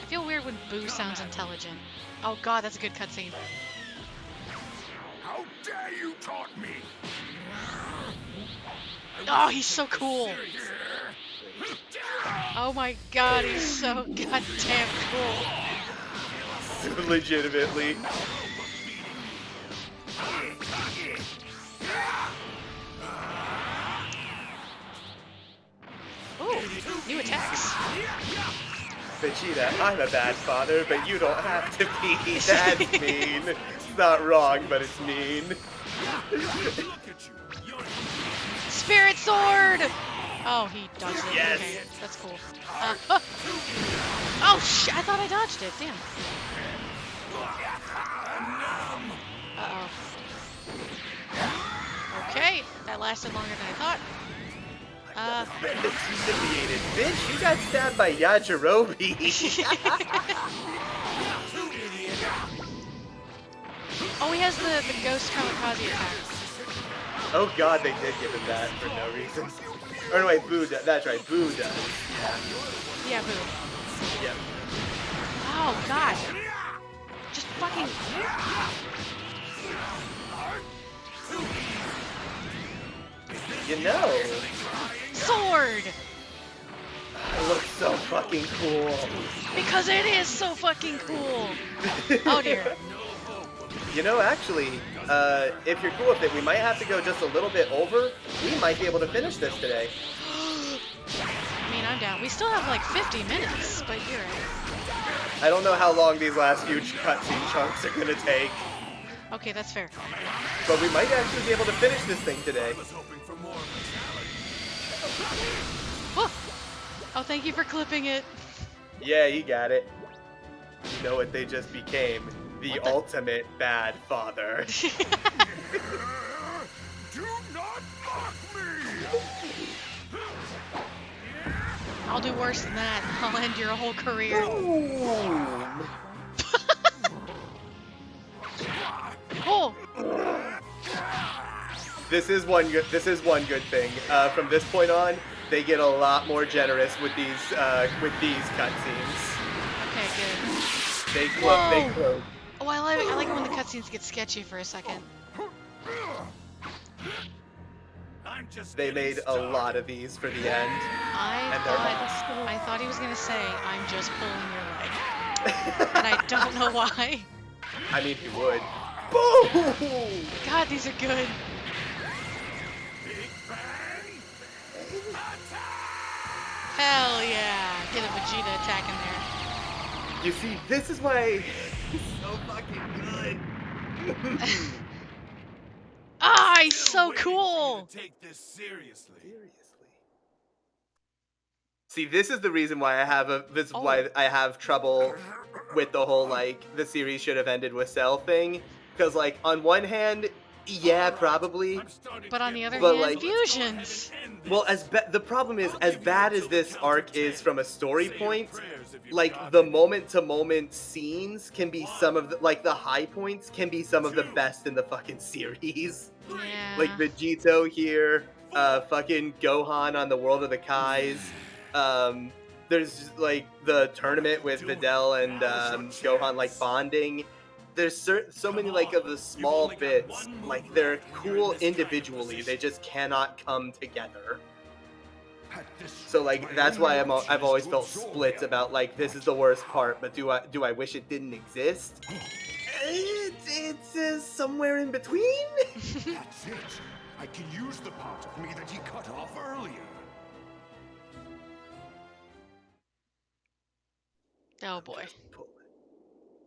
I feel weird when Boo sounds intelligent. Oh god, that's a good cutscene. How dare you taunt me? Oh, he's so cool. Oh my god, he's so goddamn cool. Legitimately. Ooh, new attacks. Vegeta, I'm a bad father, but you don't have to be. That's mean. It's not wrong, but it's mean. Spirit Sword! Oh, he dodged it. Yes. Okay, that's cool. Oh, shit, I thought I dodged it. Damn. Uh-oh. Okay, that lasted longer than I thought. Humiliated bitch, you got stabbed by Yajirobe. Oh, he has the ghost kamikaze attack. Oh god, they did give him that for no reason. Or no, wait, Buu does. That's right, Buu does. Yeah, Buu. Yep. Oh, God. Just fucking... You know, Sword! it looks so fucking cool. Because it is so fucking cool. Oh, dear. You know, actually, if you're cool with it, we might have to go just a little bit over. We might be able to finish this today. I mean, I'm down. We still have like 50 minutes, but you're right. I don't know how long these last few cutscene chunks are gonna take. Okay, that's fair. But we might actually be able to finish this thing today. Oh, oh, thank you for clipping it. Yeah, you got it. You know what they just became? The ultimate bad father. Do not mock me! I'll do worse than that. I'll end your whole career. Oh! This is one good thing. From this point on, they get a lot more generous with these cutscenes. Okay, good. They close. Oh, I like it when the cutscenes get sketchy for a second. They made a lot of these for the end. I thought he was gonna say, "I'm just pulling your leg," and I don't know why. I mean, he would. Boom! God, these are good. Hell yeah! Get a Vegeta attack in there. You see, this is why it's so fucking good. Ah, he's so cool. Take this seriously. See, this is the reason why why I have trouble with the whole like the series should have ended with Cell thing, because like on one hand, yeah, probably, but on the other but, hand, like, fusions. Well, the problem is, as bad as this arc is from a story point, like the moment-to-moment scenes can be some of the high points can be some of the best in the fucking series. Yeah. Like Vegito here, fucking Gohan on the World of the Kais. There's like the tournament with Videl and Gohan like bonding. There's so many like of the small bits, like they're cool individually, they just cannot come together. So like that's why I've always felt split about like this is the worst part, but do I wish it didn't exist? It's somewhere in between. That's it. I can use the part of me that he cut off earlier. Oh boy.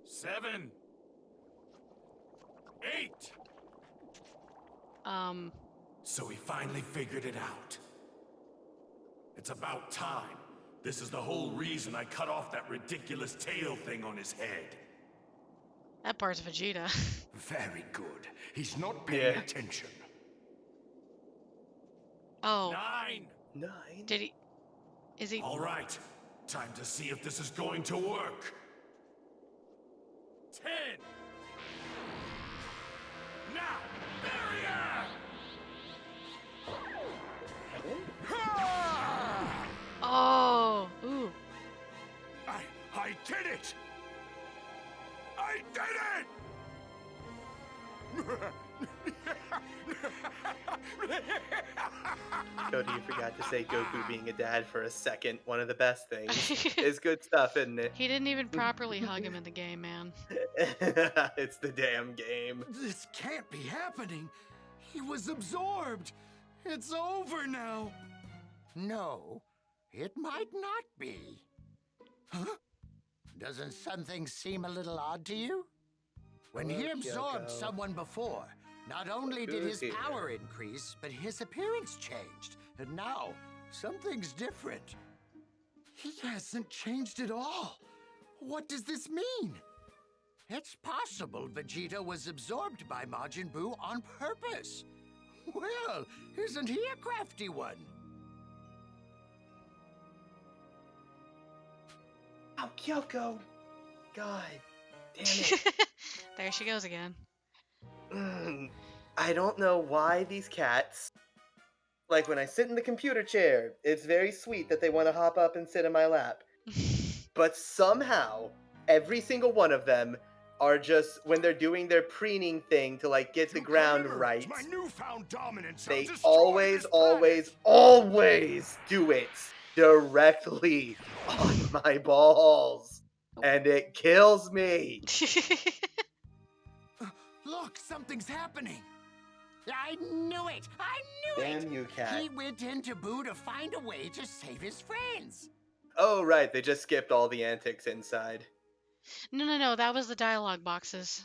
7, 8. So he finally figured it out. It's about time. This is the whole reason I cut off that ridiculous tail thing on his head. That part's Vegeta. Very good. He's not paying attention. Oh. 9. Did he? Is he? All right. Time to see if this is going to work. 10. Now, barrier! Oh. Ooh. I did it! I did Cody, you forgot to say Goku being a dad for a second. One of the best things. It's good stuff, isn't it? He didn't even properly hug him in the game, man. It's the damn game. This can't be happening. He was absorbed. It's over now. No, it might not be. Huh? Doesn't something seem a little odd to you? When he Hello, absorbed Kyoko. someone before, not only did Who's his here? power increase, but his appearance changed. And now, something's different. He hasn't changed at all. What does this mean? It's possible Vegeta was absorbed by Majin Buu on purpose. Well, isn't he a crafty one? Oh, Kyoko. God damn it. There she goes again. I don't know why these cats. Like when I sit in the computer chair, it's very sweet that they want to hop up and sit in my lap. But somehow, every single one of them are just, when they're doing their preening thing to like get the ground right, My newfound dominance they shall destroy always, this always, always do it directly on my balls. And it kills me. Look, something's happening. I knew it! I knew it! Damn you, cat. He went into Boo to find a way to save his friends. Oh, right, they just skipped all the antics inside. No, that was the dialogue boxes.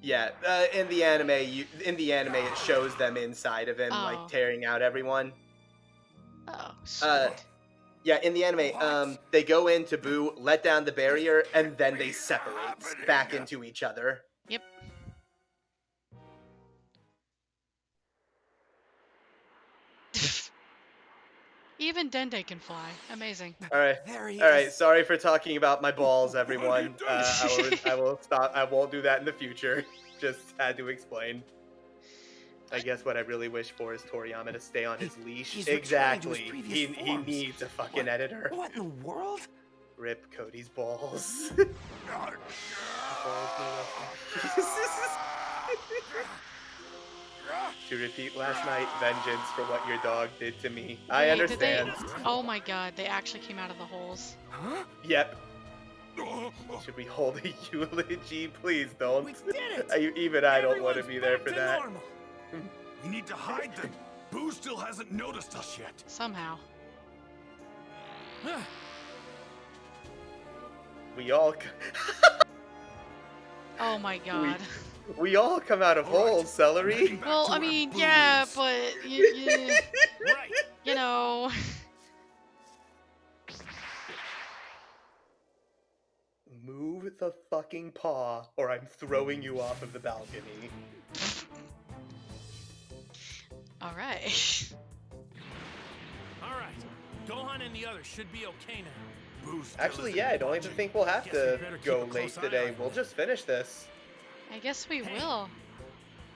Yeah, in the anime, it shows them inside of him, Oh. like tearing out everyone. Oh, sweet. Yeah, in the anime, they go into Boo, let down the barrier, and then they separate back into each other. Yep. Even Dende can fly. Amazing. All right, There he all right. is. Sorry for talking about my balls, everyone. I will stop. I won't do that in the future. Just had to explain. I guess what I really wish for is Toriyama to stay on his leash. he's returning to his Exactly. previous He forms. needs a fucking editor. What in the world? Rip Cody's balls. To repeat last night, vengeance for what your dog did to me. I Wait, did they- understand. Oh my god, they actually came out of the holes. Huh? Yep. Should we hold a eulogy? Please don't. We did it! Even I don't want to Everyone's be there back for to that. normal. We need to hide them. Boo still hasn't noticed us yet. Somehow. We all, Oh my god. we all come out of All right, holes, celery. heading back Well, to I where mean, Boo yeah, is. but Right. you know. Move the fucking paw, or I'm throwing you off of the balcony. All right. All right. Gohan and the others should be okay now. Boo still Actually, isn't yeah, I don't even budging. think we'll have Guess to we better keep go a close late eye today. on We'll them. just finish this. I guess we Hey. will.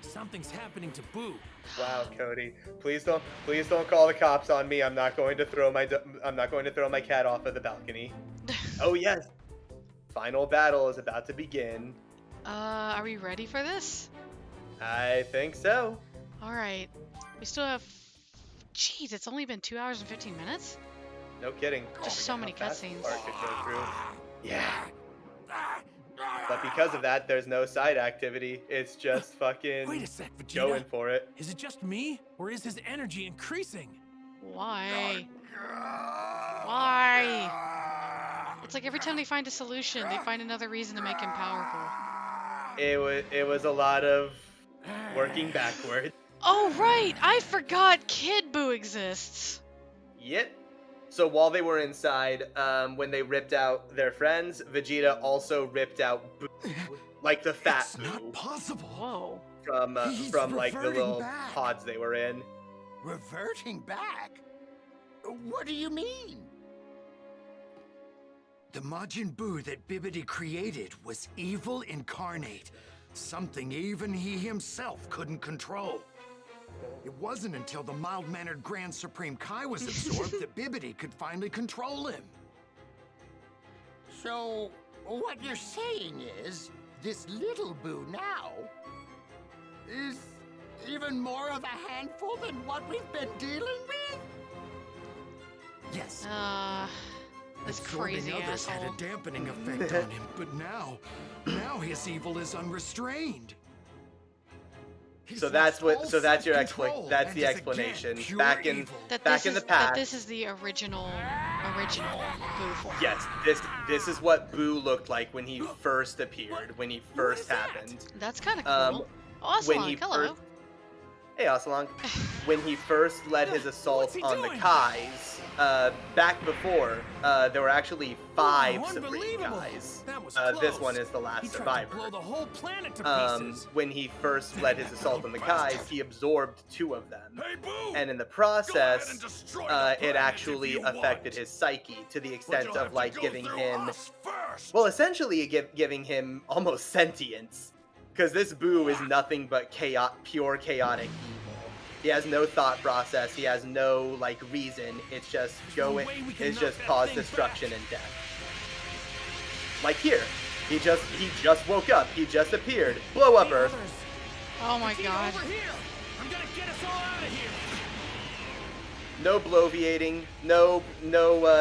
Something's happening to Boo. Wow, Cody, please don't call the cops on me. I'm not going to throw my cat off of the balcony. Oh yes, final battle is about to begin. Are we ready for this? I think so. All right. We still have. Jeez, it's only been 2 hours and 15 minutes. No kidding. Just so many How fast cutscenes. Bart could go through. Yeah. But because of that, there's no side activity. It's just fucking Wait a sec, Vegeta. going for it. Is it just me, or is his energy increasing? Why? Why? It's like every time they find a solution, they find another reason to make him powerful. It was a lot of working backwards. Oh right, I forgot Kid Buu exists. Yep. So while they were inside, when they ripped out their friends, Vegeta also ripped out Boo, like the fat It's Boo, not possible. Whoa. He's from like the reverting little back. pods they were in. Reverting back? What do you mean? The Majin Buu that Bibbidi created was evil incarnate, something even he himself couldn't control. It wasn't until the mild-mannered Grand Supreme Kai was absorbed that Bibbidi could finally control him. So, what you're saying is, this little Buu now is even more of a handful than what we've been dealing with? Yes. This Absorbing crazy others had asshole. a dampening effect on him, but now his evil is unrestrained. So that's what. So that's your That's the explanation. Back in That back this in the is past. that this is the original Boo form. Yes, this is what Boo looked like when he first appeared, when he first happened. That's kind of cool. When he Ocelot, hello. first, hey Ocelot, when he first led his assault on the Kais, back before, there were actually 5 Supreme Kais. This one is the last survivor. Blow the whole planet to pieces. When he first led his assault on the Kais, he absorbed 2 of them. And in the process, it actually affected his psyche to the extent of like giving him, well, essentially giving him almost sentience. Because this Boo is nothing but pure chaotic evil. He has no thought process. He has no like reason. It's just It's just cause destruction and death. Like here, he just woke up. He just appeared. Blow up Earth. Oh my god. Over here. I'm gonna get us all out of here. No bloviating. No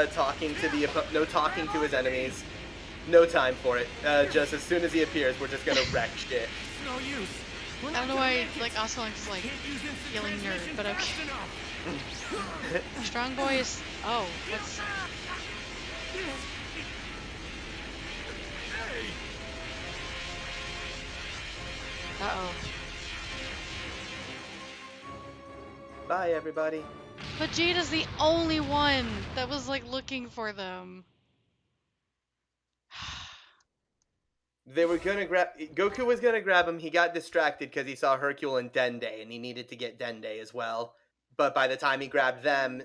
talking to his enemies. No time for it. Just as soon as he appears, we're just gonna wreck shit. No use. I don't know why, like, Ocelot is, like, yelling nerd, but okay. Strong Boy is... Oh, that's... Uh-oh. Bye, everybody. Vegeta's the only one that was, like, looking for them. They were gonna Goku was gonna grab him. He got distracted because he saw Hercule and Dende, and he needed to get Dende as well. But by the time he grabbed them,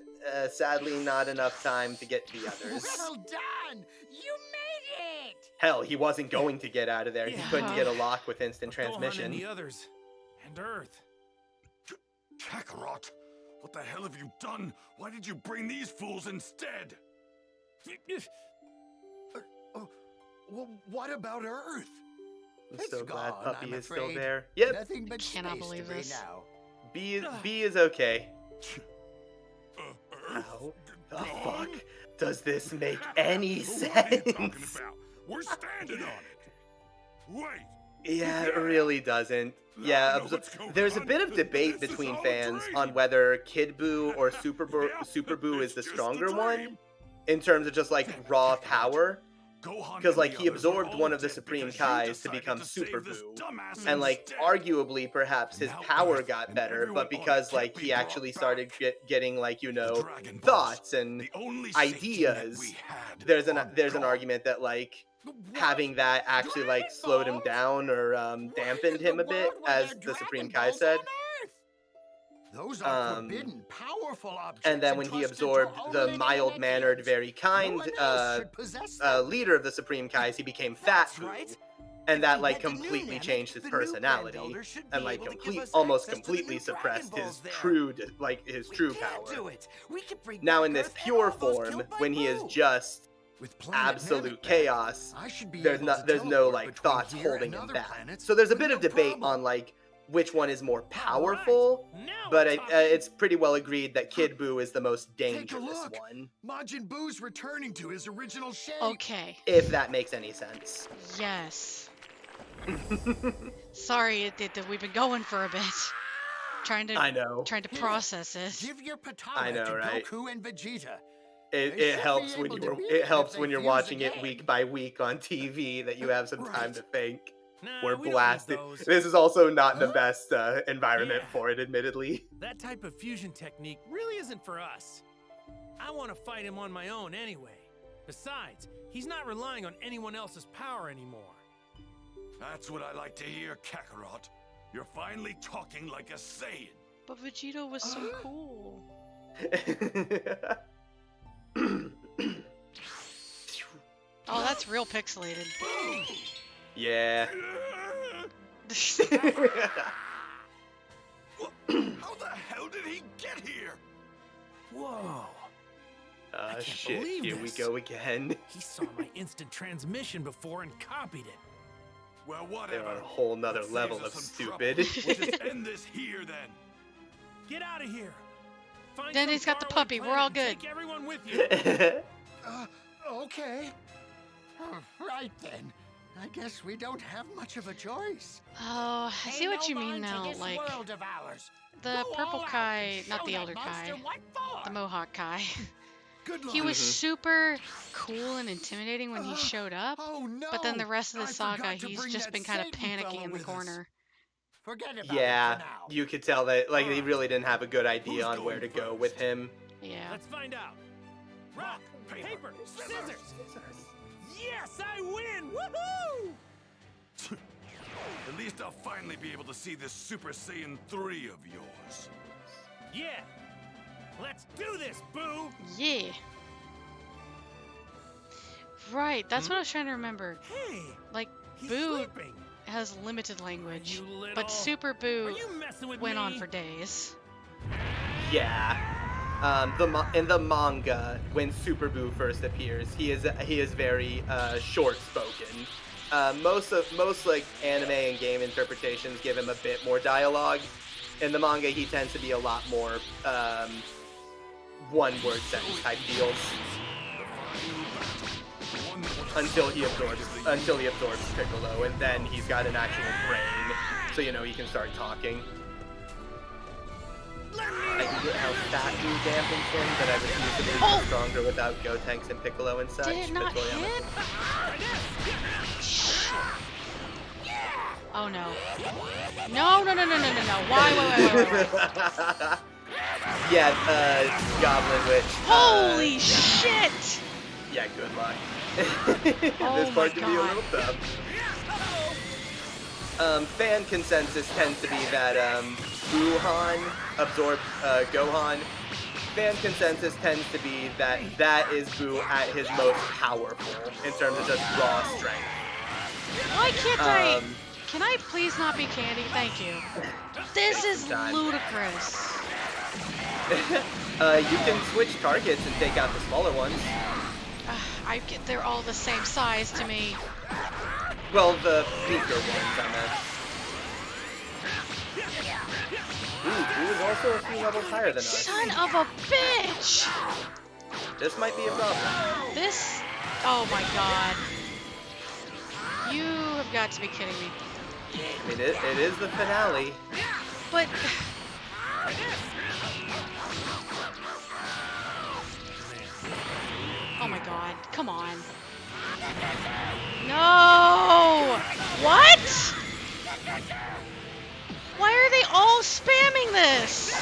sadly, not enough time to get the others. Well done! You made it! Hell, he wasn't going to get out of there. He couldn't get a lock with instant transmission. And the others, and Earth. Kakarot, what the hell have you done? Why did you bring these fools instead? Well, what about Earth? I'm so glad gone, Puppy I'm is still afraid. there. Yep. Nothing but Cannot space believe debris this. now. B is okay. How the fuck does this make any sense? We're standing on it. Wait. Yeah, it really doesn't. Yeah, there's a bit of debate between fans on whether Kid Buu or Super Buu is the stronger one in terms of just like raw power. Because like he absorbed one of the Supreme Kais to become Super Buu, and like arguably perhaps his power got better, but because like he actually started getting like thoughts and ideas, there's an argument that like having that actually like slowed him down or dampened him a bit, as the Supreme Kai said. Those are forbidden, powerful objects. And then when he absorbed the mild-mannered, very kind leader of the Supreme Kais, he became Fat Buu. And that like completely changed his personality and like almost completely suppressed his true power. Now in this pure form, when he is just absolute chaos, there's no like thoughts holding him back. So there's a bit of debate on like which one is more powerful, but it's pretty well agreed that Kid Buu is the most dangerous one. Majin Buu's returning to his original shape. Okay. If that makes any sense. Yes. Sorry, we've been going for a bit. Trying to process it. Give your patata I know, to right? Goku and Vegeta. It helps when you're watching it week by week on TV that you have some time to think. We're blasted. This is also not the best environment for it, admittedly. That type of fusion technique really isn't for us. I want to fight him on my own anyway. Besides, he's not relying on anyone else's power anymore. That's what I like to hear, Kakarot. You're finally talking like a Saiyan. But Vegeta was so cool. Oh, that's real pixelated. Yeah. How the hell did he get here? Whoa. Shit, here we go again. He saw my instant transmission before and copied it. Well, whatever. They're on a whole nother level of stupid. We'll just end this here then. Get out of here. Then he's got the puppy. We're all good. Take everyone with you. Okay. Right then. I guess we don't have much of a choice. Oh, I see what you mean now. Like the purple Kai, not the elder Kai, the Mohawk Kai. Good luck. He was super cool and intimidating when he showed up, Oh no! but then the rest of the I saga, forgot to he's bring just that been kind of Satan panicking fella in the with us. corner. Forget about it Yeah, for now. you could tell that like they really didn't have a good idea on where to going go with him. Yeah. Let's find out. Rock, paper, scissors. Yes, I win! Woohoo! At least I'll finally be able to see this Super Saiyan 3 of yours. Yeah. Let's do this, Boo! Yeah. Right, that's what I was trying to remember. Hey, Like, he's Boo sleeping. has limited language, You little... but Super Boo Are you messing with went me? on for days. Yeah. In the manga, when Super Boo first appears, he is very short spoken. Most like anime and game interpretations give him a bit more dialogue. In the manga, he tends to be a lot more one-word sentence type deals. Until he absorbs Piccolo, and then he's got an actual brain, so you know he can start talking. I get how fat Boo dampens him, but I refuse to believe he's stronger without Gotenks and Piccolo and such. Did it not But hit? Oh no. No. Why? Yeah, Goblin Witch. Holy shit! Yeah, good luck. Oh This part my can be a God. little tough. Fan consensus tends to be that Wuhan absorbed Gohan. Fan consensus tends to be that that is Boo at his most powerful in terms of just raw strength. Why can't I? Can I please not be candy? Thank you. This is ludicrous. You can switch targets and take out the smaller ones. They're all the same size to me. Well, the weaker ones, I meant. Ooh, Boo is also a few levels higher than us. Son of a bitch! This might be a problem. This... Oh my god. You have got to be kidding me. I mean, it is the finale. But... Oh my god, come on. No! What? Why are they all spamming this?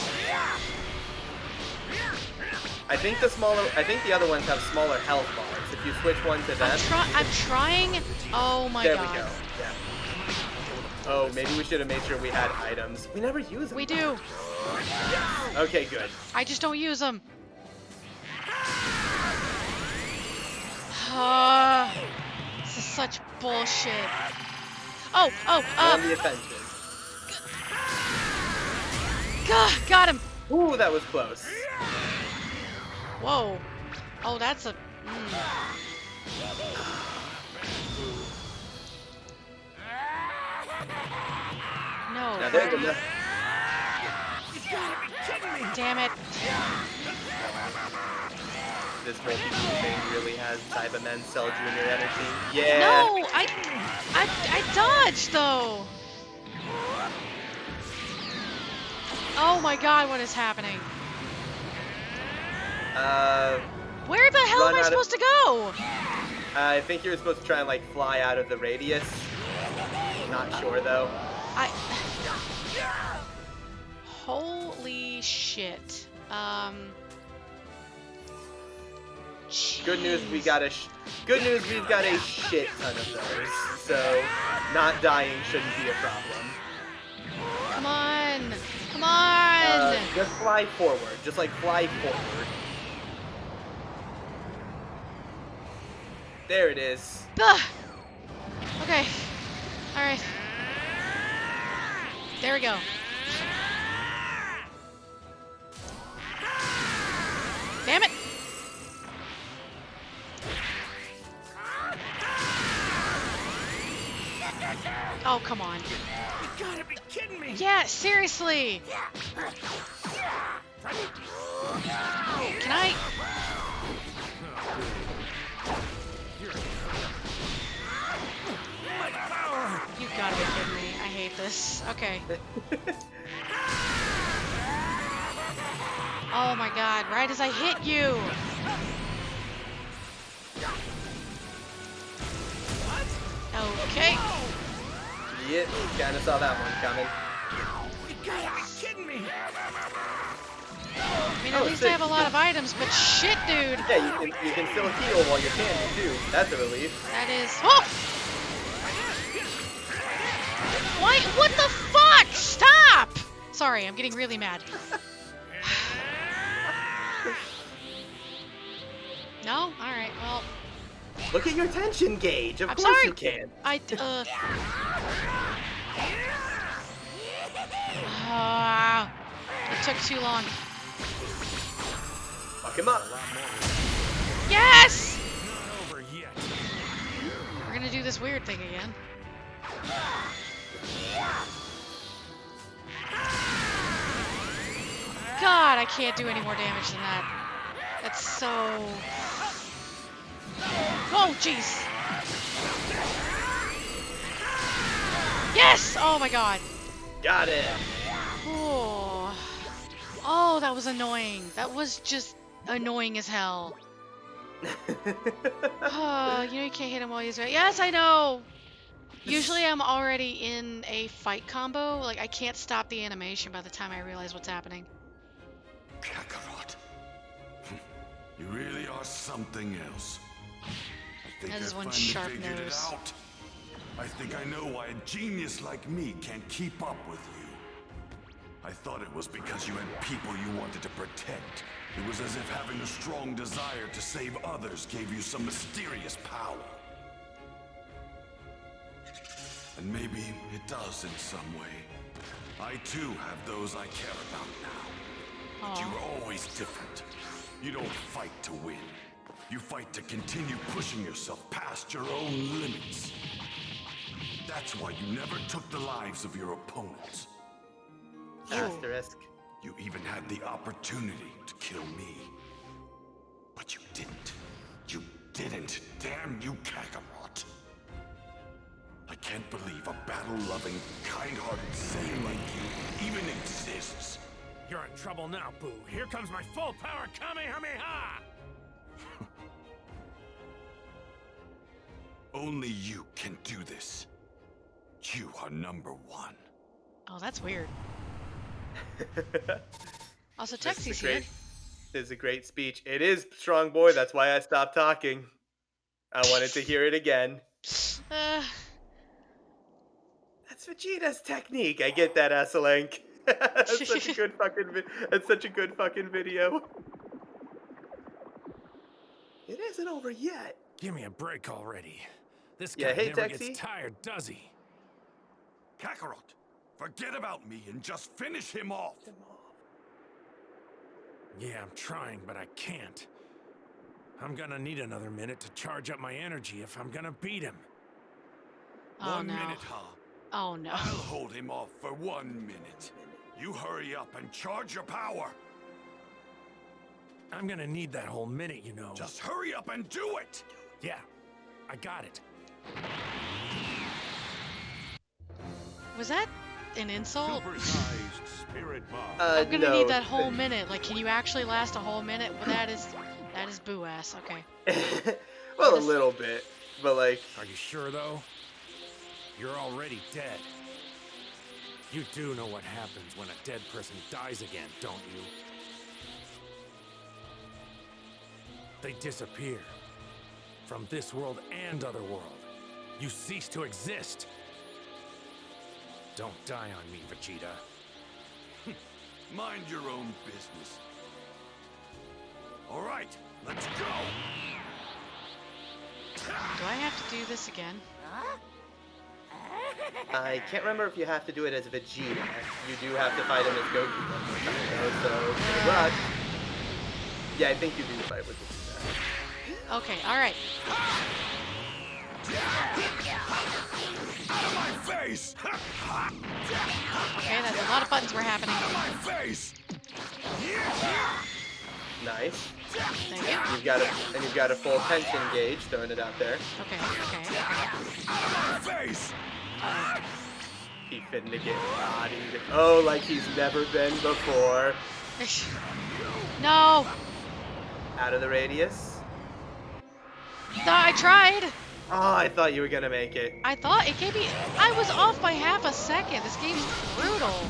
I think the other ones have smaller health bars. If you switch one to them. I'm trying. Oh my god. There we go. Yeah. Oh, maybe we should have made sure we had items. We never use them. We do. Okay, good. I just don't use them. This is such bullshit. On the offensive. Got him. Ooh, that was close. Whoa. Oh, that's a... No. Now there's enough. Damn it. This multi-move thing really has Cybermen Cell Jr. energy. Yeah. No, I dodged though. Oh my god, what is happening? Where the hell am I supposed to go? I think you're supposed to try and like fly out of the radius. Not sure though. Holy shit. Good news, we've got a shit ton of those. So not dying shouldn't be a problem. Come on. Come on. Just fly forward. Just like fly forward. There it is. Ugh. Okay. All right. There we go. Damn it. Oh, come on. You gotta be kidding me! Yeah, seriously. Can I? gotta be kidding me. I hate this. Okay. Oh my god, right as I hit you! Okay. Yeah, kinda saw that one coming. You gotta be kidding me! I mean, at least I have a lot of items, but shit, dude! Yeah, you can still heal while you're standing, too. That's a relief. That is... Oh! Why? What the fuck? Stop! Sorry, I'm getting really mad. No? Alright, well... Look at your tension gauge. Of I'm course sorry. you can. It took too long. Fuck him up. Yes! Not over yet. We're gonna do this weird thing again. God, I can't do any more damage than that. That's so... Oh, jeez. Yes! Oh my god. Got it. Oh. Oh, that was annoying. That was just annoying as hell. Oh, you know you can't hit him while he's right. Yes, I know! Usually I'm already in a fight combo. Like, I can't stop the animation by the time I realize what's happening. Kakarot. You really are something else. I think That is I one finally sharp figured nose. it out. I think I know why a genius like me can't keep up with you. I thought it was because you had people you wanted to protect. It was as if having a strong desire to save others gave you some mysterious power. And maybe it does in some way. I too have those I care about now. But you were always different. You don't fight to win. You fight to continue pushing yourself past your own limits. That's why you never took the lives of your opponents. Asterisk. You even had the opportunity to kill me. But you didn't. You didn't. Damn you, Kakarot. I can't believe a battle-loving, kind-hearted Saiyan like you even exists. You're in trouble now, Boo. Here comes my full-power Kamehameha! Only you can do this. You are #1. Oh, that's weird. Also, This Texie's is a here. great. This is a great speech. It is Strong Boy. That's why I stopped talking. I wanted to hear it again. That's Vegeta's technique. I get that, Asalank. That's such a good fucking. That's such a good fucking video. It isn't over yet. Give me a break already. This Yeah, guy hey, never Texie. gets tired, does he? Kakarot, forget about me and just finish him off. Yeah, I'm trying, but I can't. I'm gonna need another minute to charge up my energy if I'm gonna beat him. Oh, One no. minute, huh? Oh, no. I'll hold him off for 1 minute. You hurry up and charge your power. I'm gonna need that whole minute, you know. Just hurry up and do it. Yeah, I got it. Was that an insult? Supersized spirit bomb. I'm gonna no. need that whole minute. Like, can you actually last a whole minute? Well, that is boo ass. Okay. Well, a little bit, but like. Are you sure, though? You're already dead. You do know what happens when a dead person dies again, don't you? They disappear. From this world and other world. You cease to exist. Don't die on me, Vegeta. Mind your own business. All right, let's go. Do I have to do this again? I can't remember if you have to do it as Vegeta. You do have to fight him as Goku one more time, though, so good luck. Yeah, I think you do fight with Vegeta. Okay, alright. Out of my face! Okay, that's a lot of buttons were happening. Out of my face! Nice. Thank you. You've got a full tension gauge, throwing it out there. Okay. Out of my face! He finna get bodied. Oh, like he's never been before. No! Out of the radius. No, I tried! Oh, I thought you were gonna make it. I thought it gave me. I was off by half a second. This game's brutal.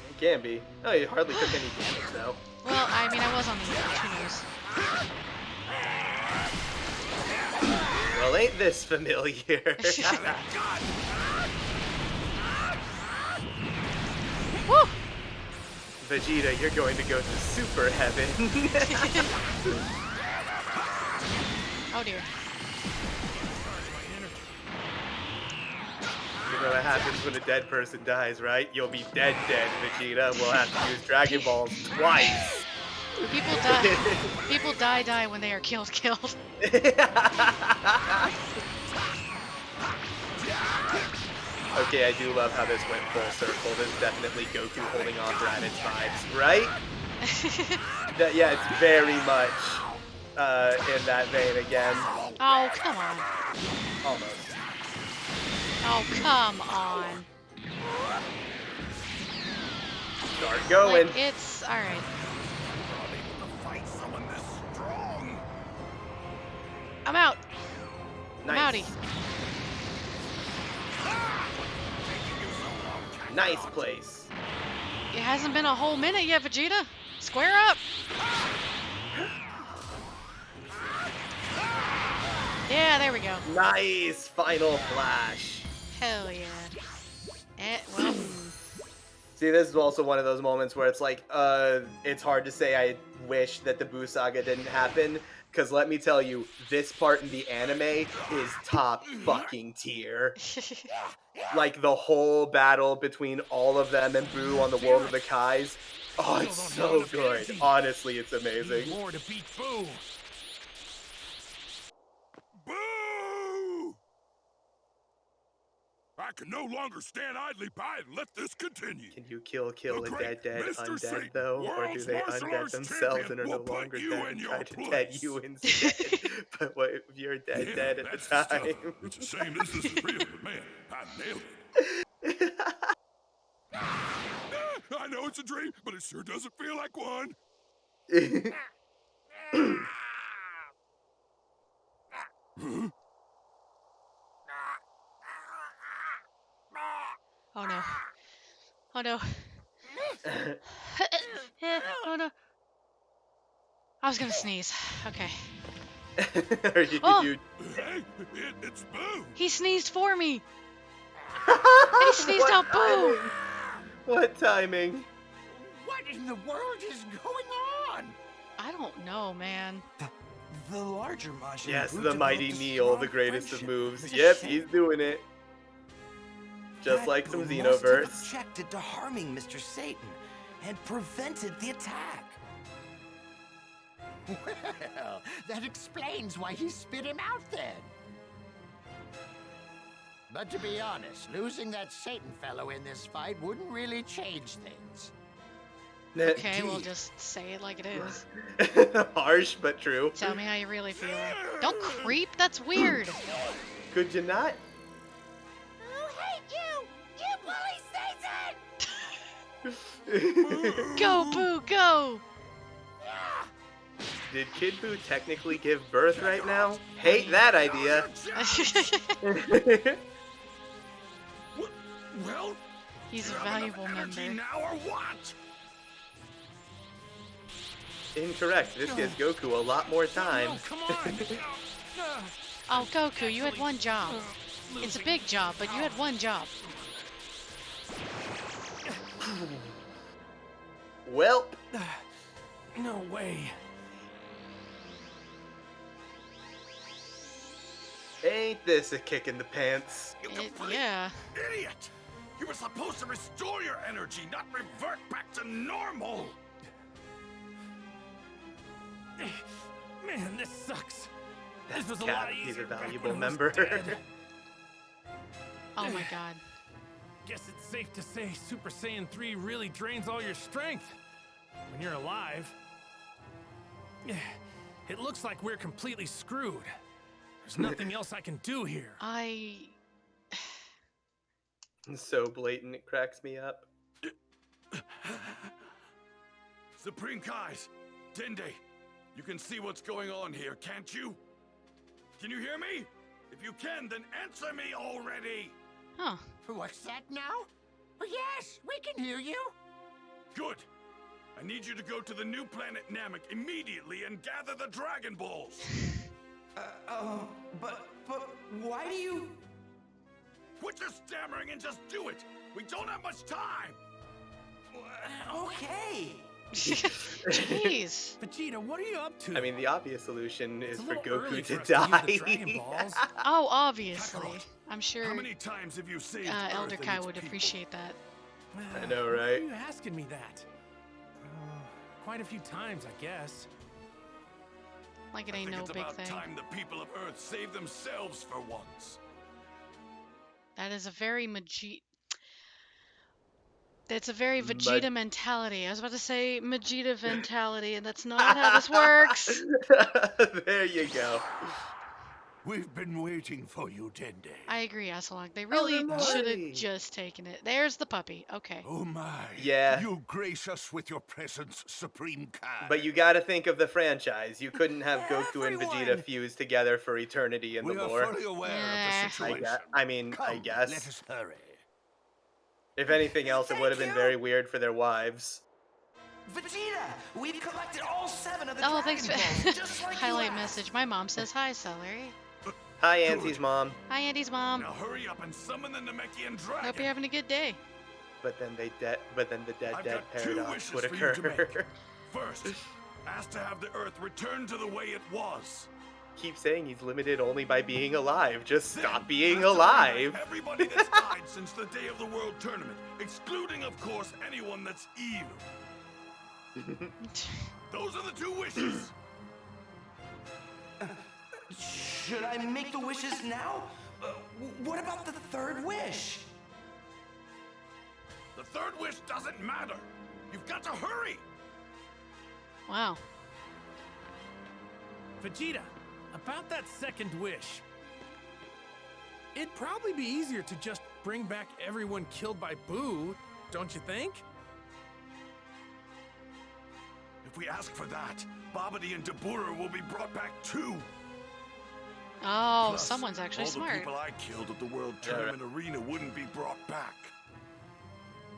It can be. Oh, you hardly took any damage though. Well, I mean, I was on the edge. Who knows? Well, ain't this familiar? Woo! Vegeta, you're going to go to super heaven. Oh dear. You know what happens when a dead person dies, right? You'll be dead, Vegeta. We'll have to use Dragon Balls twice. People die. People die when they are killed. Okay, I do love how this went full circle. This is definitely Goku holding off Raditz vibes, right? Yeah, it's very much in that vein again. Oh, come on. Almost. Oh, come on. Start going. Like, it's alright. I'm out. Nice. I'm outie. Nice place. It hasn't been a whole minute yet, Vegeta. Square up. Yeah, there we go. Nice final flash. Hell yeah. Well. See, this is also one of those moments where it's like, it's hard to say I wish that the Buu saga didn't happen, because let me tell you, this part in the anime is top fucking tier. Like, the whole battle between all of them and Buu on the World of the Kais. Oh, it's so good. Honestly, it's amazing. More to beat Buu. Boo! I can no longer stand idly by and let this continue. Can you kill a dead Mr. undead Satan, though? Or do world's they martial undead arts themselves champion and are no will put longer you dead in and your try to place. dead you instead? But what if you're dead Yeah, at the that's the stuff. time? It's a shame this isn't real, but man, I nailed it. I know it's a dream, but it sure doesn't feel like one. Oh no. Oh no. Oh no. I was gonna sneeze. Okay. You... Hey, it's Boo. He sneezed for me. And he sneezed out Boo. What timing? What in the world is going on? I don't know, man. The larger Majin Yes, Buu the mighty developed a Neil, strong the greatest of friendship moves. with Yep, Satan. he's doing it. Just That like some Buu must have Xenoverse. objected to harming Mr. Satan and prevented the attack. Well, that explains why he spit him out then. But to be honest, losing that Satan fellow in this fight wouldn't really change things. Okay, we'll just say it like it is. Harsh, but true. Tell me how you really feel. Don't creep, that's weird. Could you not? Who hate you? You bully Satan! Go, Boo, go! Did Kid Buu technically give birth right now? Hate that idea. Well, he's a valuable member. Now or what? Incorrect. This gives Goku a lot more time. Oh, come on. Oh, Goku, you had one job. It's a big job, but you had one job. Welp. No way. Ain't this a kick in the pants? Yeah. Idiot! You were supposed to restore your energy, not revert back to normal. Man, this sucks. That's This was a Cap. lot He's easier a back valuable when I was member. dead. Oh my god. Guess it's safe to say Super Saiyan 3 really drains all your strength when you're alive. It looks like we're completely screwed. There's nothing else I can do here. So blatant it cracks me up. Supreme Kais, Dende, you can see what's going on here, can't you? Can you hear me? If you can, then answer me already! Huh. What's that now? Oh, yes, we can hear you. Good. I need you to go to the new planet Namek immediately and gather the Dragon Balls. But why do you... Quit your stammering and just do it! We don't have much time! Okay. Jeez. Vegeta, what are you up to? I mean, the obvious solution is a for little early Goku for to us to use the die. Dragon Balls. Oh, obviously. Kakarot, I'm sure How many times have you saved Elder Earth and Kai its would people? appreciate that. I know, Why right? are you asking me that? Quite a few times, I guess. Like it I ain't think no it's big about thing. time the people of Earth save themselves for once. That is a very That's a very Vegeta mentality. I was about to say Vegeta mentality, and that's not how this works. There you go. We've been waiting for you, Dende. I agree, Asalak. They really they're should have mighty. just taken it. There's the puppy. Okay. Oh my. Yeah. You grace us with your presence, Supreme Kai. But you gotta think of the franchise. You couldn't have Goku and Vegeta Everyone. fused together for eternity in We the are lore. fully aware Yeah. of the situation. I Come, guess. let us hurry. If anything else, it would have been Thank you. very weird for their wives. Vegeta, we've collected all 7 of the Oh, Dragon thanks Balls, for just like you highlight asked. message. My mom says hi, Celery. Hi, Auntie's mom. Hi, Andy's mom. Now hurry up and summon the Namekian dragon. Hope you're having a good day. But then the dead I've got 2 paradox wishes would for you to occur. make. First, ask to have the Earth return to the way it was. Keep saying he's limited only by being alive. Just Then, stop being ask to bring alive. back everybody that's died since the day of the World Tournament, excluding, of course, anyone that's evil. Those are the 2 wishes. Should I make the wishes now? What about the 3rd wish? The 3rd wish doesn't matter. You've got to hurry. Wow. Vegeta, about that 2nd wish. It'd probably be easier to just bring back everyone killed by Buu, don't you think? If we ask for that, Babidi and Dabura will be brought back too. Oh, Plus, someone's actually all smart. the people I killed at the World Tournament Arena wouldn't be brought back.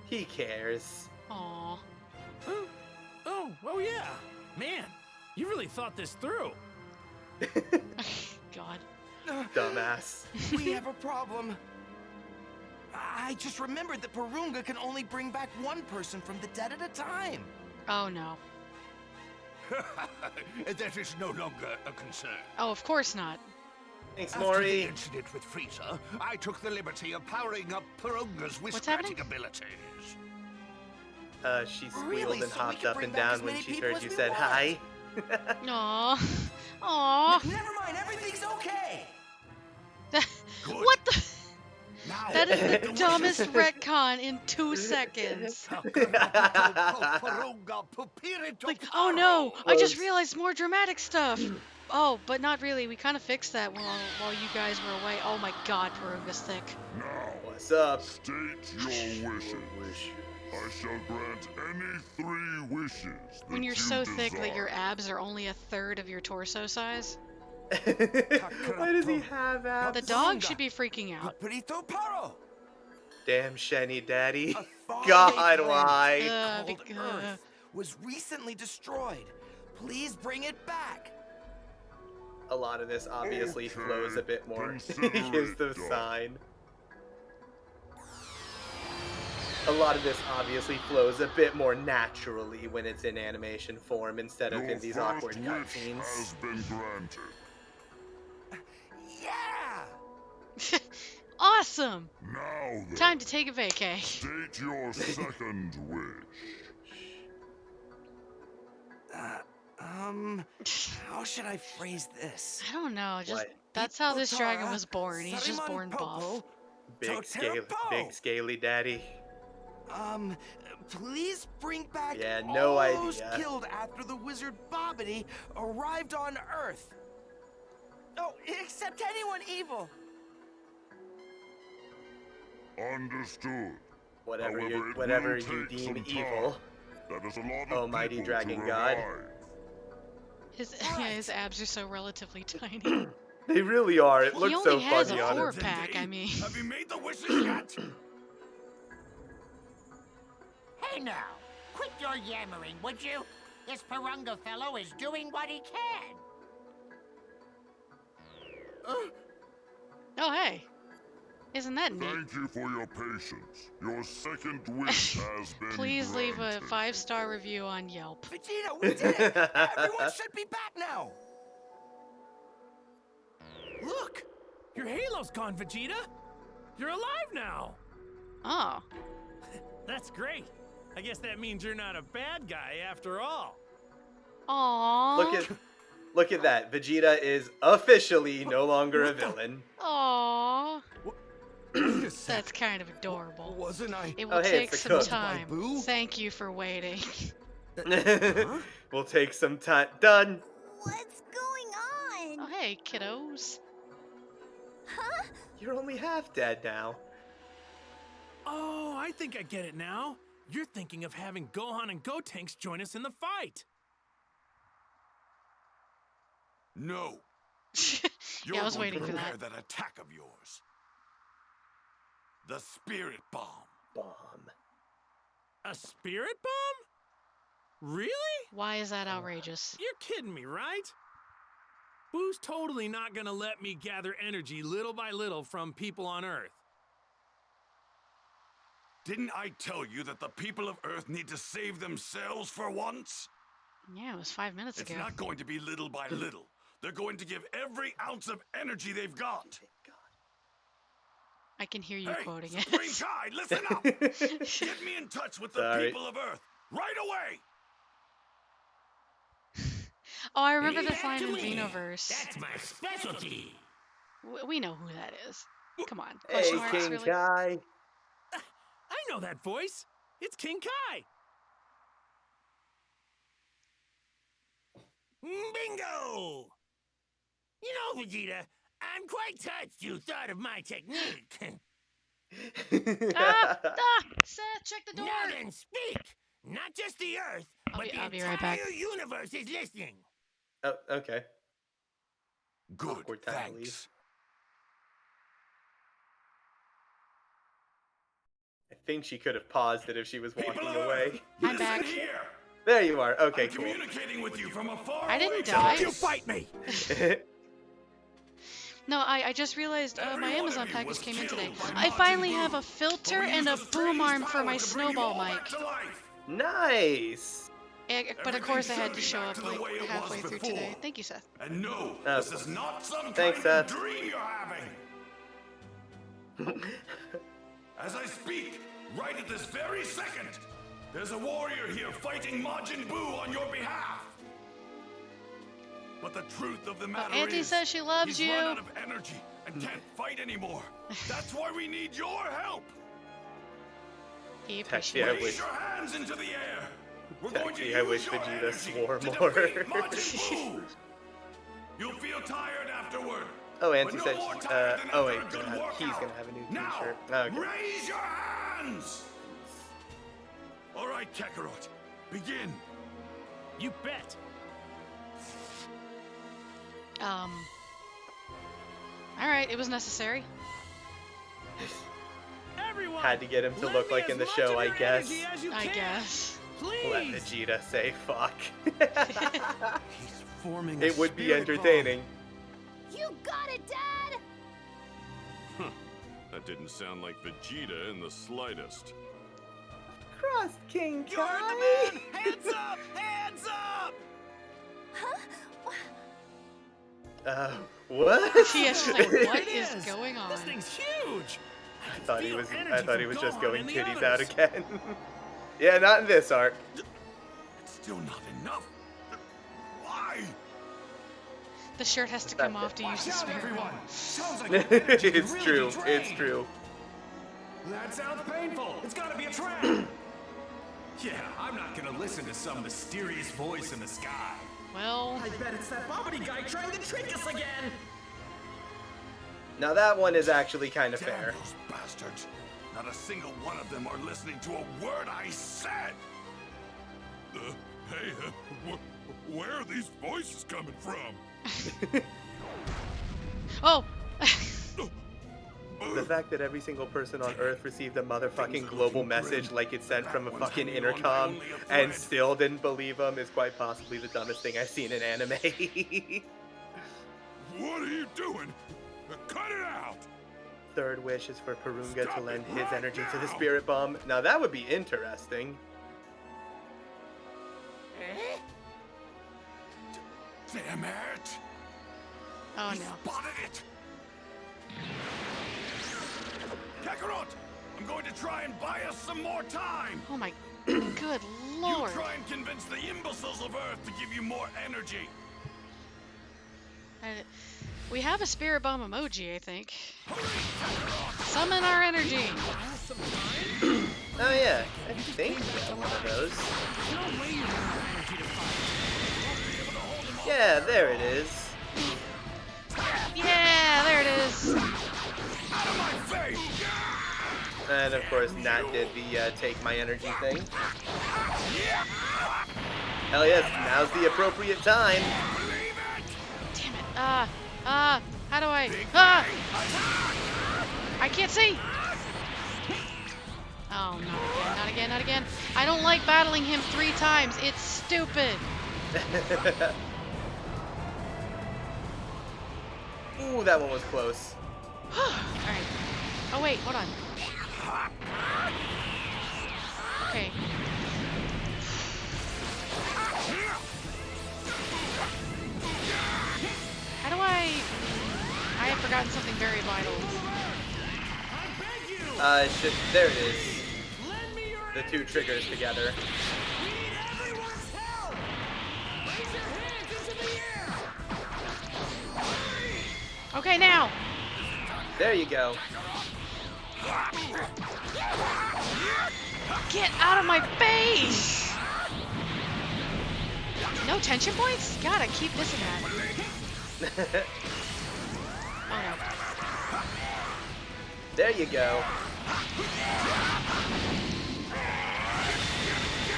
He cares. Aw. Oh yeah. Man, you really thought this through. God. Dumbass. We have a problem. I just remembered that Purunga can only bring back 1 person from the dead at a time. Oh, no. That is no longer a concern. Oh, of course not. Thanks, After the Maury. incident with Frieza, I took the liberty of powering up Purunga's What's happening? wish-granting abilities. She Really? squealed and So we hopped can up bring and back as down when many she people heard as you we said want. hi. Aw. Aw. Never mind, everything's okay. What the? Now, That is the the dumbest wishes. retcon in 2 seconds. Like, oh no, I just realized more dramatic stuff. Oh, but not really. We kind of fixed that while you guys were away. Oh my god, Purunga's thick. Now, What's up? state your wishes. I shall grant any 3 wishes. When you're that so you thick that desire. your abs are only 1/3 of your torso size. Why does he have abs? The dog should be freaking out. Perito Paro. Damn Shenny Daddy. A faraway God, planet why? called Earth was recently destroyed. Please bring it back. A lot of this obviously Okay, flows a bit more. consider He gives it the done. sign. A lot of this obviously flows a bit more naturally when it's in animation form instead of Your in these first awkward wish cutscenes. has been granted. Yeah. Awesome! Now then, Time to take a vacay. state your 2nd wish. How should I phrase this? I don't know. Just What? that's how this dragon Potara, was born. He's just Sarimon born buff. Popo, Big scaly daddy. Please bring back Yeah, no all those idea. killed after the wizard Babidi arrived on Earth. Oh, except anyone evil. Understood. Whatever However, it whatever will you take deem some evil. time. That is a lot of Almighty people Dragon to God. revive. His abs are so relatively tiny. They really are. It He looks only so has funny a on him. 4-pack, I mean. Have you made the wishes yet? Hey now, quit your yammering, would you? This Purunga fellow is doing what he can. Oh, hey. Isn't that neat? Thank you for your patience. Your second wish has been Please leave a granted. 5-star review on Yelp. Vegeta, we did it! Everyone should be back now! Look! Your halo's gone, Vegeta! You're alive now! Oh. That's great. I guess that means you're not a bad guy after all. Aww. Look at that. Vegeta is officially no longer a villain. Aww. That's kind of adorable. Wasn't I? It will take some time. Thank you for waiting. We'll take some time. Done. What's going on? Oh, hey, kiddos. Huh? You're only half dead now. Oh, I think I get it now. You're thinking of having Gohan and Gotenks join us in the fight. No. Yeah, I was going to waiting for prepare that. that attack of yours. The spirit bomb. A spirit bomb? Really? Why is that outrageous? You're kidding me, right? Boo's totally not gonna let me gather energy little by little from people on Earth. Didn't I tell you that the people of Earth need to save themselves for once? Yeah, it was 5 minutes It's ago. not going to be little by little. They're going to give every ounce of energy they've got. I can hear you quoting it. Supreme Kai, listen up! Get me in touch with the people of Earth right away! Oh, I remember Leave this that line to in me. Xenoverse. That's my specialty. We know who that is. Come on. Hey, Question marks, King really? Kai. I know that voice. It's King Kai. Bingo! You know, Vegeta, I'm quite touched you thought of my technique. Seth, check the door. Now then, speak! Not just the Earth, but the I'll be entire right back. universe is listening. Oh, okay. Good, Awkward time to leave. thanks. I think she could have paused it if she was walking away. I'm back. Here. There you are. Okay, I'm cool. communicating with you from a far I didn't away die. place. You fight me! No, I just realized my Every one Amazon of you package was came in today. killed by I Majin finally Buu. have a filter But we and a used a boom strange arm for power my to bring you snowball all mic. back to life. Nice. But of course I had to Everything show should up be back like to the way it halfway was through before. today. Thank you, Seth. And no, Oh, this is not some thanks, kind of Seth. dream you're having. As I speak, right at this very second, there's a warrior here fighting Majin Buu on your behalf. But the truth of the matter Auntie is, says she loves he's you. run out of energy and can't fight anymore. That's why we need your help. He Technically, appreciates I it. wish. Raise your hands into the air. We're going to Technically, I use wish your Vegeta energy swore to more. defeat Majin Buu. You'll feel tired afterward. Oh, Auntie but no said. more tired than Oh after wait, a good he's workout. gonna have a new Now, T-shirt. Okay. raise your hands. All right, Kakarot, begin. You bet. Alright, it was necessary. Everyone, Had to get him to lend look me like as in the much show, of I your guess. energy as you I can. guess. Let Please. Vegeta say fuck. He's forming a It would be spirit entertaining. You got it, Dad! That didn't sound like Vegeta in the slightest. Cross King You heard Kai. the man. Hands up! Hands up! What? Yeah, she's like, what It is going on? This thing's huge. I thought he feel was. energy I thought he from was just Gohan going and the titties out others. again. Yeah, not in this arc. It's still not enough. Why? The shirt has to come off to use the Watch out, spirit everyone! bomb. Sounds like your energy could It's really true. be It's drained. true. That sounds painful. It's gotta be a trap. Yeah, I'm not gonna listen to some mysterious voice in the sky. Well, I bet it's that Bobbity guy trying to trick us again. Now that one is actually kind of Damn fair. those bastards. Not a single one of them are listening to a word I said! Hey, where are these voices coming from? Oh! The fact that every single person on Earth received a motherfucking global message like it's sent from a fucking intercom and still didn't believe them is quite possibly the dumbest thing I've seen in anime. What are you doing? Cut it out! Third wish is for Purunga to lend his energy to the spirit bomb. Now that would be interesting. Damn it! Oh He no. spotted it! Kakarot! I'm going to try and buy us some more time! Oh my good lord. You try and convince the imbeciles of Earth to give you more energy! We have a spirit bomb emoji, I think. Summon our energy! Oh yeah, I think we have one of those. Yeah, there it is. Yeah, there it is. Out of my face! And of course, Nat did the take my energy thing. Hell yes, now's the appropriate time. Damn it. How do I? I can't see. Oh no, not again, not again. I don't like battling him 3 times. It's stupid. Ooh, that one was close. Alright. Oh wait, hold on. Okay. How do I have forgotten something very vital. There it is. The 2 triggers together. Okay, now. There you go. Get out of my face! No tension points? Gotta keep missing that. Oh no. There you go.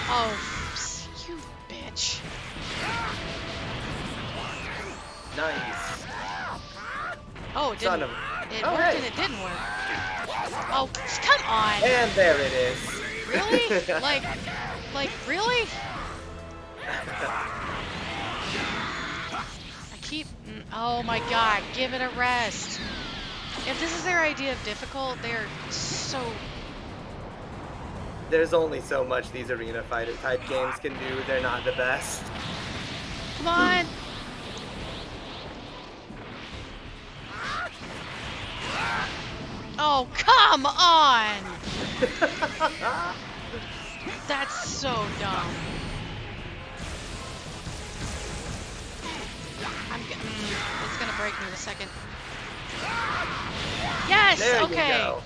Oh, you bitch. Nice. Oh, it Son didn't. of- It Oh, worked hey. and it didn't work. Oh, come on. And there it is. Really? Like, really? I keep. Oh my god, give it a rest. If this is their idea of difficult, they're so. There's only so much these arena fighter type games can do. They're not the best. Come on. Oh, come on! That's so dumb. It's gonna break me in a second. Yes! There you Okay. go.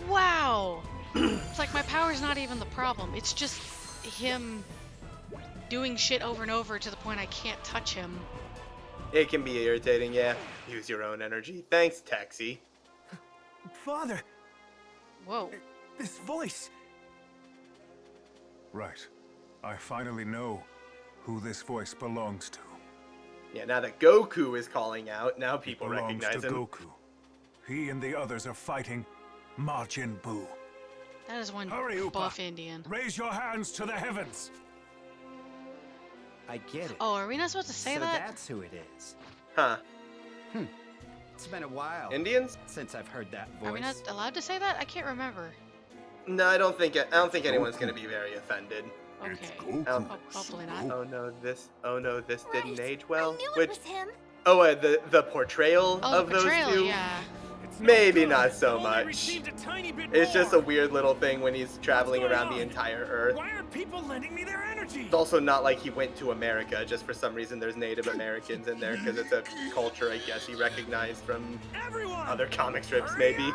Wow. It's like my power's not even the problem. It's just him doing shit over and over to the point I can't touch him. It can be irritating, yeah. Use your own energy. Thanks, Taxi. Father! Whoa. This voice! Right. I finally know who this voice belongs to. Yeah, now that Goku is calling out, now people Belongs recognize to him. Goku. He and the others are fighting Majin Buu. That is one Hurry, Upa. buff Indian. Raise your hands to the heavens! I get it. Oh, are we not supposed to say so that? that's who it is. Huh. It's been a while. Indians? Since I've heard that voice. Are we not allowed to say that? I can't remember. No, I don't think anyone's gonna be very offended. Okay. Hopefully not. Oh no, this didn't age well. I knew Which, it was him. the portrayal Oh, of the portrayal, those two? yeah. Maybe not so much. Received a tiny bit It's more. just a weird little thing when he's traveling What's going around the on? entire Earth. Why aren't people lending me their energy? It's also not like he went to America, just for some reason there's Native Americans in there, because it's a culture, I guess, he recognized from other comic strips, maybe.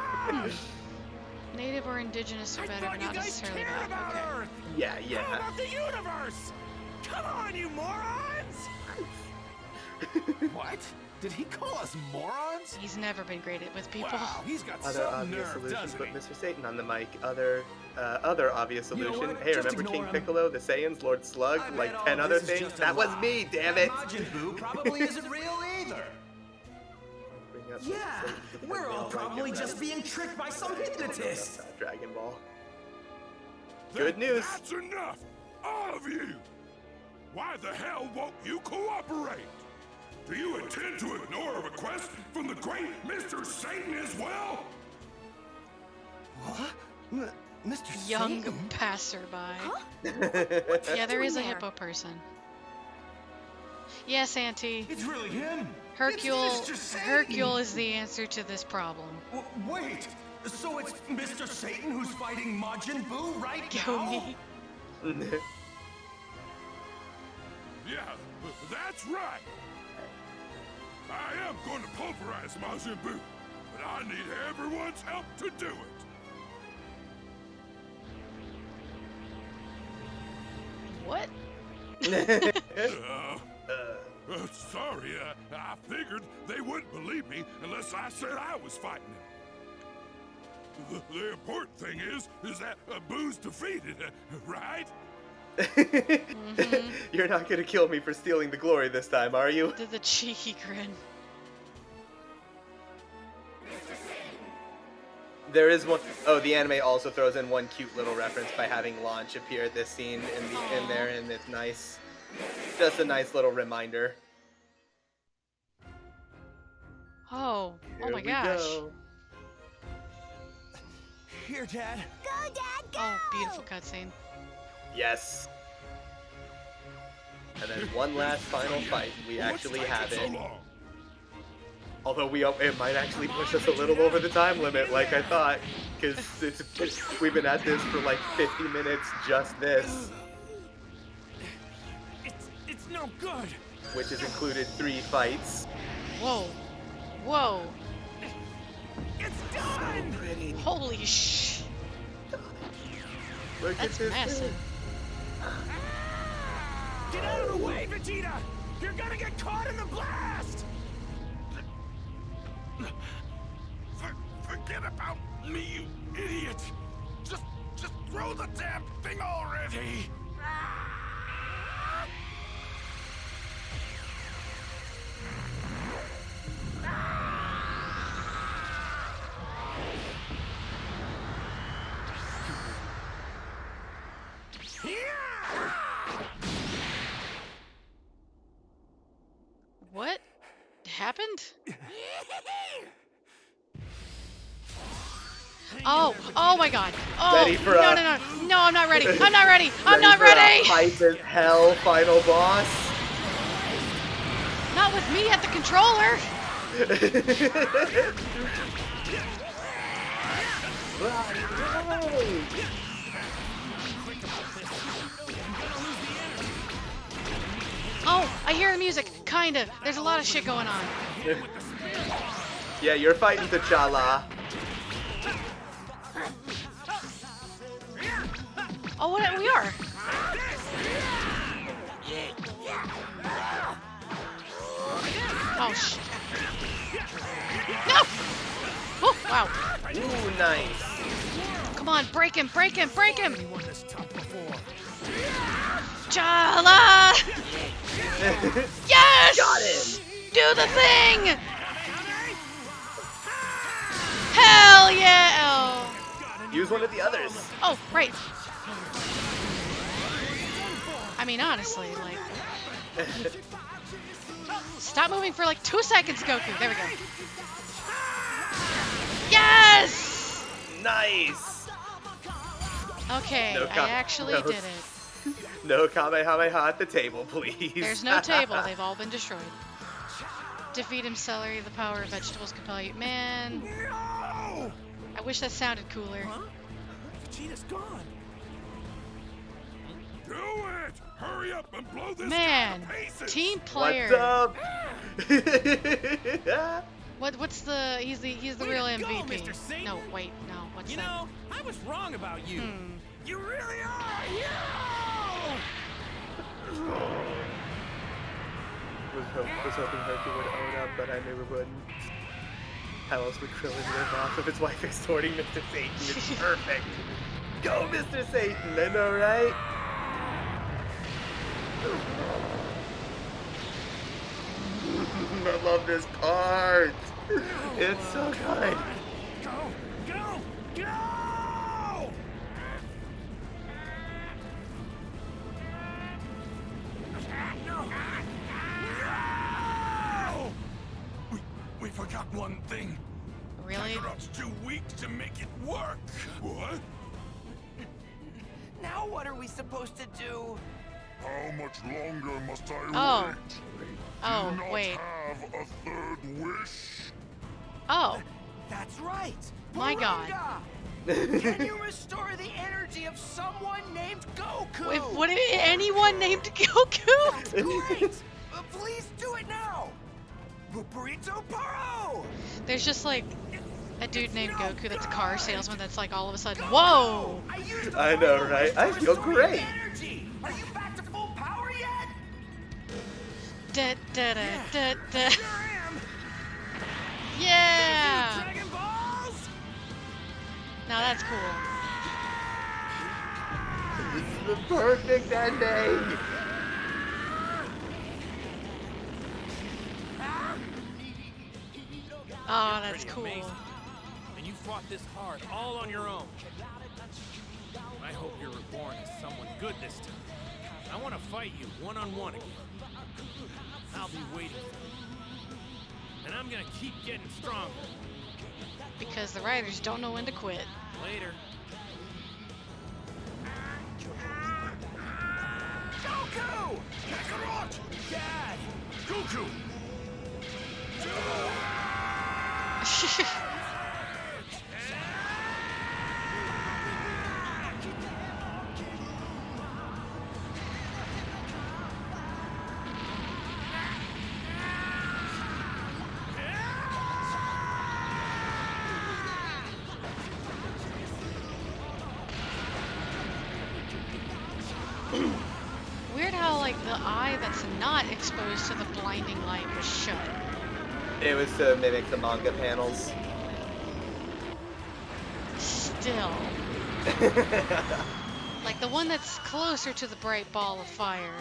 Native or indigenous are better, but not necessarily bad. Okay. Yeah, How yeah. about the universe? Come on, you morons! What? Did he call us morons? He's never been great with people. Wow, he's got Other some obvious nerve, solution, doesn't put he? Mr. Satan on the mic. Other obvious You know solution. what? Hey, Just remember King ignore him. Piccolo, the Saiyans, Lord Slug, I like bet 10 all other this is things? just a That was lie. me, damn it! Majin Buu probably isn't real either. Bring up Mr. Yeah, Satan because we're we all like probably him, just right? being tricked by some hypnotist. Dragon Ball. Good news. That's enough! All of you! Why the hell won't you cooperate? Do you intend to ignore a request from the great Mr. Satan as well? What? Mr. Young Satan? passerby. What's he Yeah, there is a doing hippo person. Yes, Auntie. It's really him. Hercule. It's Mr. Satan. Hercule is the answer to this problem. Wait, so it's Mr. Satan who's fighting Majin Buu right Go now? me. Yeah, that's right! I am going to pulverize Majin Buu, but I need everyone's help to do it! What? Sorry, I figured they wouldn't believe me unless I said I was fighting him. The important thing is that Boo's defeated, right? You're not gonna kill me for stealing the glory this time, are you? The cheeky grin. There is one oh the anime also throws in one cute little reference by having Launch appear at this scene in there, and it's nice. Just a nice little reminder. Oh Here my we gosh. go. Here, Dad. Go, Dad, go! Oh, beautiful cutscene. Yes. And then one last final fight. We actually have it. Although it might actually push us a little over the time limit, like I thought, because we've been at this for like 50 minutes, just this, It's no good. which has included 3 fights. Whoa. Whoa. It's done. Holy sh. Look That's at this massive. thing. Get out of the way, Vegeta! You're gonna get caught in the blast! Forget about me, you idiot! Just throw the damn thing already! What happened? Oh my god. Oh, Ready for no, a- no, no. No, I'm not ready. I'm not ready. I'm not for a ready. Hype as hell final boss. Not with me at the controller. Oh, I hear the music. Kinda. There's a lot of shit going on. Yeah, you're fighting T'Challa. Oh, what? We are. Oh, shit. No! Oh, wow. Ooh, nice. Come on, break him, break him, break him! Chala! Yes! Got him! Do the thing! Hell yeah! Oh, Use one of the others. oh right. I mean, honestly, like... Stop moving for like 2 seconds, Goku. There we go. Yes! Nice. Okay, No I actually no. did it. No Kamehameha at the table, please. There's no table. They've all been destroyed. Defeat him, celery. The power of vegetables compel you. Man. No! I wish that sounded cooler. Huh? Vegeta's gone. Do it! Hurry up and blow this Man, guy to pieces! team player. What's up? What's the? He's the Way real to go, MVP. Mr. Satan. No, wait, no. What's You that? know, I was wrong about you. Hmm. You really are. You! Was was hoping Hercule would own up, but I knew it wouldn't. How else would Krillin live off of his wife extorting Mr. Satan? It's perfect. Go, Mr. Satan! I know, right? I love this part. It's so good. Go! Go! Go! No! We forgot one thing. Really? Kakarot's too weak to make it work. What? Now what are we supposed to do? How much longer must I Oh. wait? Oh, Do you not wait. have a third wish? Oh. That's right. My God. Purunga! Can you restore the energy of someone named Goku? Wait, what? Anyone named Goku? That's great! Please do it now! Burrito Paro! There's just like a dude named Goku that's a car salesman that's like all of a sudden, whoa! I know, right? I feel great. Are you back to full power yet? Da da da da da. Sure am. Yeah! Dragon Balls! Now that's cool. This is the perfect ending. Oh, that's Pretty cool. amazing. And you fought this hard all on your own. I hope you're reborn as someone good this time. I want to fight you one-on-one again. I'll be waiting for you. And I'm gonna keep getting stronger. Because the writers don't know when to quit. Later. Goku! Kakarot! Dad! Goku! Weird how like the eye that's not exposed to the blinding light was shut. It was to mimic the manga panels. Still. Like the one that's closer to the bright ball of fire.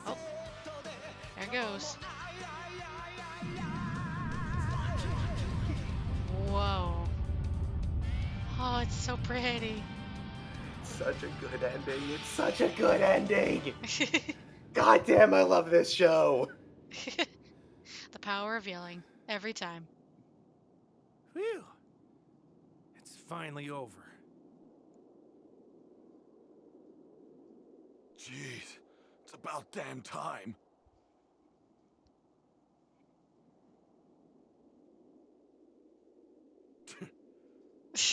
Oh. There it goes. Whoa. Oh, it's so pretty. Such a good ending. It's such a good ending. God damn, I love this show. The power of yelling. Every time. Phew. It's finally over. Jeez, it's about damn time.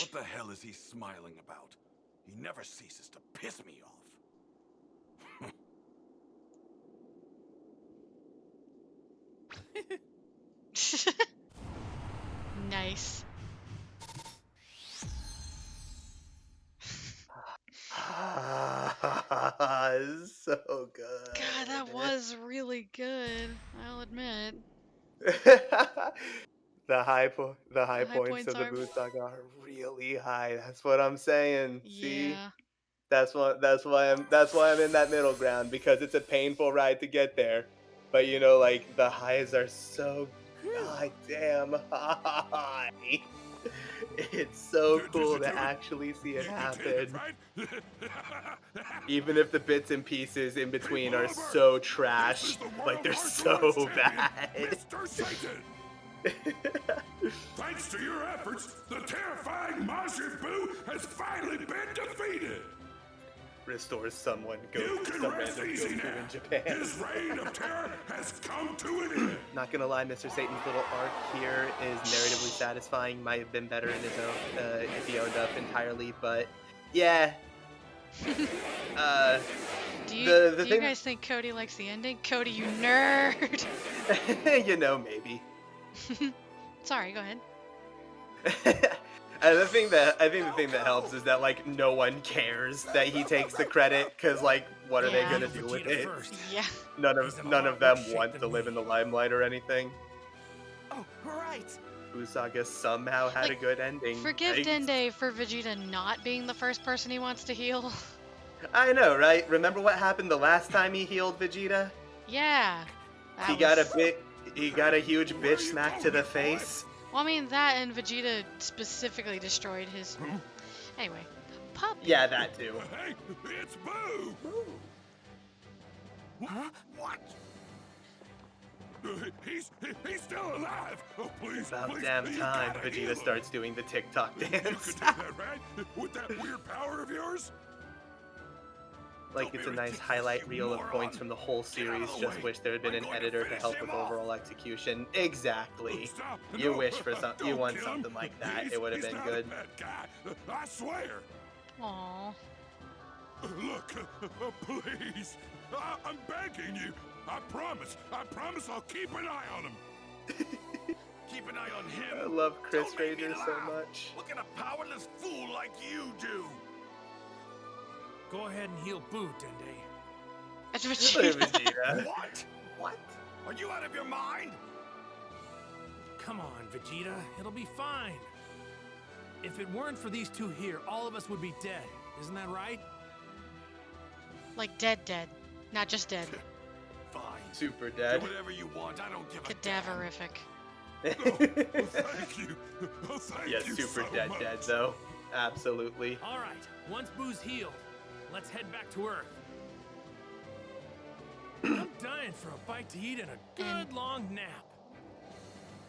What the hell is he smiling about? He never ceases to piss me off. Nice. So good. God, that was really good. I'll admit. The high points points of the are- Buu saga are really high. That's what I'm saying. See, Yeah. that's why I'm in that middle ground, because it's a painful ride to get there, but you know, like the highs are so goddamn high. It's so cool to actually see it happen. Even if the bits and pieces in between are so trash, like they're so bad. Mr. Satan! Thanks to your efforts, the terrifying Majin Buu has finally been defeated! Restores someone go You to can some rest random easy Goku now. in Japan. His reign of terror has come to an end. Not gonna lie, Mr. Satan's little arc here is narratively satisfying. Might have been better in his own if he owned up entirely, but yeah. Do you, the do you thing, guys think Cody likes the ending? Cody, you nerd! you know, maybe. Sorry, go ahead. And I think the thing that helps is that like no one cares that he takes the credit, because like what are they gonna do with it? Yeah. None of them want to live in the limelight or anything. Oh, right. Usaga somehow had a good ending. Forgive right? Dende for Vegeta not being the first person he wants to heal. I know, right? Remember what happened the last time he healed Vegeta? Yeah. He got a huge bitch smack to the face. Well, I mean, that and Vegeta specifically destroyed his... Anyway, Puppy. Yeah, that too. Hey, it's Boo! Huh? What? He's still alive! Oh, please, About please, damn you time gotta heal Vegeta him. starts doing the TikTok You dance. could do that, right? With that weird power of yours? Like it's a nice highlight reel of points from the whole series. Just wish there had been an editor to help with overall execution. Exactly. You wish for something. You want something like that. It would have been good. I swear. Aww. Look, please. I'm begging you. I promise I'll keep an eye on him. Keep an eye on him. I love Chris Don't make me Ranger so laugh. much. What can a powerless fool like you do? Go ahead and heal Boo, Dende. It's Vegeta. What? What? Are you out of your mind? Come on, Vegeta. It'll be fine. If it weren't for these two here, all of us would be dead. Isn't that right? Like dead. Not just dead. Fine. Super dead. Do whatever you want. I don't give a Cadaverific. Thank you. Oh, thank Yeah, you super so dead much. though. Absolutely. All right. Once Boo's healed, let's head back to Earth. I'm dying for a bite to eat and a good long nap.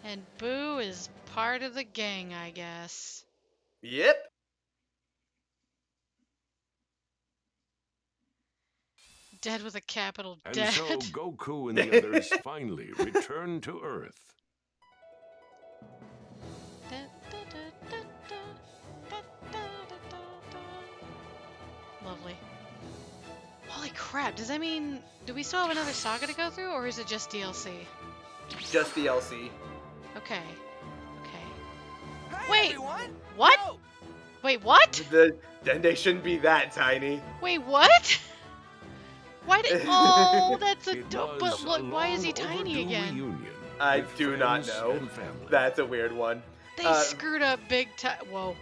And Boo is part of the gang, I guess. Yep. Dead with a capital And dead. so Goku and the others finally return to Earth. Lovely. Holy crap, does that mean... Do we still have another saga to go through, or is it just DLC? Just DLC. Okay. Hey, Wait! everyone. What? No. Wait, what? The Dende shouldn't be that tiny. Wait, what? Why did... Oh, that's a... It But was look, a why is he long tiny overdue again? reunion I with do not friends know. and family. That's a weird one. They screwed up big time. Whoa.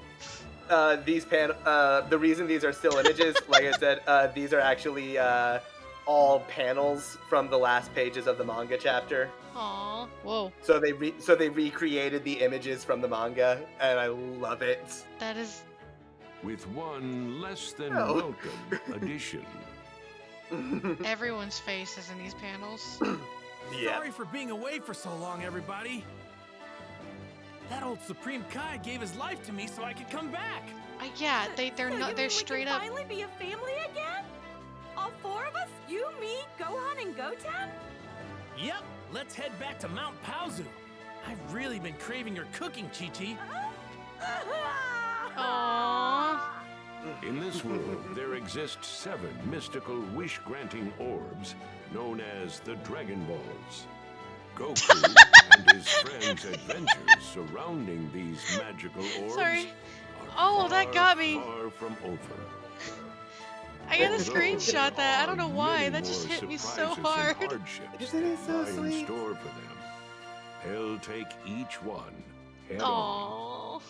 The reason these are still images, like I said, these are actually all panels from the last pages of the manga chapter. Aw. Whoa. So they recreated the images from the manga, and I love it. That is... With one less than Oh. welcome addition. Everyone's face is in these panels. Yeah. Sorry for being away for so long, everybody. That old Supreme Kai gave his life to me so I could come back. Yeah, they're So not... you They're mean straight we can up... finally be a family again? All four of us? You, me, Gohan, and Goten? Yep, let's head back to Mount Paozu. I've really been craving your cooking, Chi-Chi. Aww. In this world, there exist 7 mystical wish-granting orbs known as the Dragon Balls. Goku and his friends' adventures surrounding these magical orbs Sorry. are Oh, that got me. far from over. I gotta Although screenshot there that. I are don't know why. many That just more hit me so surprises and hard. hardships Isn't it so that lie in sweet? store for them. He'll take each one head on. Aww.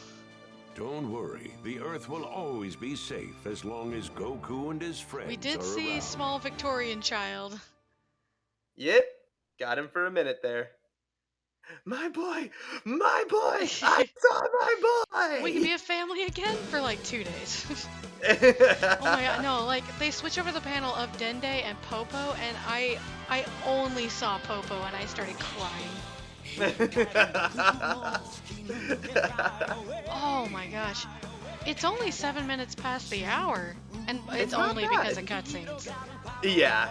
Don't worry, the Earth will always be safe as long as Goku and his friends We did are see around. small Victorian child. Yep. Got him for a minute there. My boy! My boy! I saw my boy! We can be a family again for like 2 days. Oh my god, no, like they switch over the panel of Dende and Popo, and I only saw Popo and I started crying. Oh my gosh. It's only 7 minutes past the hour, and it's not only bad. because of cutscenes. Yeah.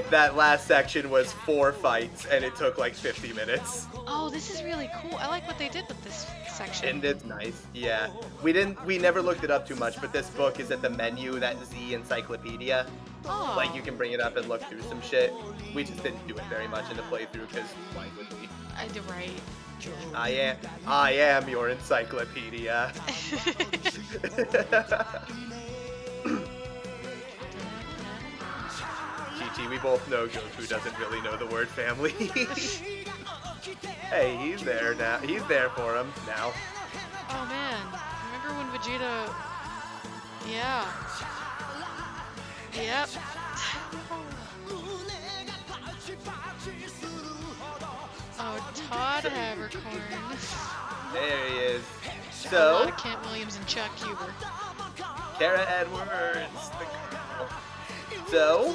That last section was 4 fights, and it took like 50 minutes. Oh, this is really cool. I like what they did with this section. And it's nice, yeah. We never looked it up too much, but this book is at the menu, that Z Encyclopedia. Oh. Like, you can bring it up and look through some shit. We just didn't do it very much in the playthrough, because why would we? Right. I am your encyclopedia. Chi-Chi, we both know Goku doesn't really know the word family. Hey, he's there now. He's there for him now. Oh man, remember when Vegeta... Yeah. Yep. Oh, Todd Havercorn. There he is. A So, lot of Kent Williams and Chuck Huber. Kara Edwards, the girl. So,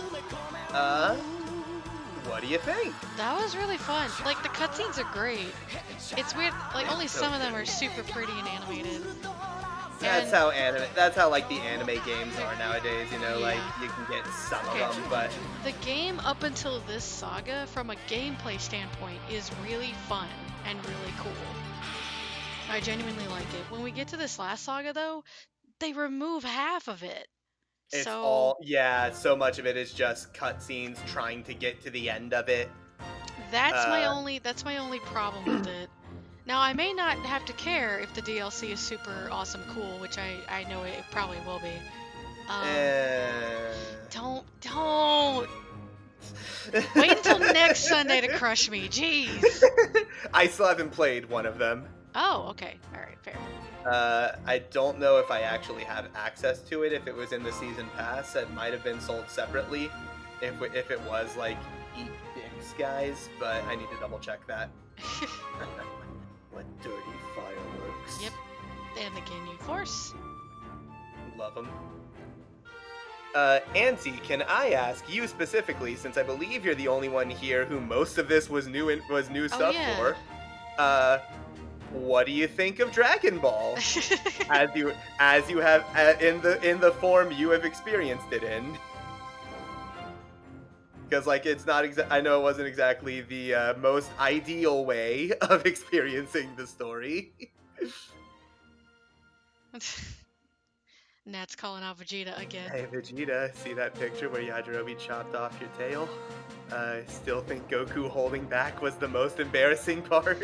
what do you think? That was really fun. Like, the cutscenes are great. It's weird, like, only some of them are super pretty and animated. That's how that's how like the anime games are nowadays, you know, like you can get some of them, but the game up until this saga, from a gameplay standpoint, is really fun and really cool. I genuinely like it. When we get to this last saga, though, they remove half of it. it's So all so much of it is just cutscenes trying to get to the end of it. that's my only problem with it. Now, I may not have to care if the DLC is super awesome cool, which I know it probably will be. Don't. Wait until next Sunday to crush me, jeez. I still haven't played one of them. Oh, okay. All right, fair. I don't know if I actually have access to it. If it was in the season pass, it might have been sold separately. If it was like eat dicks, guys, but I need to double check that. What dirty fireworks. Yep. And the Ginyu Force. Love them. Auntie, can I ask you specifically, since I believe you're the only one here who most of this was new stuff for, what do you think of Dragon Ball? as you have in the form you have experienced it in. Because, like, it's not I know it wasn't exactly the most ideal way of experiencing the story. Nat's calling out Vegeta again. Hey, Vegeta, see that picture where Yajirobe chopped off your tail? Still think Goku holding back was the most embarrassing part?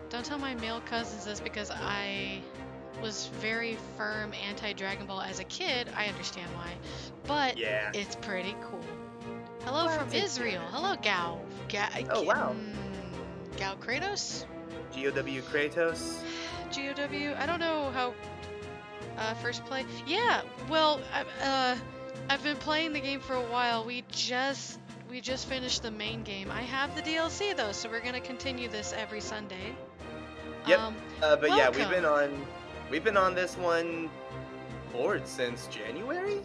Don't tell my male cousins this because I was very firm anti-Dragon Ball as a kid. I understand why, but it's pretty cool. Hello from Israel. Hello, Gao. Oh, wow. Gao Kratos? GOW Kratos? GOW? I don't know how first play. Yeah, well, I've been playing the game for a while. We just finished the main game. I have the DLC though, so we're gonna continue this every Sunday. Yep. But welcome. yeah, we've been on this one board since January.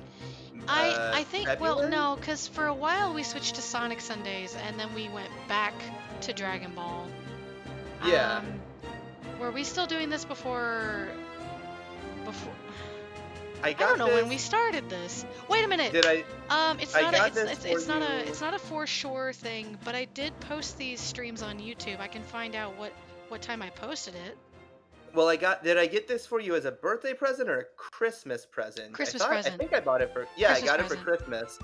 I think February? well no, because for a while we switched to Sonic Sundays and then we went back to Dragon Ball. Yeah. Were we still doing this before? I don't know when we started this. Wait a minute. Did I? It's not a for sure thing, but I did post these streams on YouTube. I can find out what time I posted it. Well, did I get this for you as a birthday present or a Christmas present? Christmas present. I think I bought it for I got it for Christmas.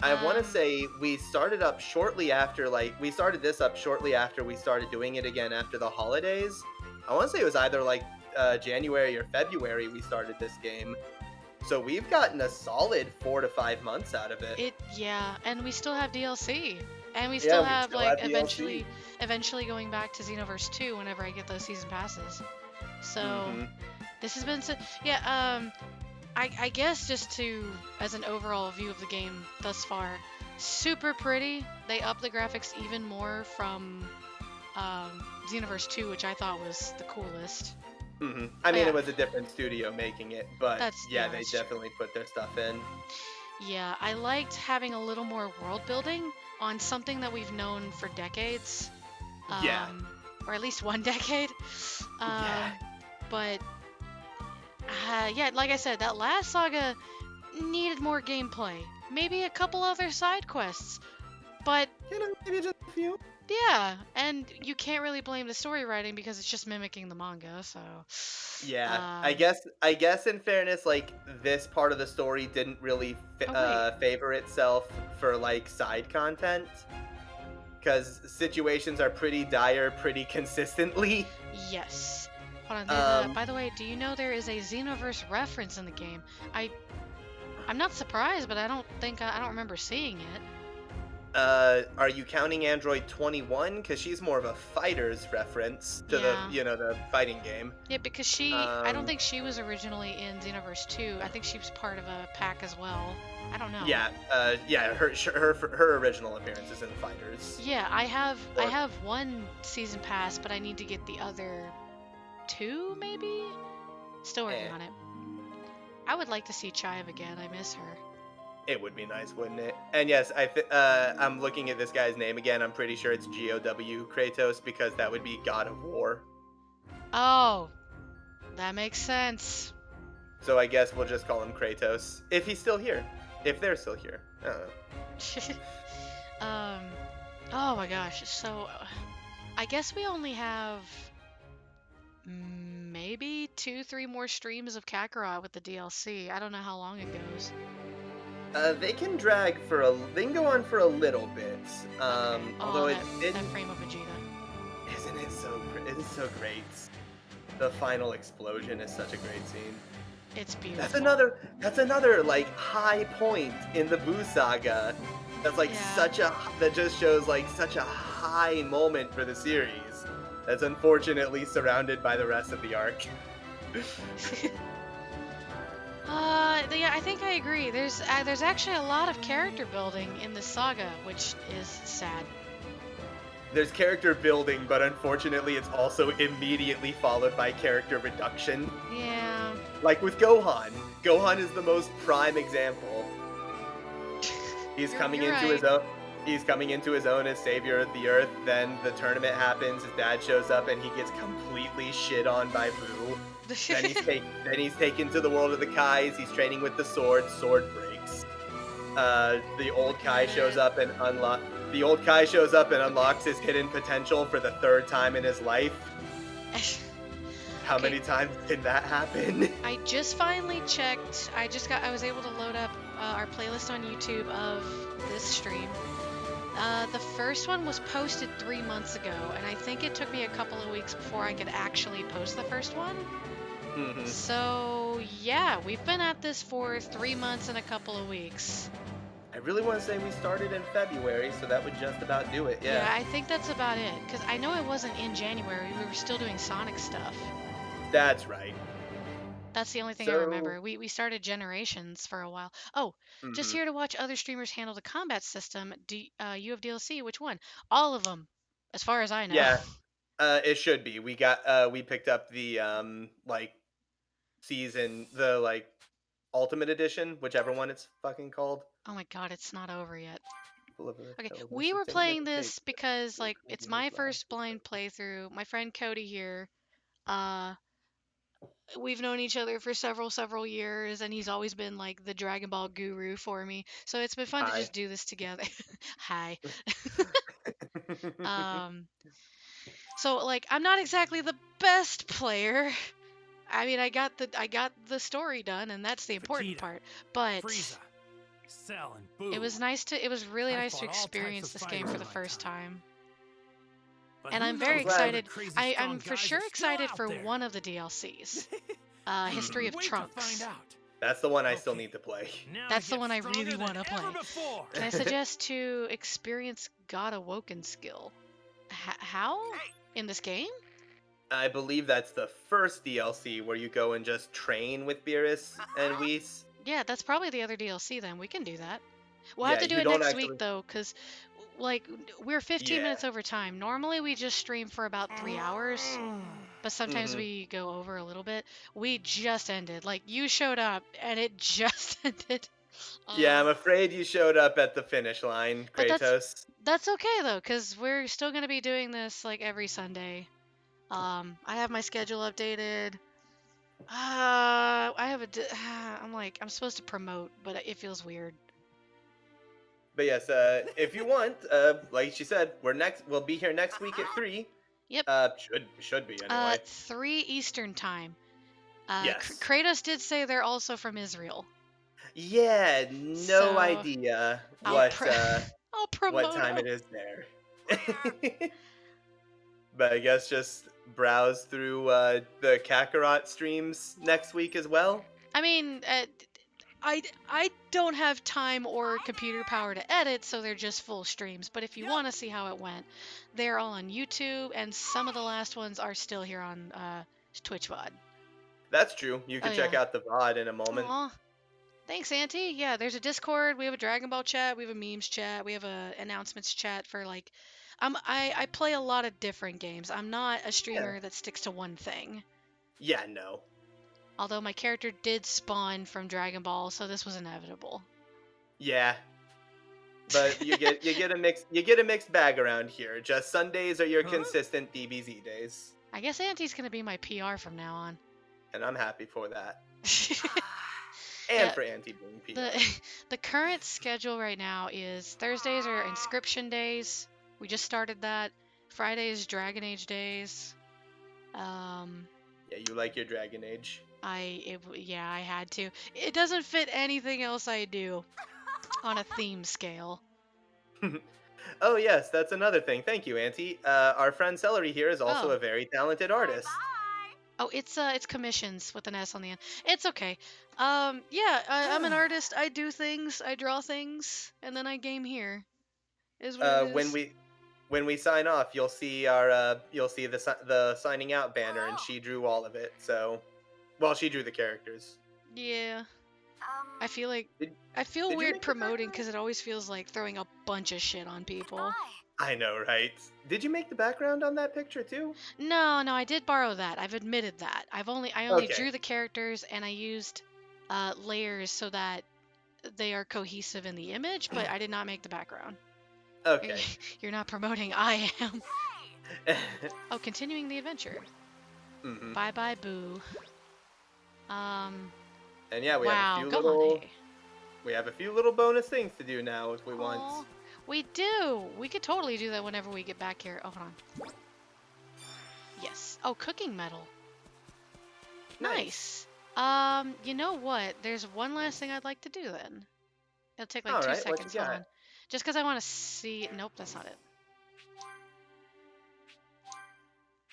I want to say we started up shortly after, we started this up shortly after we started doing it again after the holidays. I want to say it was either January or February we started this game. So we've gotten a solid 4 to 5 months out of it. And we still have DLC. And we still have eventually going back to Xenoverse 2 whenever I get those season passes. So this has been I guess just as an overall view of the game thus far, super pretty. They upped the graphics even more from Xenoverse 2, which I thought was the coolest. I mean, it was a different studio making it, but they that's definitely put their stuff in. Yeah, I liked having a little more world building on something that we've known for decades. Or at least one decade. But like I said, that last saga needed more gameplay. Maybe a couple other side quests. But maybe just a few. Yeah, and you can't really blame the story writing because it's just mimicking the manga, so yeah. I guess in fairness, this part of the story didn't really favor itself for side content. because situations are pretty dire pretty consistently. Yes. Hold on. By the way, do you know there is a Xenoverse reference in the game? I'm not surprised, but I don't remember seeing it. Are you counting Android 21? Because she's more of a fighter's reference to the fighting game. Yeah, because I don't think she was originally in Xenoverse 2. I think she was part of a pack as well. I don't know. Yeah, her original appearance is in Fighters. Yeah, I have one season pass, but I need to get the other 2, maybe? Still working on it. I would like to see Chive again. I miss her. It would be nice, wouldn't it? And yes, I'm looking at this guy's name again. I'm pretty sure it's GOW Kratos because that would be God of War. Oh, that makes sense. So I guess we'll just call him Kratos if he's still here. If they're still here. I don't know. Oh my gosh. So, I guess we only have maybe 2-3 more streams of Kakarot with the DLC. I don't know how long it goes. They can go on for a little bit. Although that frame of Vegeta. Isn't it so? It is so great. The final explosion is such a great scene. It's beautiful. That's another like high point in the Buu saga. That's like that just shows like such a high moment for the series. That's unfortunately surrounded by the rest of the arc. Yeah, I think I agree. There's actually a lot of character building in the saga, which is sad. There's character building, but unfortunately it's also immediately followed by character reduction. Yeah. Like with Gohan. Gohan is the most prime example. He's coming into his own as savior of the Earth. Then the tournament happens. His dad shows up, and he gets completely shit on by Buu. then he's taken to the world of the Kais. He's training with the sword. Sword breaks. The old Kai shows up and unlocks his hidden potential for the 3rd time in his life. How many times did that happen? I just finally checked. I was able to load up our playlist on YouTube of this stream. The first one was posted 3 months ago, and I think it took me a couple of weeks before I could actually post the first one. Mm-hmm. So, yeah, we've been at this for 3 months and a couple of weeks. I really want to say we started in February, so that would just about do it, yeah. Yeah, I think that's about it, because I know it wasn't in January. We were still doing Sonic stuff. That's right. That's the only thing I remember. We started Generations for a while. Oh, just here to watch other streamers handle the combat system. You have DLC? Which one? All of them, as far as I know. Yeah, it should be. We picked up the Ultimate Edition, whichever one it's fucking called. Oh my god, it's not over yet. Okay, we were playing this because it's my first blind playthrough. My friend Cody here, we've known each other for several years, and he's always been like the Dragon Ball guru for me. So it's been fun to just do this together. Hi. So I'm not exactly the best player. I mean, I got the story done, and that's the important part. But Frieza, Cell, and Buu. It was really nice to experience this game for the first time. And I'm very excited. I'm for sure excited for one of the DLCs. History of Trunks. That's the one I still need to play. That's the one I really want to play. Can I suggest to experience God Awoken skill? How? In this game? I believe that's the first DLC where you go and just train with Beerus and Whis. Yeah, that's probably the other DLC then. We can do that. We'll have to do it next week though, because we're 15 minutes over time. Normally we just stream for about 3 hours, but sometimes we go over a little bit. We just ended. You showed up and it just ended. Yeah, I'm afraid you showed up at the finish line, Kratos. That's okay though, because we're still going to be doing this every Sunday. I have my schedule updated. I'm supposed to promote, but it feels weird. But yes, if you want, like she said, we'll be here next week at 3. Yep. Should be anyway. 3 Eastern time. Yes. Kratos did say they're also from Israel. Yeah, no idea what time it is there. But I guess just browse through the Kakarot streams next week as well. I mean, I don't have time or computer power to edit, so they're just full streams. But if you want to see how it went, they're all on YouTube, and some of the last ones are still here on Twitch VOD. That's true. You can check out the VOD in a moment. Aw. Thanks, Auntie. Yeah, there's a Discord. We have a Dragon Ball chat. We have a memes chat. We have a announcements chat for like. I play a lot of different games. I'm not a streamer that sticks to one thing. Yeah, no. Although my character did spawn from Dragon Ball, so this was inevitable. Yeah. But you get a mixed bag around here. Just Sundays are your consistent DBZ days. I guess Auntie's gonna be my PR from now on. And I'm happy for that. And for Auntie being PR. The current schedule right now is Thursdays are inscription days. We just started that. Fridays Dragon Age days. Yeah, you like your Dragon Age. I had to. It doesn't fit anything else I do on a theme scale. Oh yes, that's another thing. Thank you, Auntie. Our friend Celery here is also a very talented artist. Oh, it's commissions with an S on the end. It's okay. I'm an artist. I do things. I draw things, and then I game here. Is what it is. When we sign off, you'll see the signing out banner, and she drew all of it. So, well, she drew the characters. Yeah. I feel weird promoting because it always feels like throwing a bunch of shit on people. I know, right? Did you make the background on that picture too? No, I did borrow that. I've admitted that. I only drew the characters and I used layers so that they are cohesive in the image, but I did not make the background. Okay. You're not promoting, I am. Oh, continuing the adventure. Mm-hmm. Bye bye Boo. And yeah, we have a few little bonus things to do now if we want. We do. We could totally do that whenever we get back here. Oh, hold on. Yes. Oh, cooking metal. Nice. You know what? There's one last thing I'd like to do then. It'll take like 2 seconds. Hold on. Just because I want to see. Nope, that's not it.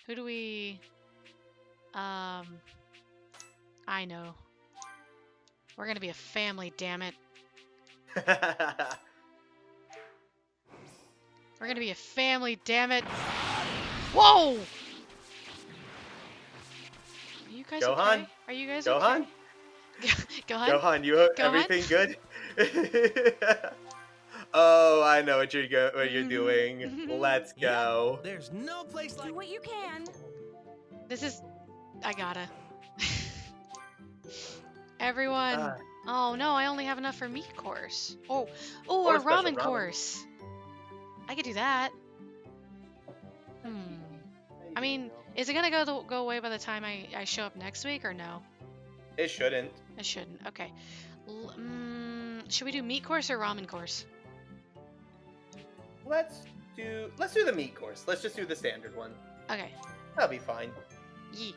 Who do we? I know. We're gonna be a family, damn it. We're gonna be a family, damn it. Whoa! Are you guys okay? Are you guys okay? Gohan? Gohan, you everything good? Oh, I know what you're doing. Let's go. There's no place like. Do what you can. I gotta. Everyone. Oh no, I only have enough for meat course. Oh, our ramen course. I could do that. I mean, is it gonna go away by the time I show up next week or no? It shouldn't. It shouldn't. Okay. Should we do meat course or ramen course? Let's do the meat course. Let's just do the standard one. Okay. That'll be fine. Yee.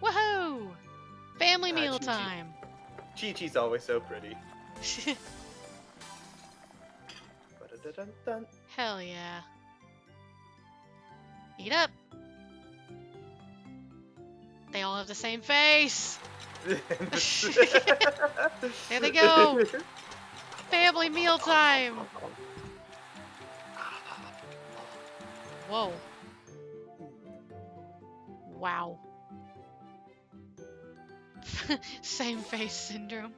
Woohoo! Family meal time. Chi-Chi's always so pretty. Hell yeah. Eat up. They all have the same face. There they go. Family meal time. Whoa. Wow. Same face syndrome.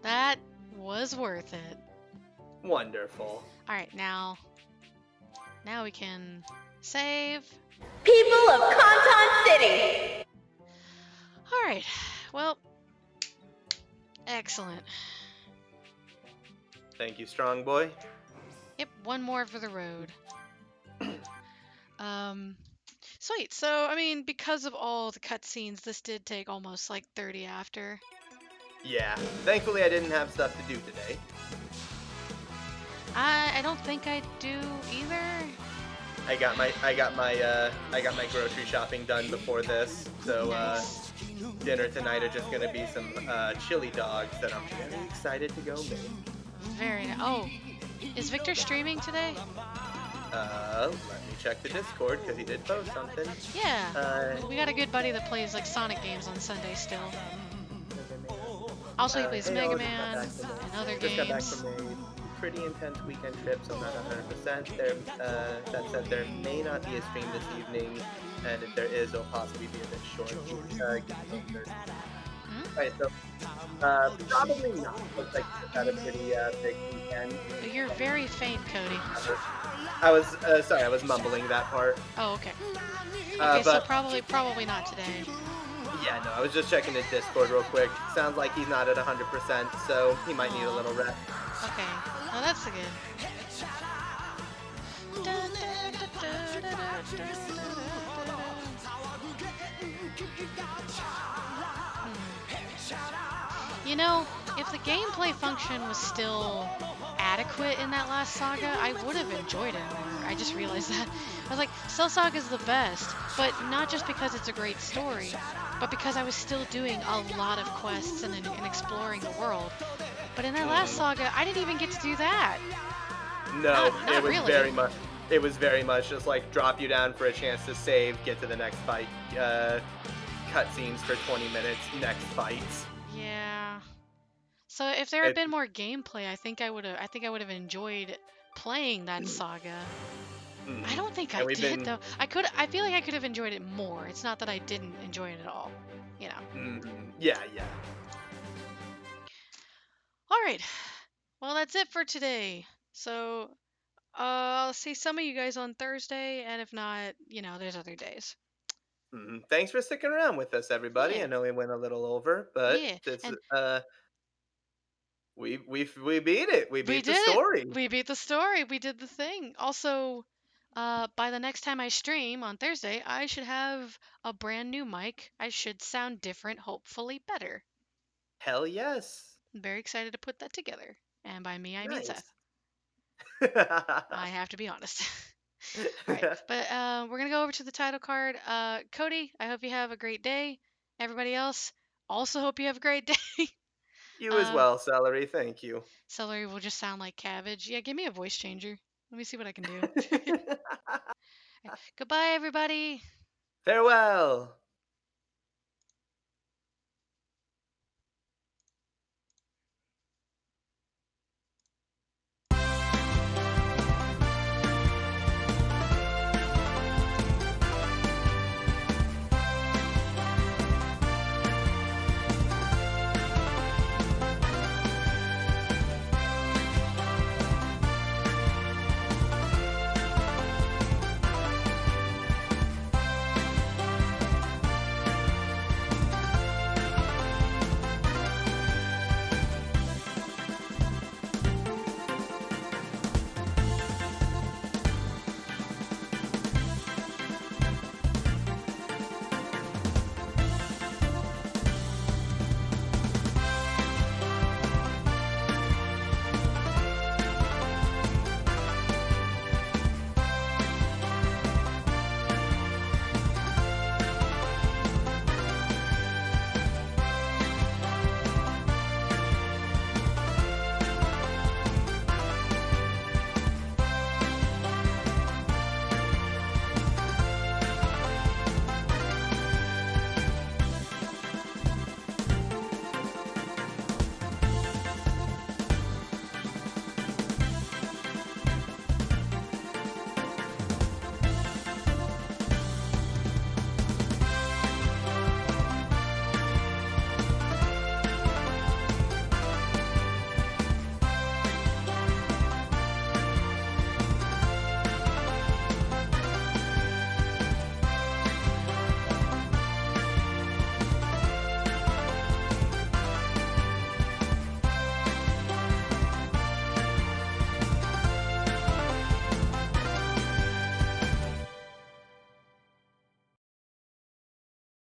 That was worth it. Wonderful. Alright, now we can save. People of Kanton City! Alright, well, excellent. Thank you, strong boy. Yep, one more for the road. Sweet. So, I mean, because of all the cutscenes, this did take almost like 30 after. Yeah. Thankfully, I didn't have stuff to do today. I don't think I do either. I got my grocery shopping done before this, so dinner tonight are just gonna be some chili dogs that I'm very excited to go make. Very nice. Oh, is Victor streaming today? Let me check the Discord because he did post something. Yeah. We got a good buddy that plays like Sonic games on Sunday still. Also, he plays Mega Man and other just got back games. from a pretty intense weekend trip, so I'm not 100%. There, that said, there may not be a stream this evening, and if there is, it'll possibly be a bit short. Alright, so probably not. Looks like it's had a pretty big weekend. You're very faint, Cody. I was sorry, I was mumbling that part. Oh, okay. Okay, so but, probably not today. Yeah, no, I was just checking his Discord real quick. Sounds like he's not at 100%, so he might need a little rest. Okay. Oh, that's good. You know, if the gameplay function was still adequate in that last saga, I would have enjoyed it more. I just realized that. I was like, Cell Saga is the best, but not just because it's a great story, but because I was still doing a lot of quests and exploring the world. But in that last saga, I didn't even get to do that. No, not it was really. very much. It was very much just like drop you down for a chance to save, get to the next fight, cutscenes for 20 minutes, next fights. Yeah. So if there had been more gameplay, I think I would have enjoyed playing that saga. I don't think I did though. I feel like I could have enjoyed it more. It's not that I didn't enjoy it at all. You know. Yeah. All right. Well, that's it for today. So, I'll see some of you guys on Thursday, and if not, you know, there's other days. Thanks for sticking around with us, everybody. Yeah. I know we went a little over, but Yeah, we beat it. We beat the story. We beat the story. We did the thing. Also, by the next time I stream on Thursday, I should have a brand new mic. I should sound different, hopefully better. Hell yes. I'm very excited to put that together. And by me, I mean Nice. Seth. I have to be honest. All right, but we're gonna go over to the title card. Cody, I hope you have a great day. Everybody else, also hope you have a great day. You as well, Celery. Thank you. Celery will just sound like cabbage. Yeah, give me a voice changer. Let me see what I can do. Goodbye, everybody. Farewell.